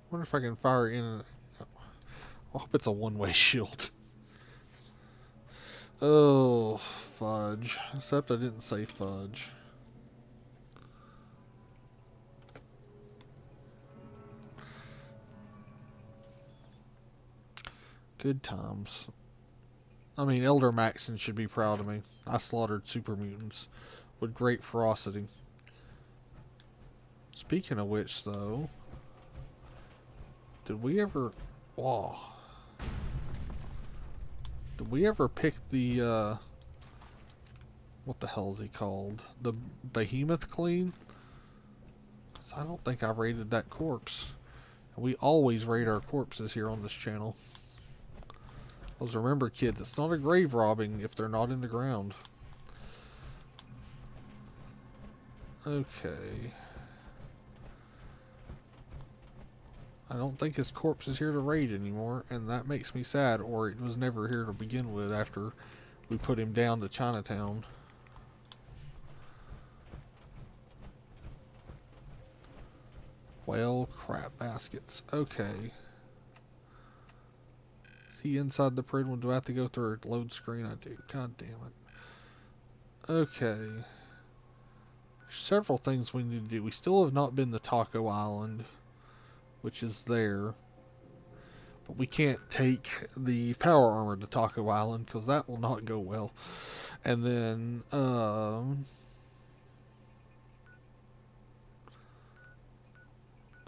I wonder if I can fire in. I hope it's a one-way shield. Oh, fudge. Except I didn't say fudge. Good times. I mean, Elder Maxon should be proud of me. I slaughtered super mutants with great ferocity. Speaking of which, though, did we ever... Whoa. Did we ever pick the, what the hell is he called? The Behemoth clean? 'Cause I don't think I raided that corpse. We always raid our corpses here on this channel. Because remember, kids, it's not a grave robbing if they're not in the ground. Okay. I don't think his corpse is here to raid anymore, and that makes me sad, or it was never here to begin with after we put him down to Chinatown. Well, crap baskets. Okay. Is he inside the Prydwen? Do I have to go through a load screen? I do. God damn it. Okay. Several things we need to do. We still have not been to Taco Island, which is there. But we can't take the power armor to Taco Island because that will not go well. And then,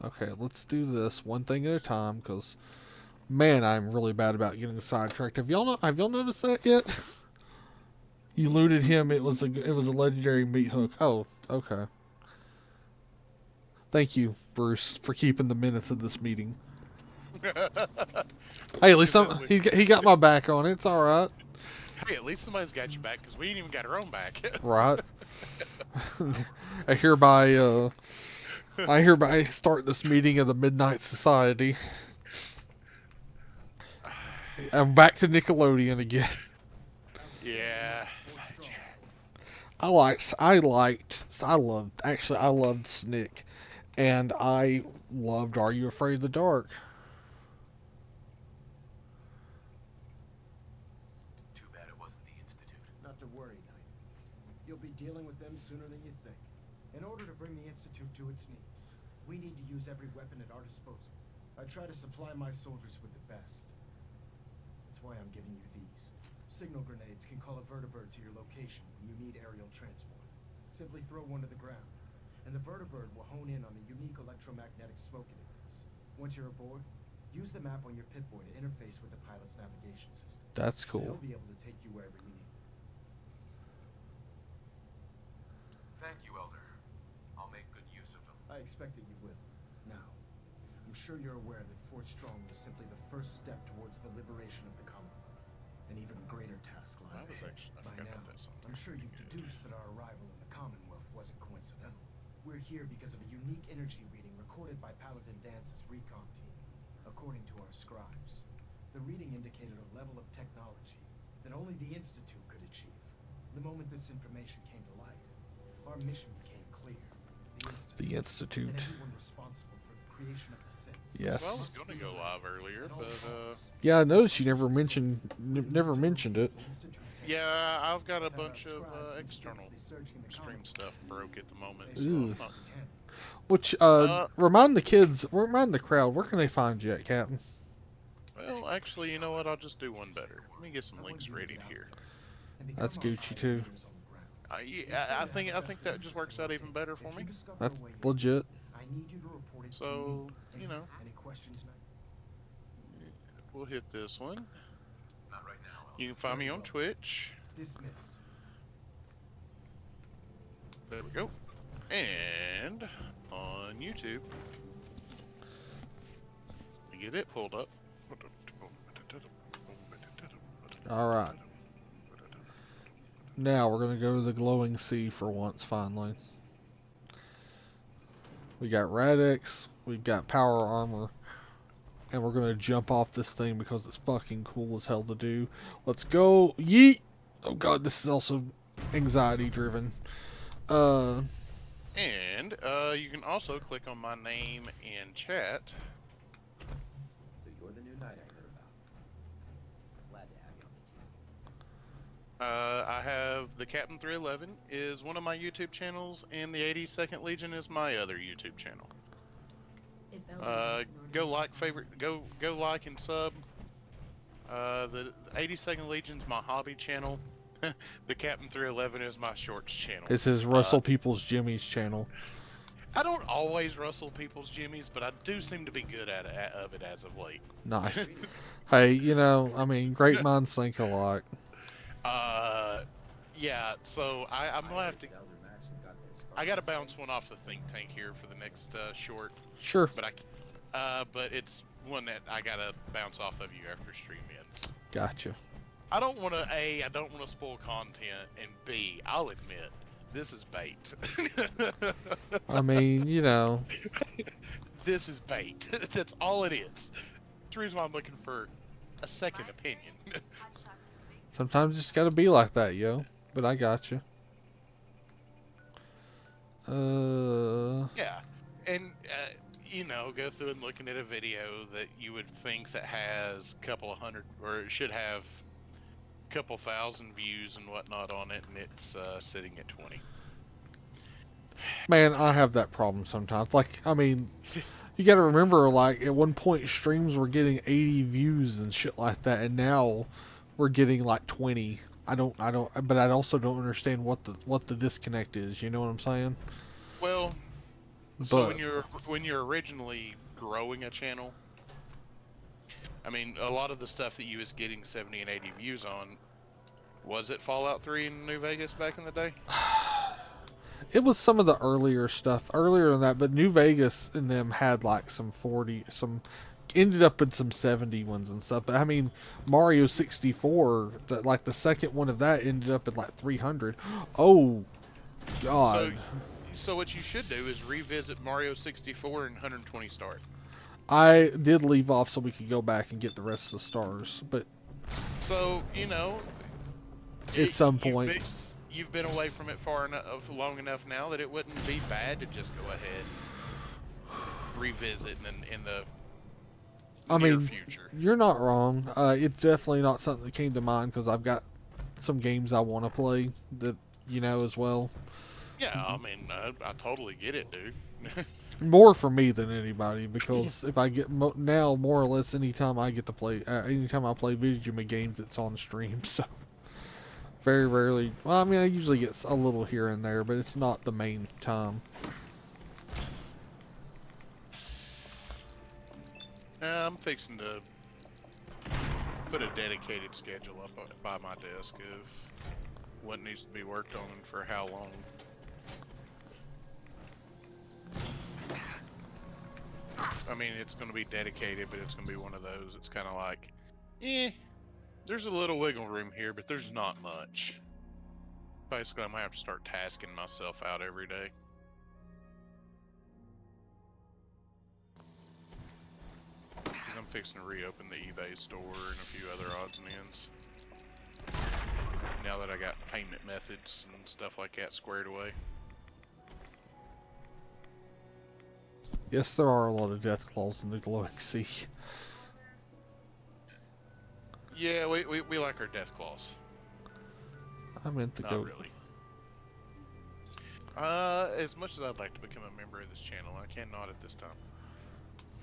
okay, let's do this one thing at a time because, man, I'm really bad about getting sidetracked. Have y'all noticed that yet? You looted him. It was a legendary meat hook. Oh, okay. Thank you, Bruce, for keeping the minutes of this meeting. Hey, at least Because he got my back on it. It's all right. Hey, at least somebody's got your back because we ain't even got our own back. Right. I hereby start this meeting of the Midnight Society. I'm back to Nickelodeon again. Yeah. I loved Snick, and I loved Are You Afraid of the Dark? Too bad it wasn't the Institute. Not to worry, Knight. You'll be dealing with them sooner than you think. In order to bring the Institute to its knees, we need to use every weapon at our disposal. I try to supply my soldiers with the best. That's why I'm giving you these. Signal grenades can call a vertibird to your location when you need aerial transport. Simply throw one to the ground, and the vertibird will hone in on the unique electromagnetic smoke it emits. Once you're aboard, use the map on your Pip-Boy to interface with the pilot's navigation system. That's So cool. he'll be able to take you wherever you need. Thank you, Elder. I'll make good use of them. I expect that you will. Now, I'm sure you're aware that Fort Strong was simply the first step towards the liberation of the Commonwealth. An even greater task lies ahead. By now, I'm sure you've deduced that our arrival in the Commonwealth wasn't coincidental. We're here because of a unique energy reading recorded by Paladin Dance's recon team. According to our scribes, the reading indicated a level of technology that only the Institute could achieve. The moment this information came to light, our mission became clear. The Institute. And everyone responsible for the creation of the Sins. Yes. Well, I was going to go live earlier, but Yeah, I noticed you never mentioned it. yeah, I've got a bunch of external stream stuff broke at the moment. So Ooh. I'm not... Which remind the crowd, where can they find you at, Captain? Well, actually, you know what? I'll just do one better. Let me get some links ready here. That's Gucci too. Yeah, I think that just works out even better for me. That's legit. So, you know, we'll hit this one. You can find me on Twitch. Dismissed. There we go. And on YouTube. Let me get it pulled up. Alright. Now we're going to go to the glowing sea for once, finally. We got Radix, we've got power armor, and we're going to jump off this thing because it's fucking cool as hell to do. Let's go. Yeet! Oh god, this is also anxiety driven. And you can also click on my name in chat. So you're the new knight I heard about. Glad to have you on the team. I have the Captain 311 is one of my YouTube channels, and the 82nd Legion is my other YouTube channel. Go like, go like and sub. The 82nd Legion's my hobby channel. The Captain 311 is my shorts channel. This is Russell People's Jimmy's channel. I don't always rustle people's jimmies, but I do seem to be good at it as of late. Nice. Hey, you know, I mean, great minds think alike. Yeah, so I'm gonna have to. I gotta bounce one off the think tank here for the next short. Sure. But it's one that I gotta bounce off of you after stream ends. Gotcha. I don't want to spoil content, and B, I'll admit, this is bait. I mean, you know. This is bait. That's all it is. That's the reason why I'm looking for a second opinion. Sometimes it's gotta be like that, yo. But I gotcha. Yeah, and you know, go through and looking at a video that you would think that has a couple of hundred, or it should have a couple thousand views and whatnot on it, and it's sitting at 20. Man, I have that problem sometimes. Like, I mean, you gotta remember, like, at one point streams were getting 80 views and shit like that, and now we're getting like 20. But I also don't understand what the disconnect is. You know what I'm saying? Well, so when you're originally growing a channel, I mean, a lot of the stuff that you was getting 70 and 80 views on, was it Fallout 3 in New Vegas back in the day? It was some of the earlier stuff, earlier than that, but New Vegas and them had like some ended up in some 70 ones and stuff. But I mean, Mario 64, like the second one of that ended up at like 300. Oh God. So what you should do is revisit Mario 64 and 120 start. I did leave off so we could go back and get the rest of the stars, but so you know, at some point, you've been away from it long enough now that it wouldn't be bad to just go ahead, revisit in the near future. You're not wrong. It's definitely not something that came to mind because I've got some games I want to play that as well. Yeah, I mean, I totally get it, dude. More for me than anybody, because if I get now more or less anytime I get to play, anytime I play video games, it's on stream. So very rarely. Well, I mean, I usually get a little here and there, but it's not the main time. I'm fixing to put a dedicated schedule up by my desk of what needs to be worked on and for how long. I mean, it's going to be dedicated, but it's going to be one of those. It's kind of like, there's a little wiggle room here, but there's not much. Basically, I'm going to have to start tasking myself out every day. I'm fixing to reopen the eBay store and a few other odds and ends. Now that I got payment methods and stuff like that squared away. Yes, there are a lot of death claws in the glowing sea. Yeah, we like our death claws. I meant to go. Not really. As much as I'd like to become a member of this channel, I cannot at this time.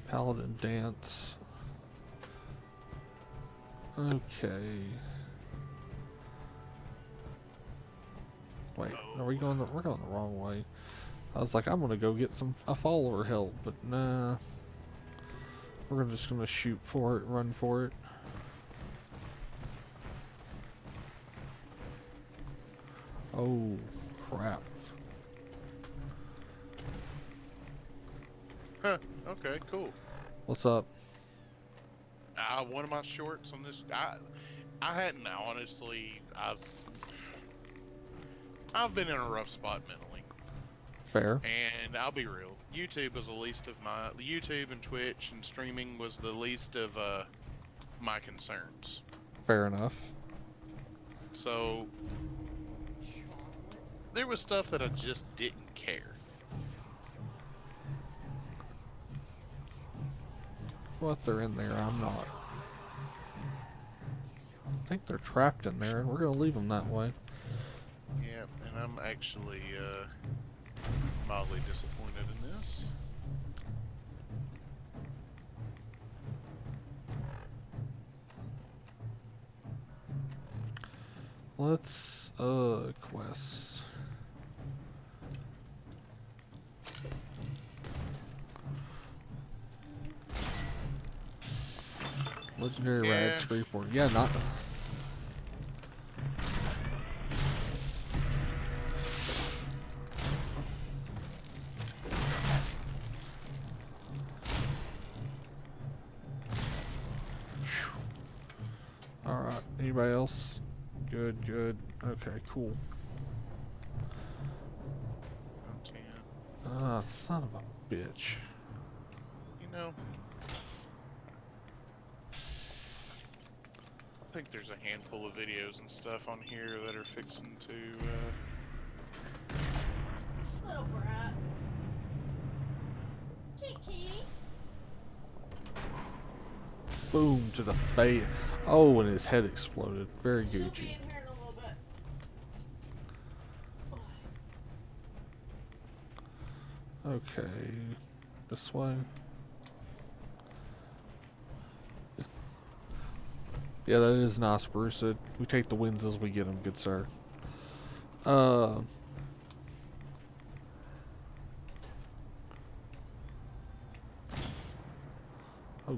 Paladin dance. Okay. Wait, are we going? We're going the wrong way. I was like, I'm gonna go get a follower help, but nah. We're just gonna shoot for it, run for it. Oh, crap. Huh, okay, cool. What's up? One of my shorts on this, I hadn't honestly, I've been in a rough spot mentally. Fair. And I'll be real, YouTube was the least of YouTube and Twitch and streaming was the least of my concerns. Fair enough. So there was stuff that I just didn't care. What, they're in there? I'm not. I think they're trapped in there, and we're gonna leave them that way. Yeah, and I'm actually mildly disappointed in this. Let's quest. Legendary rad skateboard. Yeah, not. Alright, anybody else? Good, good. Okay, cool. Ah, son of a bitch. You know, I think there's a handful of videos and stuff on here that are fixing to, Little brat. Kiki. Boom to the face. Oh, and his head exploded. Very Gucci. Okay, this way. Yeah, that is nice, Bruce. We take the wins as we get them, good sir. Oh,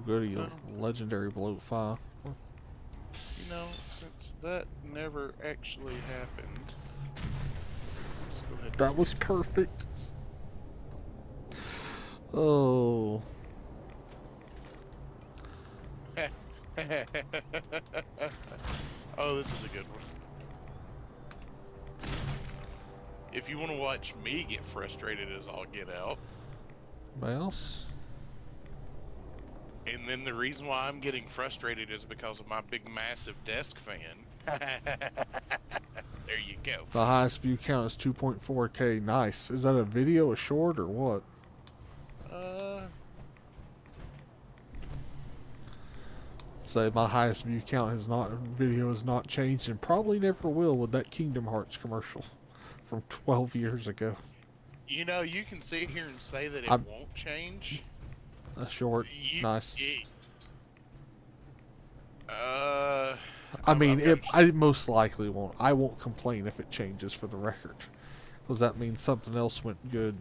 goody, a legendary bloat fire. you know, since that never actually happened, let's go ahead and That was perfect. Oh. Oh, this is a good one. If you want to watch me get frustrated as all get out, Mouse? and then the reason why I'm getting frustrated is because of my big, massive desk fan. There you go. The highest view count is 2.4K. Nice. Is that a video, a short, or what? Say my highest view count video has not changed and probably never will with that Kingdom Hearts commercial from 12 years ago. You know, you can sit here and say that it won't change. A short. Nice. I mean, I most likely won't. I won't complain if it changes, for the record, because that means something else went good.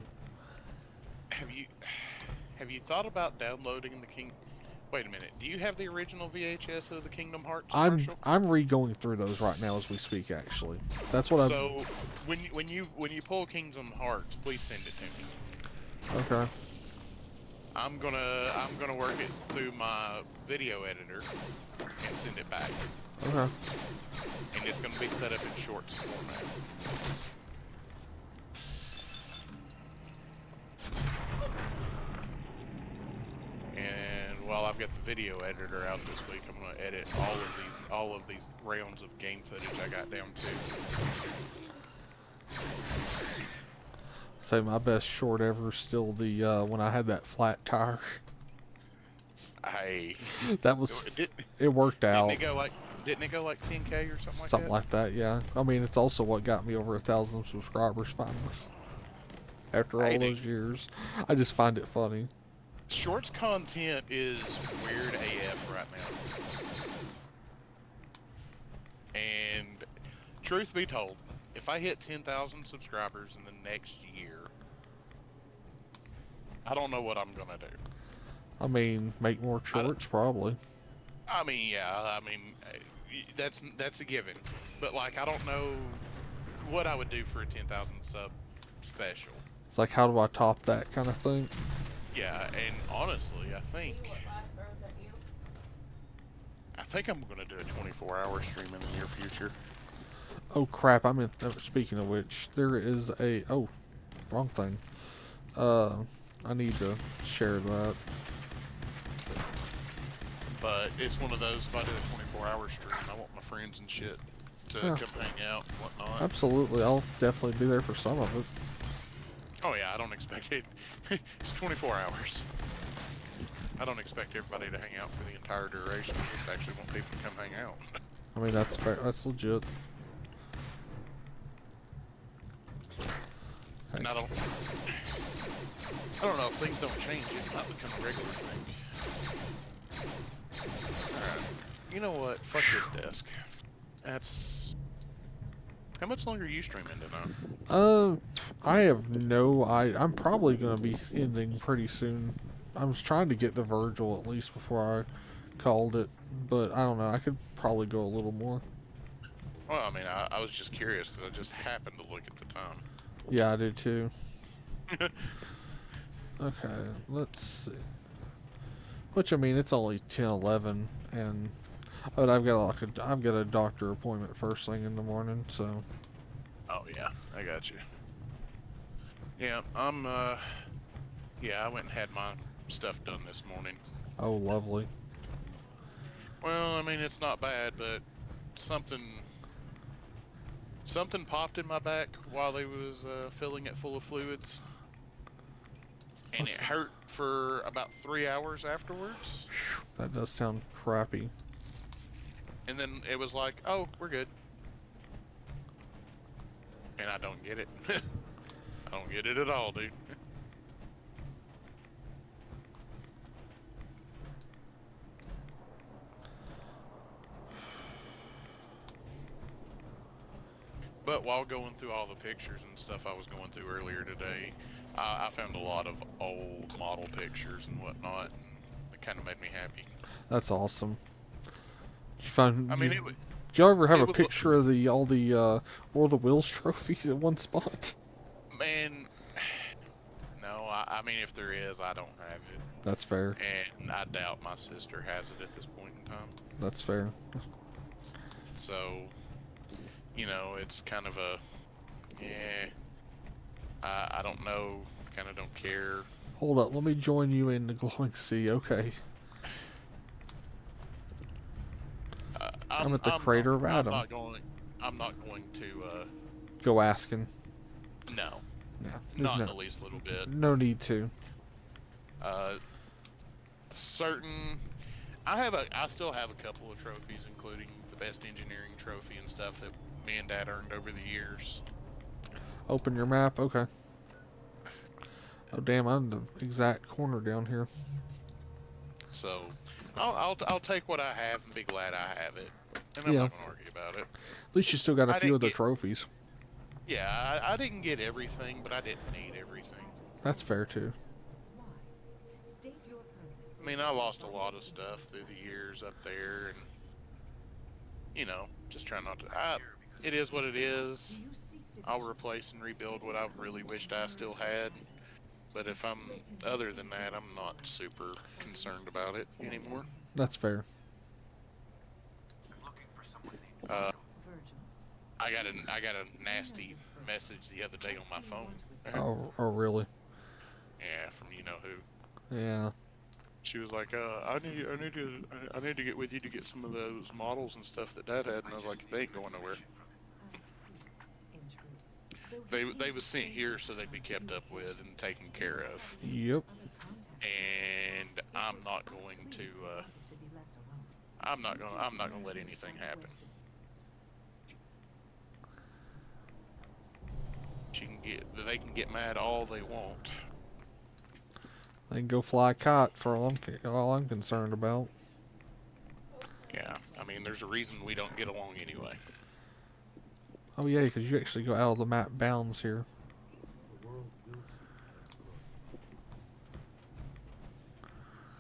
Have you thought about downloading the King? Wait a minute. Do you have the original VHS of the Kingdom Hearts commercial? I'm re-going through those right now as we speak. Actually, that's what I'm. So when you pull Kingdom Hearts, please send it to me. Okay. I'm gonna work it through my video editor and send it back. Okay. And it's gonna be set up in shorts format. And while I've got the video editor out this week, I'm gonna edit all of these rounds of game footage I got down to. Say my best short ever is still the when I had that flat tire. That was it worked out. Didn't it go like 10K or something like that? Something like that, yeah. I mean, it's also what got me over 1,000 subscribers finally. After all those years, I just find it funny. Shorts content is weird AF right now. And truth be told, if I hit 10,000 subscribers in the next year, I don't know what I'm gonna do. I mean, make more shorts, probably. I mean, yeah, I mean, that's a given. But, like, I don't know what I would do for a 10,000 sub special. It's like, how do I top that kind of thing? Yeah, and honestly, I think I'm gonna do a 24-hour stream in the near future. Oh crap! Speaking of which, there is a wrong thing. I need to share that. But it's one of those, if I do a 24-hour stream, I want my friends and shit to come hang out and whatnot. Absolutely, I'll definitely be there for some of it. Oh yeah, I don't expect it. It's 24 hours. I don't expect everybody to hang out for the entire duration. I just actually want people to come hang out. I mean, that's fair. That's legit. And I don't know, if things don't change, it might become a regular thing. Alright. You know what? Fuck this desk. That's... How much longer are you streaming tonight? I have I'm probably gonna be ending pretty soon. I was trying to get the Virgil at least before I called it, but I don't know. I could probably go a little more. Well, I mean, I was just curious because I just happened to look at the time. Yeah, I did too. Okay, let's see. Which, I mean, it's only 10:11, but I've got a doctor appointment first thing in the morning, so. Oh yeah, I got you. Yeah, yeah, I went and had my stuff done this morning. Oh, lovely. Well, I mean, it's not bad, but something popped in my back while they was filling it full of fluids. And it hurt for about 3 hours afterwards. That does sound crappy. And then it was like, oh, we're good. And I don't get it. I don't get it at all, dude. But while going through all the pictures and stuff I was going through earlier today, I found a lot of old model pictures and whatnot, and it kind of made me happy. That's awesome. Did you find? I mean, did y'all ever have a picture of all the World of Wheels trophies at one spot? Man, no. I mean, if there is, I don't have it. That's fair. And I doubt my sister has it at this point in time. That's fair. So, you know, it's kind of a, yeah, I don't know, kind of don't care. Hold up, let me join you in the glowing sea. Okay. I'm at the crater of Adam. I'm not going to, Go asking. no. Yeah, Not in the least little bit. No need to. Certain, I still have a couple of trophies, including the best engineering trophy and stuff that me and Dad earned over the years. Open your map, okay. Oh damn, I'm in the exact corner down here. So, I'll take what I have and be glad I have it, and I'm not gonna argue about it. At least you still got a few other trophies. Yeah, I didn't get everything, but I didn't need everything. That's fair too. I mean, I lost a lot of stuff through the years up there, and you know, just trying not to. It is what it is. I'll replace and rebuild what I really wished I still had. But if I'm other than that, I'm not super concerned about it anymore. That's fair. I got a nasty message the other day on my phone. Oh really? Yeah, from you know who. Yeah. She was like, I need to get with you to get some of those models and stuff that Dad had, and I was like, they ain't going nowhere. They was sent here so they'd be kept up with and taken care of. Yep. And I'm not going to. I'm not gonna let anything happen. They can get mad all they want. They can go fly a kite for all I'm concerned about. Yeah, I mean, there's a reason we don't get along anyway. Oh yeah, because you actually go out of the map bounds here.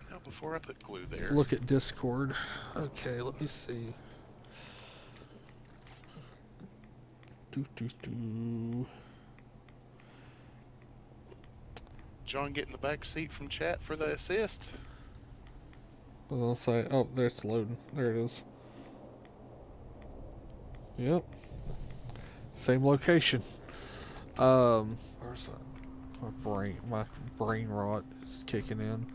Now, before I put glue there. Look at Discord. Okay, let me see. John get in the back seat from chat for the assist. Well, I'll say, oh, there it's loading. There it is. Yep. Same location. Where's that? My brain rot is kicking in.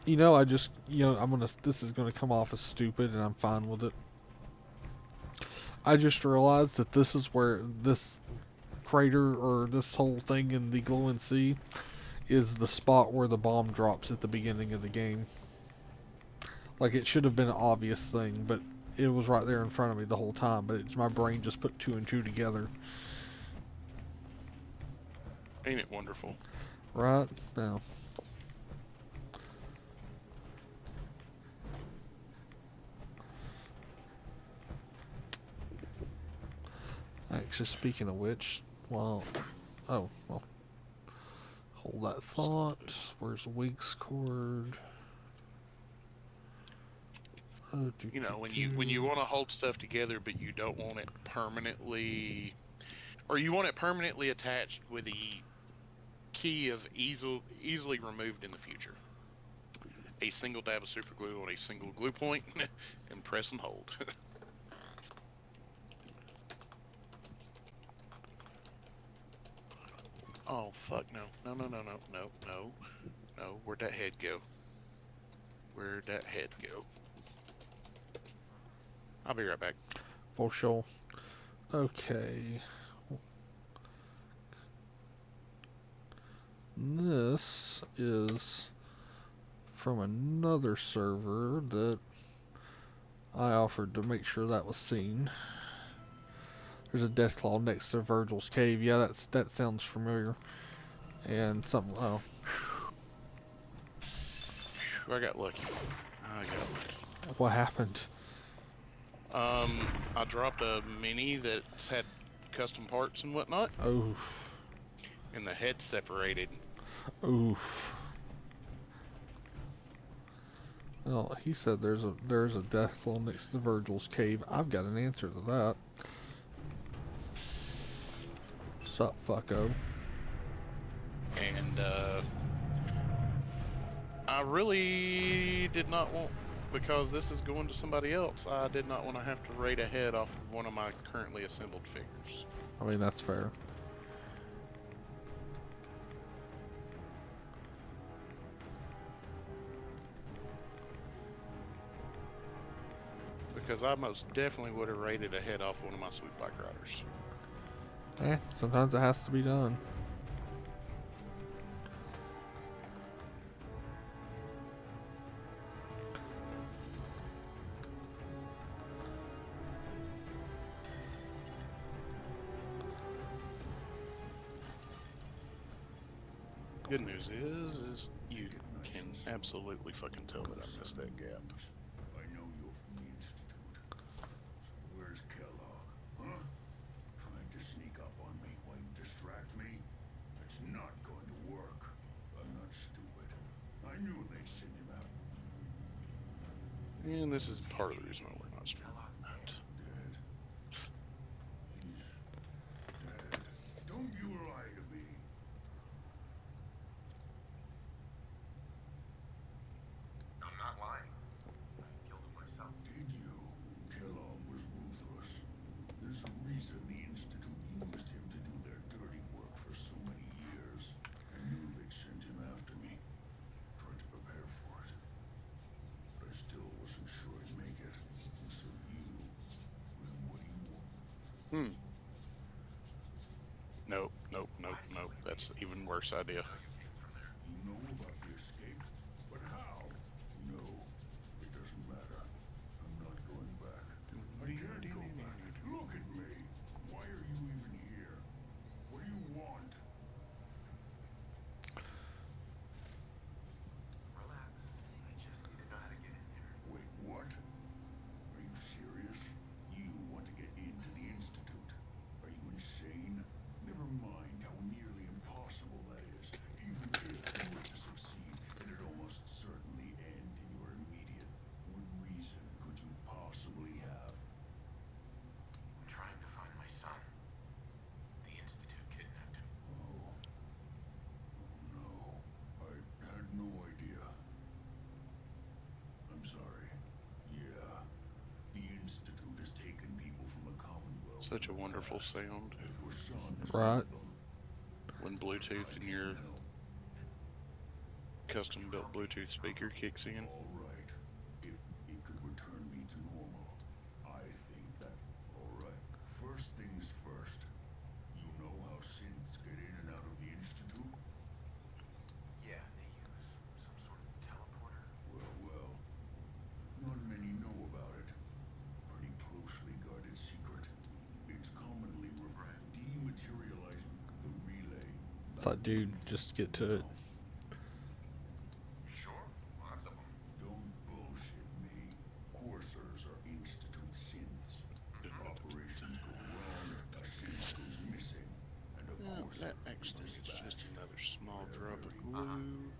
You know, this is gonna come off as stupid, and I'm fine with it. I just realized that this is where this crater, or this whole thing in the glowing sea, is the spot where the bomb drops at the beginning of the game. Like, it should have been an obvious thing, but it was right there in front of me the whole time, but my brain just put 2 and 2 together. Ain't it wonderful? Right? No. Actually, speaking of which, well, hold that thought. Where's the Winx cord? You know, when you want to hold stuff together, but you don't want it permanently, or you want it permanently attached with the key of easily removed in the future. A single dab of super glue on a single glue point, and press and hold. Oh, fuck, no. No. Where'd that head go? Where'd that head go? I'll be right back. For sure. Okay. This is from another server that I offered to make sure that was seen. There's a Deathclaw next to Virgil's cave. Yeah, that sounds familiar. And something. Oh. I got lucky. What happened? I dropped a mini that's had custom parts and whatnot. Oof. And the head separated. Oof. Well, he said there's a death clone next to Virgil's cave. I've got an answer to that. Sup, fucko? And I really did not want, because this is going to somebody else, I did not want to have to raid a head off of one of my currently assembled figures. I mean, that's fair. Because I most definitely would have raided a head off one of my sweet bike riders. Sometimes it has to be done. Good news is you can absolutely fucking tell that I missed that gap. I know you're from the Institute. So where's Kellogg? Huh? Trying to sneak up on me while you distract me? It's not going to work. I'm not stupid. I knew they'd send him out. And this is part of the reason why we're not streaming. Dead. He's dead. Don't you lie to me. I'm not lying. I killed him myself. Did you? Kellogg was ruthless. There's a reason the Institute used him to do their dirty work for so many years. I knew they'd send him after me. Tried to prepare for it. But I still wasn't sure I'd make it. And so you... Then what do you want? Nope. That's an even worse idea. You know about the escape? But how? No. It doesn't matter. I'm not going back. I can't go back. Look at me. Why are you even here? What do you want? Relax. I just need to know how to get in there. Wait, what? Are you serious? You want to get into the Institute? Are you insane? Never mind how nearly impossible that is. Even if you were to succeed, it'd almost certainly end in your immediate. What reason could you possibly have? I'm trying to find my son. The Institute kidnapped him. Oh. Oh no. I had no idea. I'm sorry. Yeah. The Institute has taken people from the Commonwealth. Such a wonderful sound. If your son is Right. one of them, When Bluetooth in your custom built Bluetooth speaker kicks in. all right. If it could return me to normal, I think that. All right. First things first. You know how synths get in and out of the Institute? Yeah, they use some sort of teleporter. Well. Not many know about it. Pretty closely guarded secret. It's commonly dematerializing the relay. It's like, dude, just get to it. Sure, lots of them. Don't bullshit me. Coursers are Institute synths. Operations go wrong, a synth goes missing, and a Well, courser that actually is is dispatched. just another small They're drop of very- glue.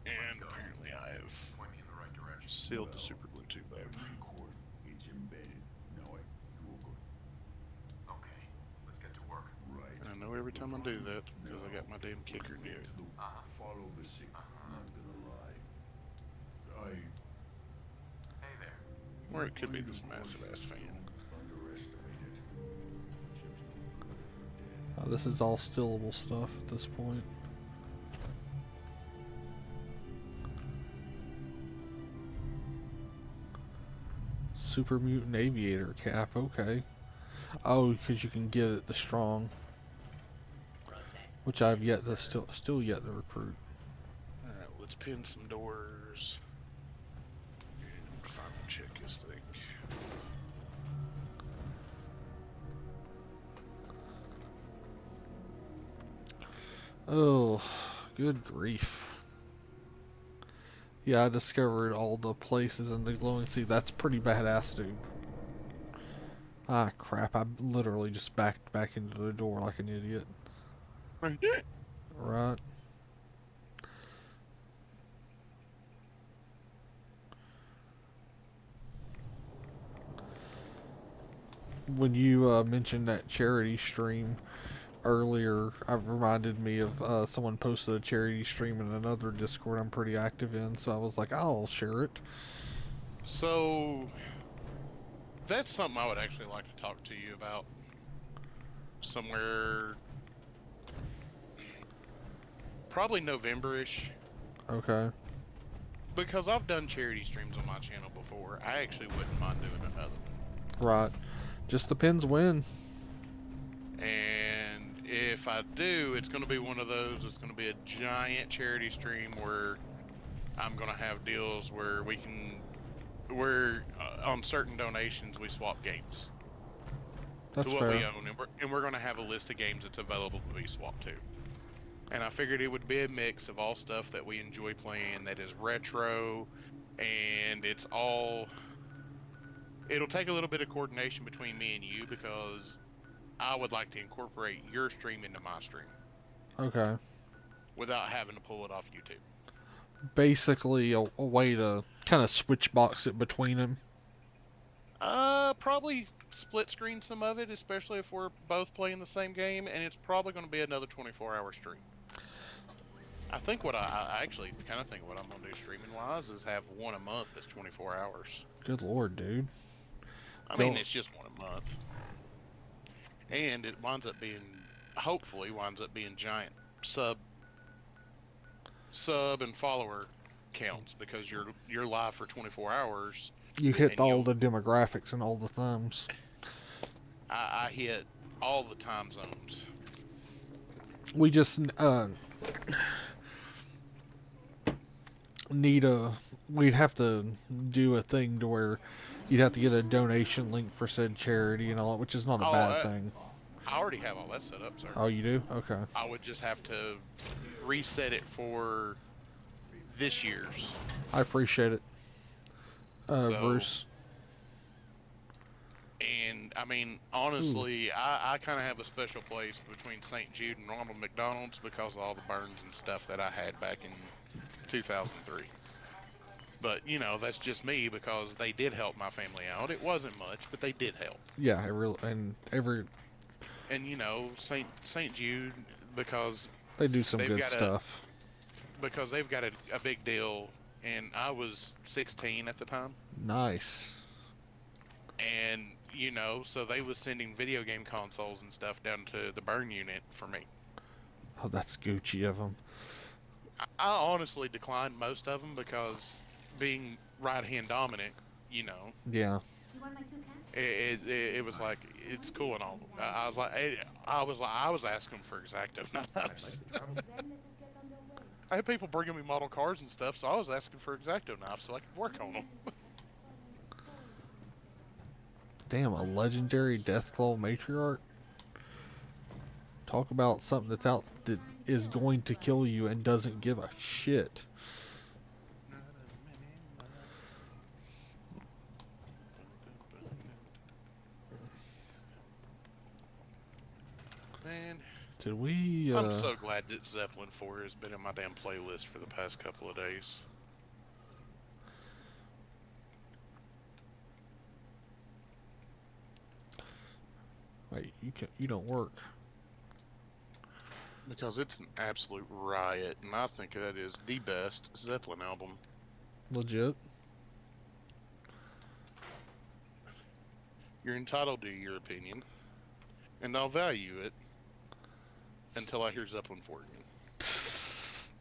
And apparently I have Point me in the right direction. sealed the Well, super glue tube up. Every court, it's embedded. Now you're good. Okay, let's get to work. Right. And I know every time I do that, because I got my damn kicker near it. Follow the signal. Not gonna lie. Hey there. Or it could be this massive ass fan. Underestimate it. Chip's no good if you're dead. This is all stillable stuff at this point. Super Mutant Aviator cap, okay. Oh, because you can get it the strong, which I've yet to still yet to recruit. Alright, let's pin some doors. And finally check this thing. Oh, good grief. Yeah, I discovered all the places in the glowing sea. That's pretty badass, dude. Ah, crap. I literally just backed back into the door like an idiot. Right. when you mentioned that charity stream earlier, I've reminded me of someone posted a charity stream in another Discord I'm pretty active in, so I was like, I'll share it. So that's something I would actually like to talk to you about somewhere, probably November-ish, Okay. because I've done charity streams on my channel before. I actually wouldn't mind doing another one. Right. Just depends when. And if I do, it's going to be one of those, it's going to be a giant charity stream where I'm going to have deals where on certain donations, we swap games That's to what fair. we own. And we're going to have a list of games that's available to be swapped to. And I figured it would be a mix of all stuff that we enjoy playing that is retro, and it'll take a little bit of coordination between me and you because I would like to incorporate your stream into my stream Okay. without having to pull it off YouTube. Basically, a way to kind of switch box it between them. Probably split screen some of it, especially if we're both playing the same game, and it's probably going to be another 24-hour stream. I think I actually kind of think what I'm going to do streaming wise is have one a month that's 24 hours. Good lord, dude. I mean, it's just one a month. And it hopefully winds up being giant sub and follower counts because you're live for 24 hours. You hit all the demographics and all the thumbs. I hit all the time zones. We just we'd have to do a thing to where you'd have to get a donation link for said charity and all that, which is not a bad thing. I already have all that set up, sir. Oh, you do? Okay. I would just have to reset it for this year's. I appreciate it, Bruce. And I mean, honestly, I kind of have a special place between St. Jude and Ronald McDonald's because of all the burns and stuff that I had back in 2003. But you know, that's just me because they did help my family out. It wasn't much, but they did help. Yeah, and you know, St. Jude because they do some good stuff. Because they've got a big deal, and I was 16 at the time. Nice. And you know, so they was sending video game consoles and stuff down to the burn unit for me. Oh, that's Gucci of them. I honestly declined most of them because being right-hand dominant, you know. Yeah. It was like it's cool and all. I was asking for X-Acto knives. I had people bringing me model cars and stuff, so I was asking for X-Acto knives so I could work on them. Damn, a legendary Deathclaw matriarch. Talk about something that's out that is going to kill you and doesn't give a shit. Man, did we? I'm so glad that Zeppelin 4 has been in my damn playlist for the past couple of days. Wait, you don't work. Because it's an absolute riot, and I think that is the best Zeppelin album. Legit. You're entitled to your opinion, and I'll value it until I hear Zeppelin 4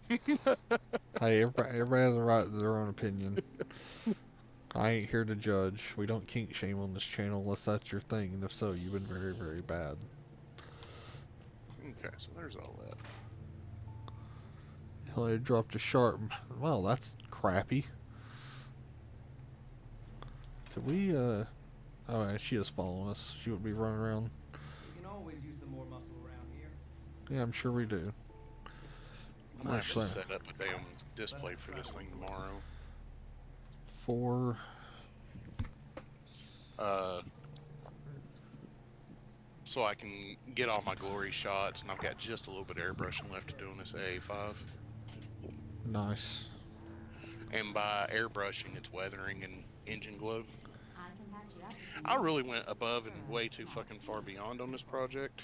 again. Hey, everybody has a right to their own opinion. I ain't here to judge. We don't kink shame on this channel unless that's your thing, and if so, you've been very, very bad. Okay, so there's all that. Hell, I dropped a sharp. Well, that's crappy. Did we, Oh, yeah, she is following us. She would be running around. We can always use some more muscle around here. Yeah, I'm sure we do. I'm gonna have to set up a damn display for this thing tomorrow. 4. So I can get all my glory shots, and I've got just a little bit of airbrushing left to do on this AA5. Nice. And by airbrushing, it's weathering and engine glow. I really went above and way too fucking far beyond on this project,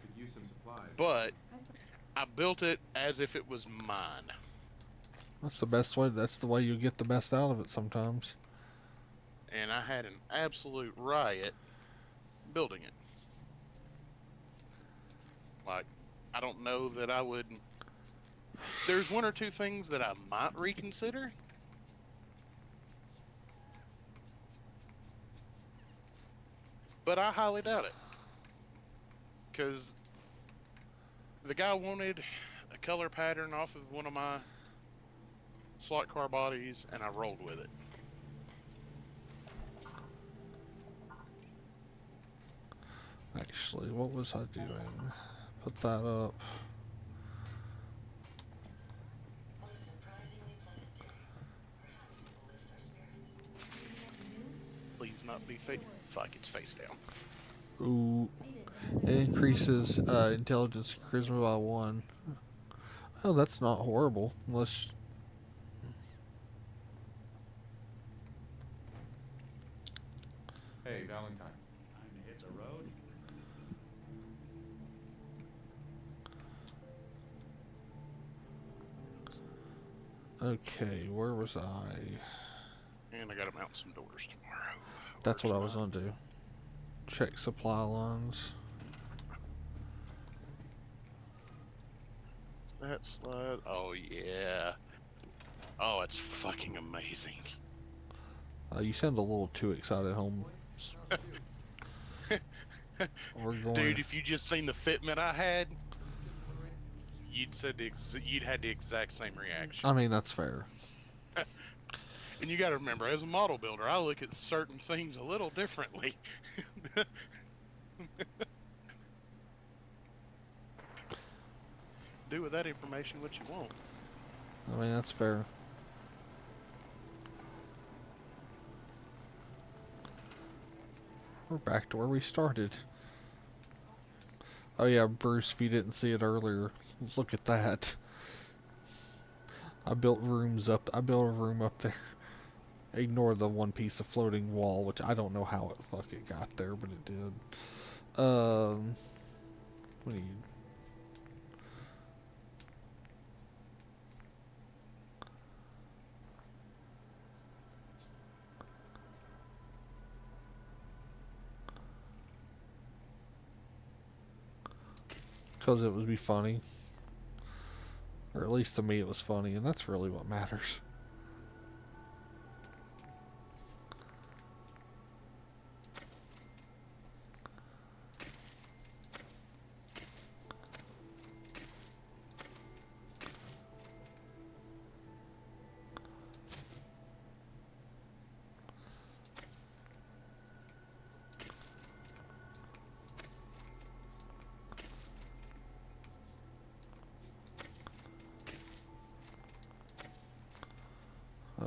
Could use some supplies. but I built it as if it was mine. That's the best way. That's the way you get the best out of it sometimes. And I had an absolute riot building it. Like, I don't know that I would. There's one or two things that I might reconsider. But I highly doubt it. Because the guy wanted a color pattern off of one of my slot car bodies, and I rolled with it. Actually, what was I doing? Put that up. Please not be fuck, it's face down. Ooh. It increases intelligence and charisma by 1. Oh, that's not horrible. Unless... Hey, Valentine. Time to hit the road. Okay, where was I? And I gotta mount some doors tomorrow. That's what I was gonna do. Check supply lines. That slide. Oh, yeah. Oh, it's fucking amazing. You sound a little too excited, Holmes. We're going. Dude, if you just seen the fitment I had, you'd had the exact same reaction. I mean, that's fair. And you got to remember, as a model builder, I look at certain things a little differently. Do with that information what you want. I mean, that's fair. We're back to where we started. Oh yeah, Bruce, if you didn't see it earlier, look at that. I built rooms up. I built a room up there. Ignore the one piece of floating wall, which I don't know how it got there, but it did. We need. Because it would be funny. Or at least to me it was funny, and that's really what matters.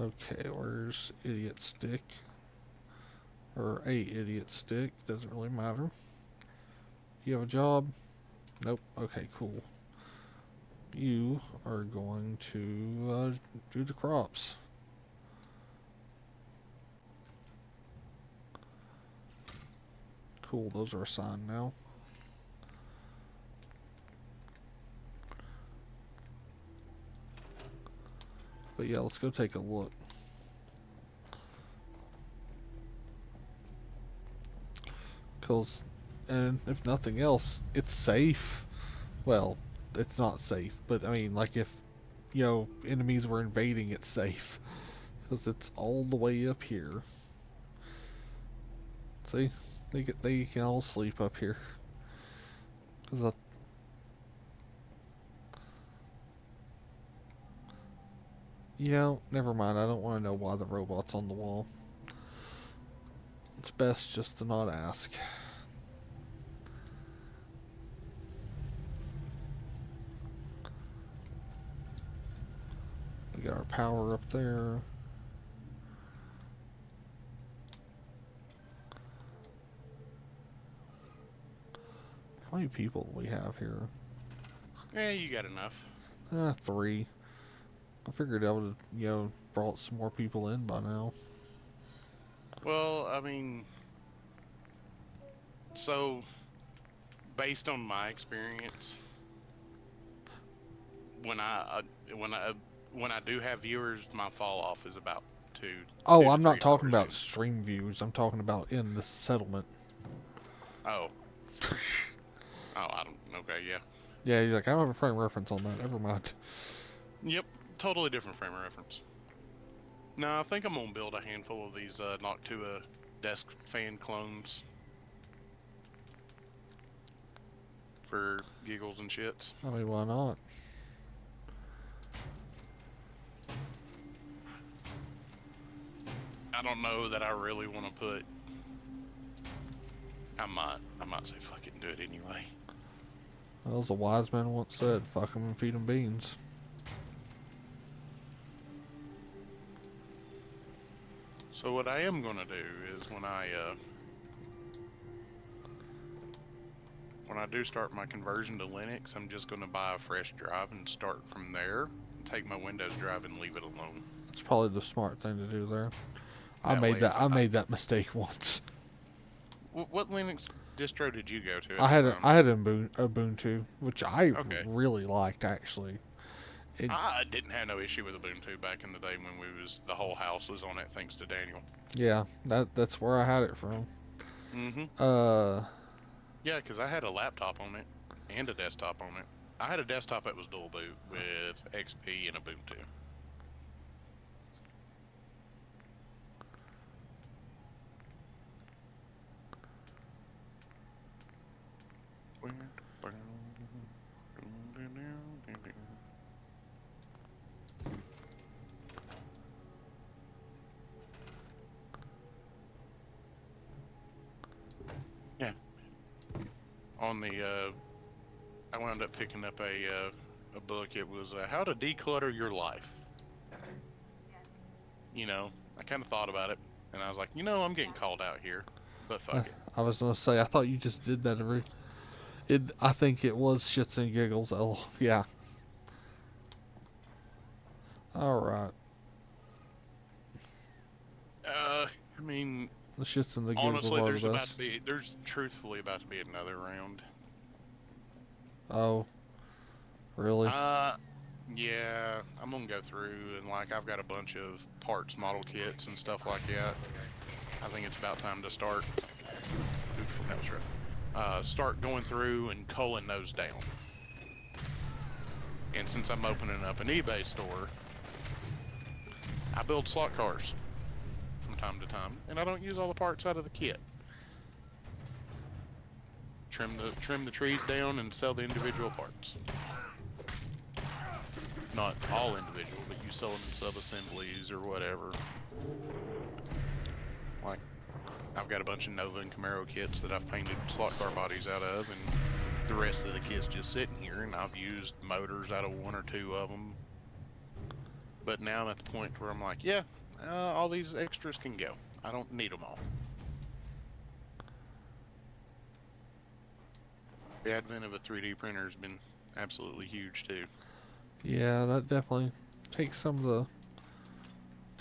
Okay, where's idiot stick? Or a idiot stick, doesn't really matter. Do you have a job? Nope. Okay, cool. You are going to do the crops. Cool, those are assigned now. But yeah, let's go take a look. Because, and if nothing else, it's safe. Well, it's not safe, but I mean, like if, you know, enemies were invading, it's safe. Because it's all the way up here. See? They can all sleep up here. Because you know, never mind. I don't want to know why the robot's on the wall. It's best just to not ask. We got our power up there. How many people do we have here? Yeah, you got enough. 3. I figured I would have, you know, brought some more people in by now. Well, I mean, so based on my experience, when I when I when I do have viewers, my fall off is about two Oh, two to I'm not three talking hours about in. stream views. I'm talking about in the settlement. Oh, I don't. Okay, yeah. Yeah, you're like, I don't have a frame reference on that. Never mind. Yep, totally different frame of reference. No, I think I'm gonna build a handful of these Noctua desk fan clones for giggles and shits. I mean, why not? I don't know that I really want to put. I might say fuck it and do it anyway. Well, as a wise man once said, fuck 'em and feed 'em beans. So what I am gonna do is when I do start my conversion to Linux, I'm just gonna buy a fresh drive and start from there. Take my Windows drive and leave it alone. It's probably the smart thing to do there. I That made way, that. I made that mistake once. What Linux distro did you go to at I the had time? I had Ubuntu, which I Okay. really liked actually. I didn't have no issue with Ubuntu back in the day when the whole house was on it, thanks to Daniel. Yeah, that's where I had it from. Mm-hmm. Uh, Yeah, because I had a laptop on it and a desktop on it. I had a desktop that was dual boot with XP and Ubuntu. Yeah. On the I wound up picking up a book. It was How to Declutter Your Life. You know, I kind of thought about it, and I was like, I'm getting called out here, but fuck it. I was gonna say I thought you just did that every. I think it was shits and giggles. Oh yeah. All right. I mean, The shits and the giggles honestly, are the best. there's truthfully about to be another round. Oh, really? Yeah, I'm gonna go through and I've got a bunch of parts model kits and stuff like that. I think it's about time to start. Oof, that was rough. Start going through and culling those down. And since I'm opening up an eBay store, I build slot cars from time to time, and I don't use all the parts out of the kit. Trim the trees down and sell the individual parts. Not all individual, but you sell them in sub-assemblies or whatever. Like, I've got a bunch of Nova and Camaro kits that I've painted slot car bodies out of, and the rest of the kit's just sitting here, and I've used motors out of one or two of them. But now I'm at the point where I'm like, yeah, all these extras can go. I don't need them all. The advent of a 3D printer has been absolutely huge too. Yeah, that definitely takes some of the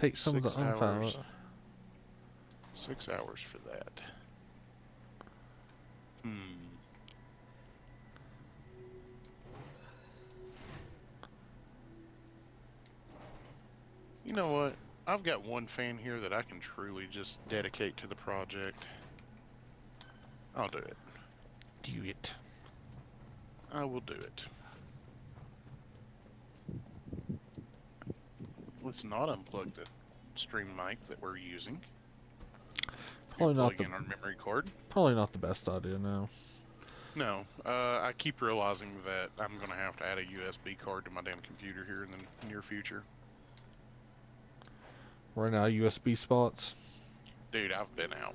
oomph out of it. 6 hours for that. You know what? I've got one fan here that I can truly just dedicate to the project. I'll do it. Do it. I will do it. Let's not unplug the stream mic that we're using. Probably not plug in our memory card. Probably not the best idea now. No, I keep realizing that I'm gonna have to add a USB card to my damn computer here in the near future. Right now, USB spots. Dude, I've been out.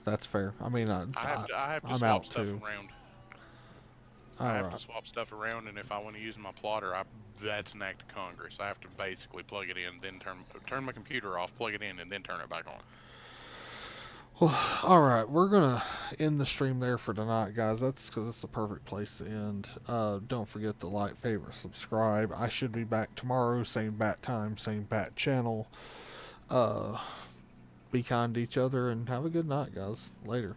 That's fair. I mean, I have to I'm swap out stuff too. around. I have to swap stuff around, and if I want to use my plotter, that's an act of Congress. I have to basically plug it in, then turn my computer off, plug it in, and then turn it back on. Well, alright, we're gonna end the stream there for tonight, guys. That's because it's the perfect place to end. Don't forget to like, favorite, subscribe. I should be back tomorrow, same bat time, same bat channel. be kind to each other, and have a good night, guys. Later.